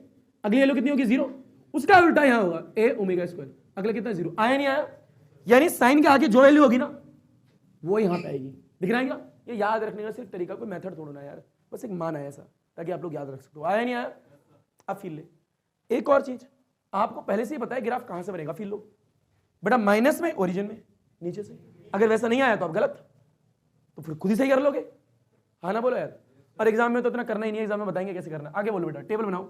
अगली वैल्यू कितनी होगी 0, उसका उल्टा यहाँ होगा a ओमेगा स्क्वायर, अगला कितना 0, आया नहीं आया, यानी साइन के आगे जो वैल्यू होगी ना वो यहाँ पे आएगी, दिख रहा है क्या। ये याद रखने का सिर्फ तरीका, कोई मेथड थोड़ा ना यार, बस एक मान है ऐसा ताकि आप लोग याद रख सकते हो। आया नहीं आया, अब फील ले। एक और चीज आपको पहले से ही पता है ग्राफ कहां से बनेगा, फील लो। बेटा माइनस में, ओरिजिन में, नीचे से। अगर वैसा नहीं आया तो आप गलत, तो फिर खुद ही सही कर लोगे, हाँ ना बोलो यार। और एग्जाम में तो इतना करना ही नहीं है, एग्जाम में बताएंगे कैसे करना। आगे बोलो बेटा, टेबल बनाओ।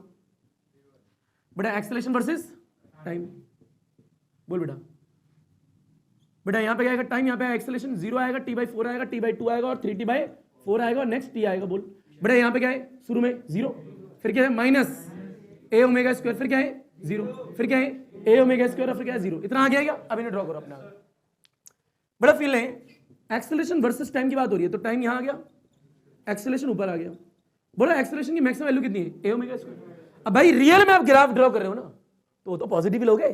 बेटा एक्सेलरेशन वर्सेस टाइम, बोल बेटा। बेटा यहाँ पे क्या आएगा, टाइम, यहाँ पे एक्सेलरेशन 0 आएगा, t/4 आएगा, t/2 आएगा और 3t/4 आएगा और नेक्स्ट t आएगा। बोल बेटा यहाँ पे क्या है, शुरू में 0, फिर क्या है -a ओमेगा स्क्वायर, फिर क्या है 0, फिर क्या है a ओमेगा स्क्वायर और फिर क्या है 0, इतना आ गया क्या। अब इन्हें ड्रॉ करो अपना। बड़ा फील है, एक्सेलरेशन वर्सेस टाइम की बात हो रही है, तो टाइम यहाँ आ गया, एक्सेलरेशन ऊपर आ गया। बोला एक्सेलरेशन की मैक्सिमम वैल्यू कितनी है, a ओमेगा स्क्वायर। अब भाई रियल में आप ग्राफ ड्रॉ कर रहे हो ना, तो वो तो पॉजिटिव ही लोगे,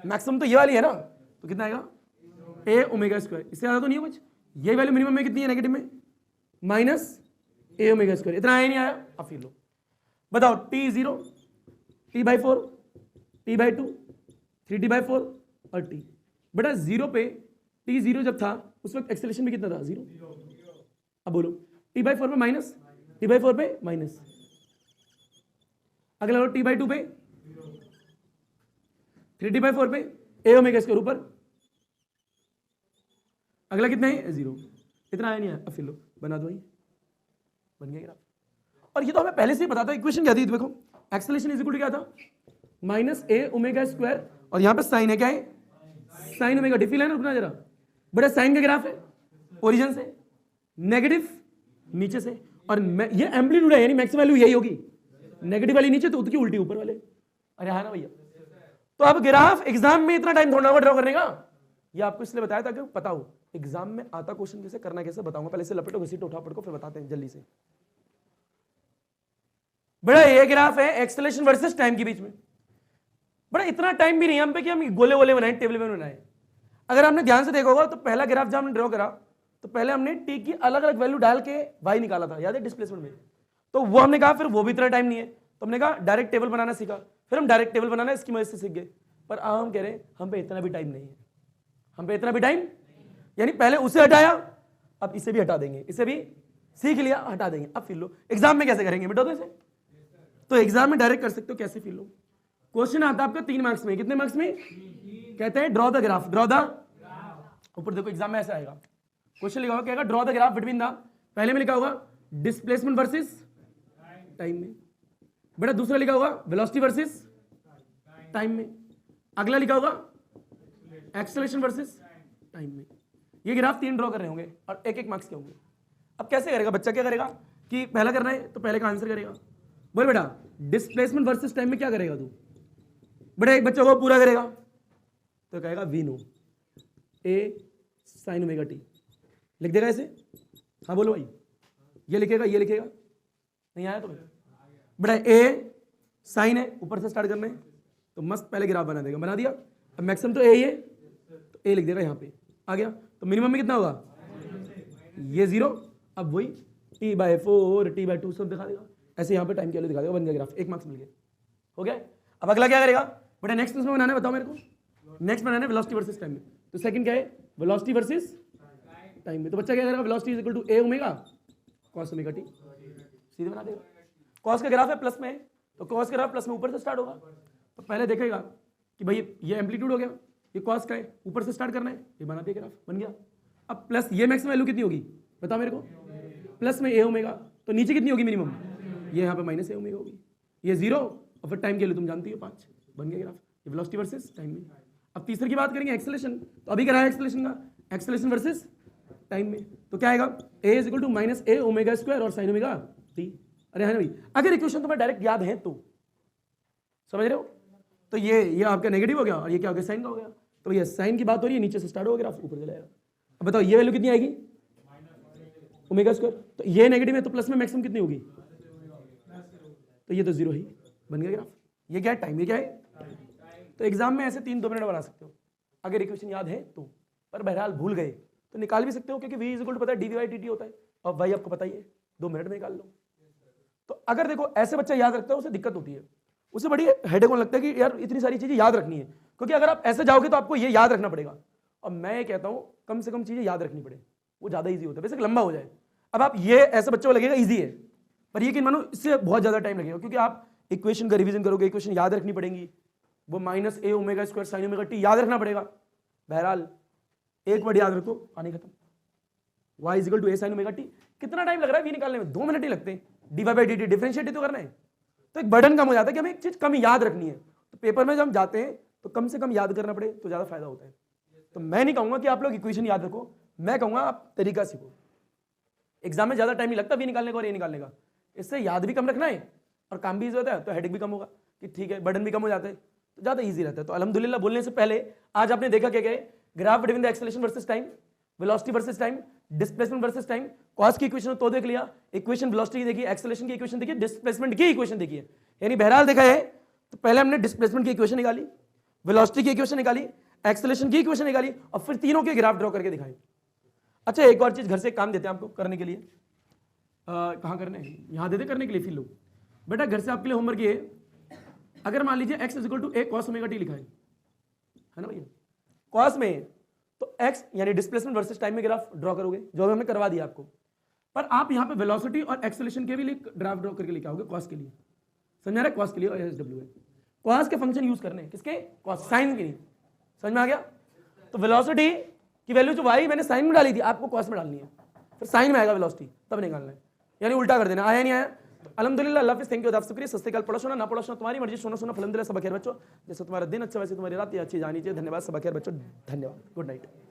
मैक्सिमम तो ये वाली है ना, तो कितना आएगा a ओमेगा स्क्वायर, इससे ज्यादा तो नहीं है कुछ। ये वैल्यू मिनिमम में कितनी है, नेगेटिव में -a ओमेगा स्क्वायर, इतना आया नहीं आया। अब फील लो, बताओ t0, t/4, t/2, 3t/4 और t। बेटा 0 पे t0 जब था उस वक्त एक्सेलरेशन में कितना था, 0। अब बोलो t/4 पे माइनस, t/4 पे माइनस, अगला लो t/2 पे, 3t/4 पे a ओमेगा स्क्वायर ऊपर, अगला कितना है 0, इतना आया नहीं आया। अब फिर लो, बना दो, बन गया ग्राफ। और ये तो हमें पहले से ही पता था, इक्वेशन क्या थी देखो, एक्सेलरेशन इज इक्वल टू क्या था, माइनस ए ओमेगा स्क्वायर और यहां पे साइन है, क्या है, साइन ओमेगा टी। फील है ना, रुकना जरा, बड़ा साइन का ग्राफ है ओरिजिन से नेगेटिव नीचे से, और ये एम्पलीट्यूड है यानी मैक्सिमम वैल्यू यही होगी, नेगेटिव वाली नीचे तो उसकी उल्टी ऊपर वाले। अरे हाँ ना भैया। तो अब ग्राफ एग्जाम में इतना टाइम थोड़ा होगा ड्रॉ करने का, ये आपको इसलिए बताया ताकि पता हो एग्जाम में आता क्वेश्चन कैसे करना, कैसे बताऊंगा। पहले से लपेटो घसीटो उठा पटको फिर बताते हैं जल्दी से। बड़ा ये ग्राफ है एक्सेलरेशन वर्सेस टाइम के बीच में। बड़ा इतना टाइम भी नहीं हम पे कि हम गोले वोले बनाए, टेबल में बनाए। अगर आपने ध्यान से देखा होगा तो पहला ग्राफ जब हमने ड्रॉ करा तो पहले हमने टी की अलग अलग वैल्यू डाल के वाई निकाला था, याद है, डिस्प्लेसमेंट में। तो वो हमने कहा फिर वो भी इतना टाइम नहीं है, तो हमने कहा डायरेक्ट टेबल बनाना सीखा, फिर हम डायरेक्ट टेबल बनाना इसकी मदद से सीख गए। पर अब हम कह रहे हैं हम पे इतना भी टाइम नहीं है, हम पे इतना भी टाइम, यानी पहले उसे हटाया अब इसे भी हटा देंगे, इसे भी सीख लिया हटा देंगे। अब फिर लो एग्जाम में कैसे करेंगे बेटा, तो एग्जाम में डायरेक्ट कर सकते हो, कैसे फिर लो। क्वेश्चन आता है आपका 3 मार्क्स में, कितने मार्क्स में, कहते हैं draw the graph, draw the, ऊपर देखो एग्जाम में ऐसा आएगा क्वेश्चन लिखा होगा, क्या draw the graph between the, पहले में लिखा होगा डिस्प्लेसमेंट वर्सेस टाइम में, बेटा दूसरा लिखा होगा वेलोसिटी वर्सेस टाइम में, अगला लिखा होगा एक्सेलरेशन वर्सेस टाइम में। ये ग्राफ 3 ड्रॉ कर रहे होंगे और 1-1 मार्क्स के होंगे। अब कैसे करेगा बच्चा, क्या करेगा कि पहला करना है तो पहले का आंसर करेगा। बोल बेटा डिस्प्लेसमेंट वर्सेस टाइम में क्या करेगा तू, बेटा एक बच्चा को पूरा करेगा तो कहेगा we know a sine omega t, लिख देगा ऐसे। हाँ बोलो भाई, ये लिखेगा, ये लिखेगा, नहीं आया तो बेटा ए साइन है, ऊपर से स्टार्ट करना है तो मस्त पहले ग्राफ बना देगा, बना दिया। अब मैक्सिमम तो ए ही है तो ए लिख देगा यहाँ पे, आ गया। तो मिनिमम में कितना होगा, ये 0, अब वही t/4 t/2 सब दिखा देगा, ऐसे यहाँ पे टाइम के लिए दिखा देगा, बन गया ग्राफ, 1 मार्क्स मिल गया, हो गया। अब अगला क्या करेगा बेटा, नेक्स्ट इसमें बनाना है, बताओ मेरे को, नेक्स्ट बनाना है वेलोसिटी वर्सेस टाइम में। तो सेकंड क्या है, वेलोसिटी वर्सेस टाइम में। तो बच्चा क्या करेगा, velocity is equal to A omega cos omega t, सीधे बना देगा। कॉस का ग्राफ है प्लस में, तो कॉस का ग्राफ प्लस में ऊपर से स्टार्ट होगा, तो पहले देखेगा कि भाई ये एम्पलीट्यूड हो गया, ये कॉस का है, ऊपर से स्टार्ट करना है, ये बना दिया ग्राफ, बन गया। अब प्लस ये मैक्सिमम वैल्यू कितनी होगी बताओ मेरे को, प्लस में ए ओमेगा, तो नीचे कितनी होगी मिनिमम, ये यहाँ पे माइनस ए ओमेगा होगी, ये 0 और फिर टाइम के लिए तुम जानती हो 5, बन गया ग्राफ, ये वेलोसिटी वर्सेस टाइम में। अब तीसरे की बात करेंगे एक्सेलरेशन, तो अभी कराया एक्सेलरेशन का, एक्सेलरेशन वर्सेस टाइम में, तो क्या आएगा, A is equal to minus A omega square और साइन ओमेगा टी। अरे है ना भाई, अगर इक्वेशन तुम्हें डायरेक्ट याद है तो, समझ रहे हो, तो ये आपका नेगेटिव हो गया और ये क्या हो गया, साइन का हो गया। तो ये साइन की बात हो रही है, नीचे से स्टार्ट हो गया ग्राफ, ऊपर चला जाएगा। अब बताओ ये वैल्यू कितनी आएगी, ओमेगा स्क्वायर, तो ये नेगेटिव है तो प्लस में मैक्सिमम कितनी होगी, तो ये तो 0 ही, बन गया ग्राफ। ये क्या है, टाइम, ये क्या है। तो एग्जाम में ऐसे 3 2 मिनट बना सकते हो अगर इक्वेशन याद है तो, पर बहरहाल भूल गए तो निकाल भी सकते हो, क्योंकि v इज इक्वल टू पता है dy/dt होता है और y आपको पता ही है, 2 मिनट में निकाल लो। तो अगर देखो ऐसे बच्चा याद रखता है उसे दिक्कत होती है, उसे बड़ी हेडेक होने लगता है कि यार इतनी सारी चीजें याद रखनी है, क्योंकि अगर आप ऐसे जाओगे तो आपको ये याद रखना पड़ेगा, और मैं ये कहता हूँ कम से कम चीजें याद रखनी पड़े, वो ज्यादा ईजी होता है, बेशक लंबा हो जाए। अब आप ये ऐसे बच्चों को लगेगा ईजी है, पर ये कि मानो इससे बहुत ज्यादा टाइम लगेगा, क्योंकि आप इक्वेशन का रिवीजन करोगे, इक्वेशन याद रखनी पड़ेगी, वो minus A omega square sine omega T याद रखना पड़ेगा। बहरहाल एक वर्ड याद रखो, कहानी खत्म, y is equal to A sine omega t. कितना टाइम लग रहा है v निकालने में, 2 मिनट ही लगते हैं, dy/dt डिफरेंशिएट तो करना है, तो एक बर्डन कम हो जाता है कि हमें एक चीज कम याद रखनी है। तो पेपर में जब हम जाते हैं तो कम से कम याद करना पड़े तो ज्यादा फायदा होता है। तो मैं नहीं कहूंगा कि आप लोग इक्वेशन याद रखो, मैं कहूंगा आप तरीका सीखो। एग्जाम में ज्यादा टाइम नहीं लगता v निकालने का और a निकालने का, इससे याद भी कम रखना है और काम भी ईजी होता है, तो हेडेक भी कम होगा कि ठीक है, बर्डन भी कम हो जाता है, तो ज्यादा ईजी रहता है। तो अल्हम्दुलिल्लाह बोलने से पहले आज आपने देखा क्या क्या, graph between the acceleration versus time, velocity versus time, displacement versus time, cos की इक्वेशन तो देख लिया, इक्वेशन वेलोसिटी की देखी, एक्सेलरेशन की इक्वेशन देखी, डिस्प्लेसमेंट की इक्वेशन देखी है, यानी बहरहाल देखा है। तो पहले हमने डिस्प्लेसमेंट की इक्वेशन निकाली, वेलोसिटी की इक्वेशन निकाली, एक्सेलरेशन की इक्वेशन निकाली, और फिर तीनों के ग्राफ ड्रॉ करके दिखाए। अच्छा एक और चीज घर से काम देते हैं आपको करने के लिए, कहाँ करने हैं, यहाँ देते करने के लिए फिर लो बेटा, घर से आपके लिए होमवर्क ये, अगर मान लीजिए x is equal to a cos omega t लिखा है ना भैया, कॉस में तो x यानी डिस्प्लेसमेंट वर्सेस टाइम में ग्राफ ड्रॉ करोगे, जो हमने करवा दिया आपको, पर आप यहाँ पे वेलोसिटी और एक्सेलरेशन के भी लिए ग्राफ ड्रॉ करके लेके आओगे कॉस के लिए, समझा रहे, कॉस के लिए और एसडब्ल्यू है, कॉस के फंक्शन यूज करने किसके, कॉस, साइन के लिए, समझ में आ गया। तो वेलोसिटी की वैल्यू जो y मैंने साइन में डाली थी आपको कॉस में डालनी है, फिर साइन में आएगा वेलोसिटी तब निकालना है, यानी उल्टा कर देना, आया नहीं आया, अल्हम्दुलिल्लाह, अल्लाह हाफिज़, थैंक यू, शुक्रिया, सस्ते काल, पढ़ो सुना ना पढ़ो सुना तुम्हारी मर्जी, सुनो सुनो, अल्हम्दुलिल्लाह, सब खैर बच्चों, जैसे तुम्हारा दिन अच्छा वैसे तुम्हारी रात अच्छी जानी चाहिए। धन्यवाद, सब खैर बच्चों, धन्यवाद, गुड नाइट।